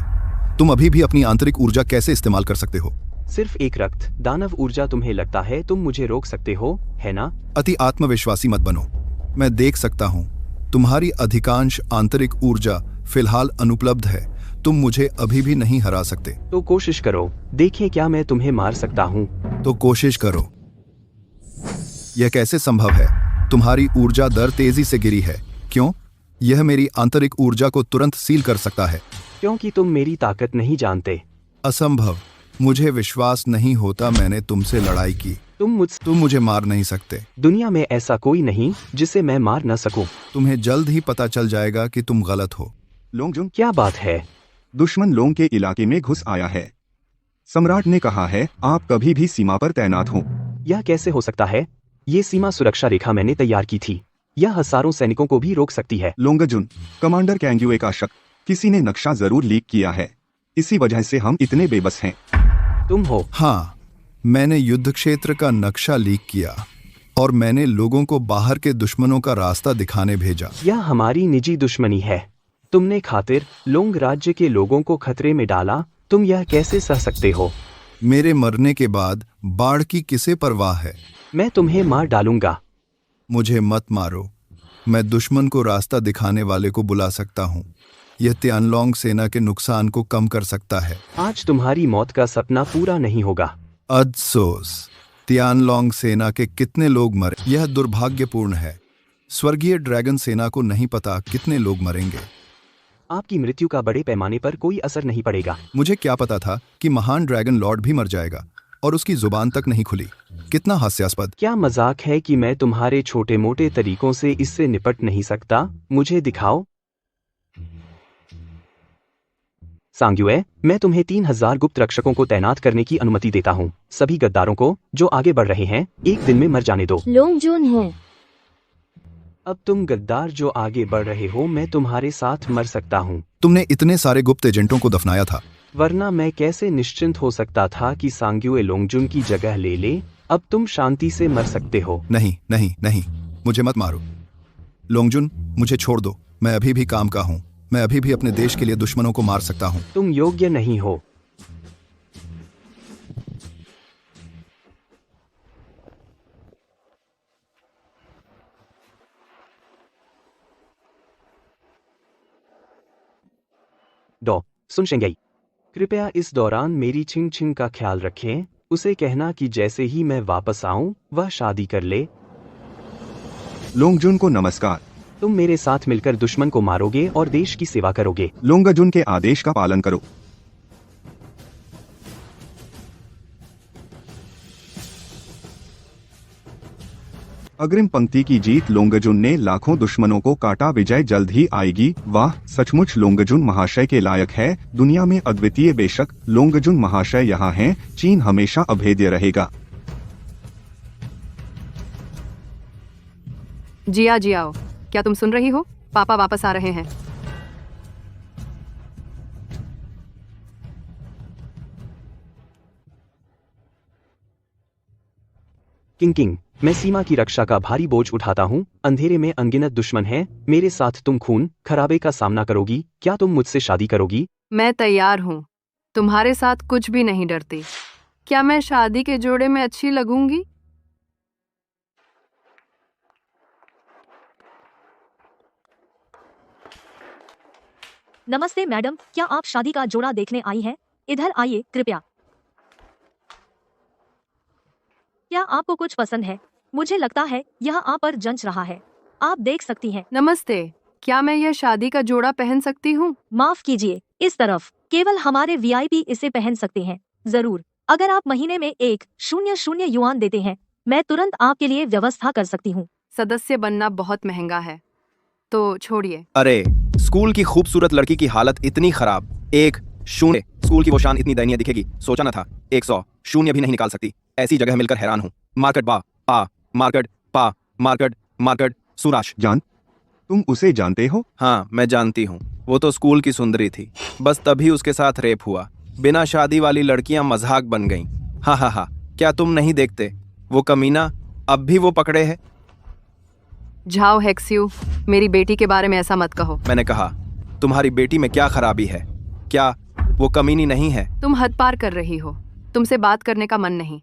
तुम अभी भी अपनी आंतरिक ऊर्जा कैसे इस्तेमाल कर सकते हो? सिर्फ एक रक्त दानव ऊर्जा। तुम्हें लगता है तुम मुझे रोक सकते हो, है ना? अति आत्मविश्वासी मत बनो। मैं देख सकता हूँ तुम्हारी अधिकांश आंतरिक ऊर्जा फिलहाल अनुपलब्ध है। तुम मुझे अभी भी नहीं हरा सकते। तो कोशिश करो, देखें क्या मैं तुम्हें मार सकता हूँ। तो कोशिश करो। यह कैसे संभव है? तुम्हारी ऊर्जा दर तेजी से गिरी है। क्यों? यह मेरी आंतरिक ऊर्जा को तुरंत सील कर सकता है। क्योंकि तुम मेरी ताकत नहीं जानते। असंभव। मुझे विश्वास नहीं होता। मैंने तुमसे लड़ाई की। तुम मुझे मार नहीं सकते। दुनिया में ऐसा कोई नहीं जिसे मैं मार न सकूं। तुम्हें जल्द ही पता चल जाएगा कि तुम गलत हो। लोंगजुन, क्या बात है? दुश्मन लोंग के इलाके में घुस आया है। सम्राट ने कहा है आप कभी भी सीमा पर तैनात हो। यह कैसे हो सकता है? ये सीमा सुरक्षा रेखा मैंने तैयार की थी। यह हजारों सैनिकों को भी रोक सकती है। लोंगजुन, कमांडर कैंगुए का शक, किसी ने नक्शा जरूर लीक किया है। इसी वजह से हम इतने बेबस हैं। तुम हो? हाँ, मैंने युद्ध क्षेत्र का नक्शा लीक किया और मैंने लोगों को बाहर के दुश्मनों का रास्ता दिखाने भेजा। यह हमारी निजी दुश्मनी है। तुमने खातिर लोंग राज्य के लोगों को खतरे में डाला। तुम यह कैसे सह सकते हो? मेरे मरने के बाद बाढ़ की किसे परवाह है? मैं तुम्हें मार डालूंगा। मुझे मत मारो। मैं दुश्मन को रास्ता दिखाने वाले को बुला सकता हूँ। यह तियानलोंग सेना के नुकसान को कम कर सकता है। आज तुम्हारी मौत का सपना पूरा नहीं होगा। अफसोस। तियानलोंग सेना के कितने लोग मरे? यह दुर्भाग्यपूर्ण है। स्वर्गीय ड्रैगन सेना को नहीं पता कितने लोग मरेंगे। आपकी मृत्यु का बड़े पैमाने पर कोई असर नहीं पड़ेगा। मुझे क्या पता था कि महान ड्रैगन लॉर्ड भी मर जाएगा और उसकी जुबान तक नहीं खुली। कितना हास्यास्पद। क्या मजाक है कि मैं तुम्हारे छोटे मोटे तरीकों से इससे निपट नहीं सकता? मुझे दिखाओ। सांग्युए, मैं तुम्हें 3000 गुप्त रक्षकों को तैनात करने की अनुमति देता हूँ। सभी गद्दारों को जो आगे बढ़ रहे हैं एक दिन में मर जाने दो। लोंगजुन है। अब तुम गद्दार जो आगे बढ़ रहे हो, मैं तुम्हारे साथ मर सकता हूँ। तुमने इतने सारे गुप्त एजेंटों को दफनाया था। वरना मैं कैसे निश्चिंत हो सकता था कि सांग्युए लोंगजुन की जगह ले ले। अब तुम शांति से मर सकते हो। नहीं नहीं नहीं, मुझे मत मारो। लोंगजुन, मुझे छोड़ दो। मैं अभी भी काम का हूँ। मैं अभी भी अपने देश के लिए दुश्मनों को मार सकता हूँ। तुम योग्य नहीं हो। सुन शेंगई, कृपया इस दौरान मेरी छिंग छिंग का ख्याल रखें। उसे कहना कि जैसे ही मैं वापस आऊं वह शादी कर ले। लोंगजुन को नमस्कार। तुम मेरे साथ मिलकर दुश्मन को मारोगे और देश की सेवा करोगे। लोंगजुन के आदेश का पालन करो। अग्रिम पंक्ति की जीत। लोंगजुन ने लाखों दुश्मनों को काटा। विजय जल्द ही आएगी। वाह, सचमुच लोंगजुन महाशय के लायक है। दुनिया में अद्वितीय। बेशक लोंगजुन महाशय यहाँ हैं। चीन हमेशा अभेद्य रहेगा। जिया जियाओ, क्या तुम सुन रही हो? पापा वापस आ रहे हैं। किंग किंग, मैं सीमा की रक्षा का भारी बोझ उठाता हूँ। अंधेरे में अनगिनत दुश्मन हैं। मेरे साथ तुम खून खराबे का सामना करोगी। क्या तुम मुझसे शादी करोगी? मैं तैयार हूँ। तुम्हारे साथ कुछ भी नहीं डरती। क्या मैं शादी के जोड़े में अच्छी लगूंगी? नमस्ते मैडम, क्या आप शादी का जोड़ा देखने आई हैं? इधर आइए कृपया। क्या आपको कुछ पसंद है? मुझे लगता है यह आप पर जंच रहा है। आप देख सकती हैं। नमस्ते, क्या मैं यह शादी का जोड़ा पहन सकती हूँ? माफ कीजिए, इस तरफ केवल हमारे वीआईपी इसे पहन सकते हैं। जरूर, अगर आप महीने में 100 युआन देते हैं, मैं तुरंत आपके लिए व्यवस्था कर सकती हूँ। सदस्य बनना बहुत महंगा है, तो छोड़िए। अरे, स्कूल की खूबसूरत लड़की की हालत इतनी खराब। 1-0। स्कूल की वो शान इतनी दयनीय दिखेगी, सोचा न था। 100 शून्य भी नहीं निकाल सकती। ऐसी जगह मिलकर हैरान हूँ। मार्केट बा आ मार्केट पा मार्केट मार्केट। सुराश जान, तुम उसे जानते हो? हाँ, मैं जानती हूँ। वो तो स्कूल की सुंदरी थी। बस तभी उसके साथ रेप हुआ। बिना शादी वाली लड़कियां मजाक बन गईं। हाँ हाँ हाँ, क्या तुम नहीं देखते? वो कमीना अब भी वो पकड़े है। झाओ हेक्स्यू, मेरी बेटी के बारे में ऐसा मत कहो। मैंने कहा, तुम्हारी बेटी में क्या खराबी है? क्या वो कमीनी नहीं है? तुम हद पार कर रही हो। तुमसे बात करने का मन नहीं।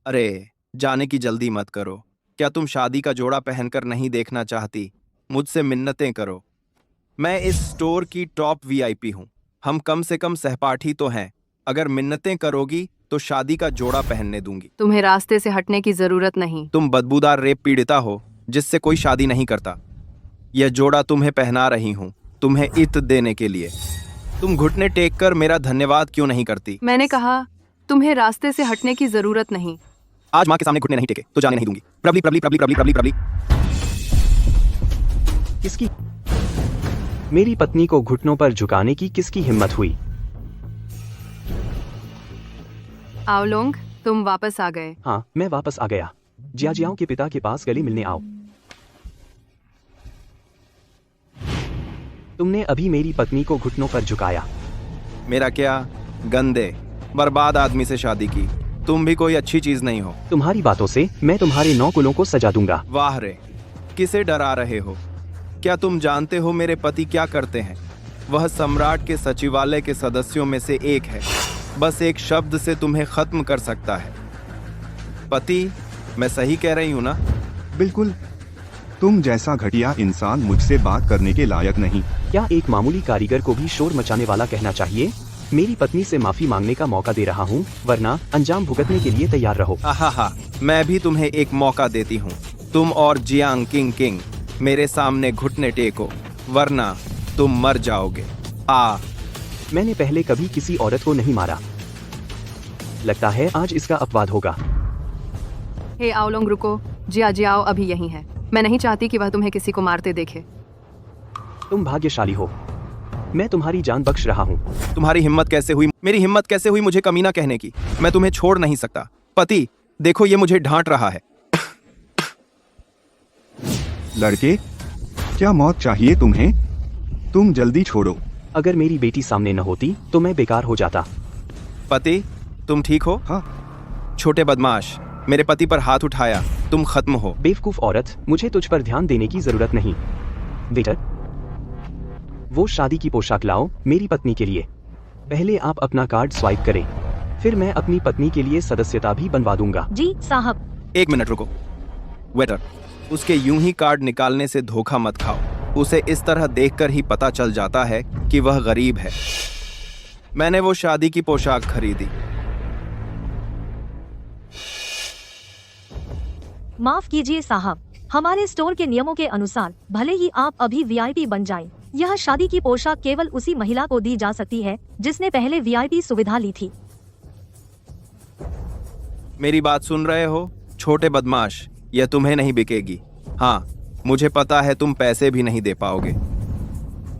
अरे जाने की जल्दी मत करो। क्या तुम शादी का जोड़ा पहनकर नहीं देखना चाहती? मुझसे मिन्नतें करो। मैं इस स्टोर की टॉप वीआईपी हूँ। हम कम से कम सहपाठी तो हैं। अगर मिन्नतें करोगी तो शादी का जोड़ा पहनने दूंगी। तुम्हें रास्ते से हटने की जरूरत नहीं। तुम बदबूदार रेप पीड़िता हो जिससे कोई शादी नहीं करता। यह जोड़ा तुम्हें पहना रही हूँ, तुम्हें इत्त देने के लिए। तुम घुटने टेक कर मेरा धन्यवाद क्यों नहीं करती? मैंने कहा तुम्हें रास्ते से हटने की जरूरत नहीं। आज माँ के सामने घुटने नहीं टेके तो जाने नहीं दूंगी। Probably probably probably probably probably probably. किसकी? मेरी पत्नी को घुटनों पर झुकाने की किसकी हिम्मत हुई? आओलोंग, तुम वापस आ गए। हाँ, मैं वापस आ गया। जियाजियाओं के पिता के पास गले मिलने आओ। तुमने अभी मेरी पत्नी को घुटनों पर झुकाया। मेरा क्या? गंदे बर्बाद आदमी से शादी की। तुम भी कोई अच्छी चीज नहीं हो। तुम्हारी बातों से मैं तुम्हारे 9 कुलों को सजा दूंगा। वाह रे, किसे डरा रहे हो? क्या तुम जानते हो मेरे पति क्या करते हैं? वह सम्राट के सचिवालय के सदस्यों में से एक है। बस एक शब्द से तुम्हें खत्म कर सकता है। पति, मैं सही कह रही हूँ ना? बिल्कुल। तुम जैसा घटिया इंसान मुझसे बात करने के लायक नहीं। क्या एक मामूली कारीगर को भी शोर मचाने वाला कहना चाहिए? मेरी पत्नी से माफी मांगने का मौका दे रहा हूँ, वरना अंजाम भुगतने के लिए तैयार रहो। आहा, मैं भी तुम्हें एक मौका देती हूँ। तुम और जियांग किंग किंग मेरे सामने घुटने टेको, वरना तुम मर जाओगे। मैंने पहले कभी किसी औरत को नहीं मारा। लगता है आज इसका अपवाद होगा। हे आओलोंग, रुको। जियाओ अभी यहीं है। मैं नहीं चाहती कि वह तुम्हें किसी को मारते देखे। तुम भाग्यशाली हो। मैं तुम्हारी जान बख्श रहा हूँ। तुम्हारी हिम्मत कैसे हुई? मेरी हिम्मत कैसे हुई मुझे कमीना कहने की? मैं तुम्हें छोड़ नहीं सकता। पति, देखो ये मुझे ढांट रहा है। लड़के, क्या मौत चाहिए तुम्हें? तुम जल्दी छोड़ो। अगर मेरी बेटी सामने न होती तो मैं बेकार हो जाता। पति, तुम ठीक हो? हाँ। छोटे बदमाश, मेरे पति पर हाथ उठाया, तुम खत्म हो। बेवकूफ औरत, मुझे तुझ पर ध्यान देने की जरूरत नहीं। वेटर, वो शादी की पोशाक लाओ मेरी पत्नी के लिए। पहले आप अपना कार्ड स्वाइप करें, फिर मैं अपनी पत्नी के लिए सदस्यता भी बनवा दूंगा। जी साहब। 1 मिनट रुको। वेटर, उसके यूं ही कार्ड निकालने से धोखा मत खाओ। उसे इस तरह देखकर ही पता चल जाता है कि वह गरीब है। मैंने वो शादी की पोशाक खरीदी। माफ कीजिए साहब, हमारे स्टोर के नियमों के अनुसार भले ही आप अभी वीआईपी बन जाएं, यह शादी की पोशाक केवल उसी महिला को दी जा सकती है जिसने पहले वीआईपी सुविधा ली थी। मेरी बात सुन रहे हो? छोटे बदमाश, यह तुम्हें नहीं बिकेगी। हाँ, मुझे पता है तुम पैसे भी नहीं दे पाओगे।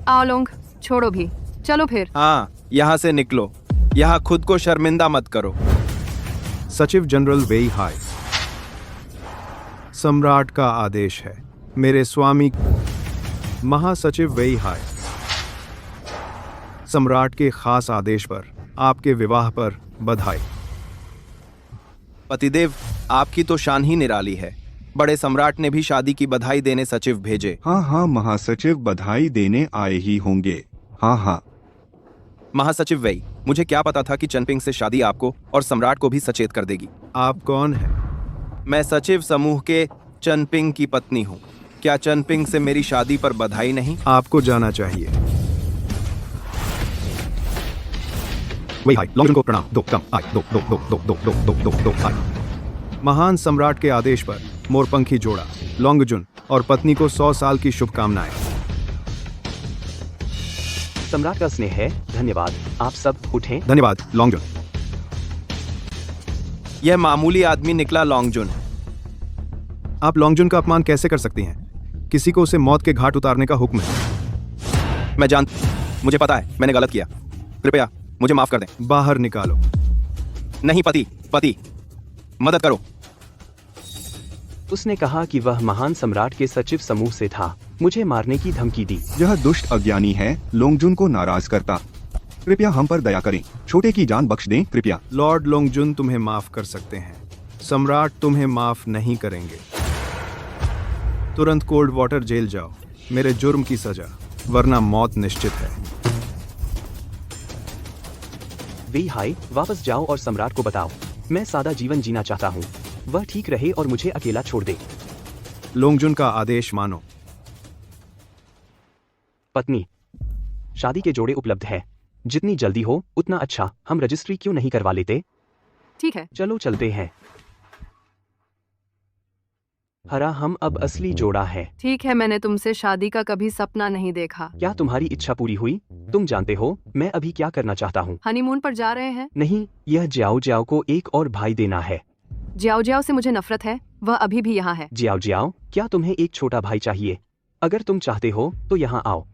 आओलोंग, छोड़ो भी। चलो फिर। हाँ, यहाँ से निकलो। यहाँ खुद को शर्मिंदा मत करो। सचिव जनरल वेई हाय, सम्राट का आदेश है। मेरे स्वामी महासचिव वेई हाय, सम्राट के खास आदेश पर आपके विवाह पर बधाई। पतिदेव, आपकी तो शान ही निराली है। बड़े सम्राट ने भी शादी की बधाई देने सचिव भेजे। हाँ हाँ, महासचिव बधाई देने आए ही होंगे। हाँ हाँ। महासचिव वेई, मुझे क्या पता था कि चनपिंग से शादी आपको और सम्राट को भी सचेत कर देगी। आप कौन हैं? मैं सचिव समूह के चनपिंग की पत्नी हूँ। क्या चनपिंग से मेरी शादी पर बधाई नहीं? आपको जाना चाहिए। वेई हाय, लॉन्गजून को प्रणाम। दो कम आय, दो दो दो दो दो दो दो दो दो आय। महान सम्राट के आदेश पर मोरपंखी जोड़ा लॉन्गजून और पत्नी को 100 साल की शुभकामनाएं। सम्राट का स्नेह है। धन्यवाद। आप सब उठें। धन्यवाद लॉन्गजून। यह मामूली आदमी निकला लॉन्गजून। आप लॉन्गजून का अपमान कैसे कर सकती हैं? किसी को उसे मौत के घाट उतारने का हुक्म है। मैं मुझे पता है मैंने गलत किया। कृपया मुझे माफ कर दें। बाहर निकालो। नहीं पति, मदद करो। उसने कहा कि वह महान सम्राट के सचिव समूह से था। मुझे मारने की धमकी दी। यह दुष्ट अज्ञानी है, लॉन्गजून को नाराज करता। कृपया हम पर दया करें, छोटे की जान बख्श दें कृपया। लॉर्ड लॉन्गजून तुम्हें माफ कर सकते हैं, सम्राट तुम्हें माफ नहीं करेंगे। तुरंत कोल्ड वाटर जेल जाओ, मेरे जुर्म की सजा, वरना मौत निश्चित है। वे हाय, वापस जाओ और सम्राट को बताओ मैं सादा जीवन जीना चाहता हूँ। वह ठीक रहे और मुझे अकेला छोड़ दे। लोंगजुन का आदेश मानो। पत्नी, शादी के जोड़े उपलब्ध है। जितनी जल्दी हो उतना अच्छा। हम रजिस्ट्री क्यों नहीं करवा लेते? ठीक है, चलो चलते हैं। हरा, हम अब असली जोड़ा है। ठीक है। मैंने तुमसे शादी का कभी सपना नहीं देखा। क्या तुम्हारी इच्छा पूरी हुई? तुम जानते हो मैं अभी क्या करना चाहता हूँ? हनीमून पर जा रहे हैं? नहीं, यह जियाओ जियाओ को एक और भाई देना है। जियाओ जियाओ से मुझे नफरत है, वह अभी भी यहाँ है। जियाओ जियाओ, क्या तुम्हें एक छोटा भाई चाहिए? अगर तुम चाहते हो तो यहाँ आओ।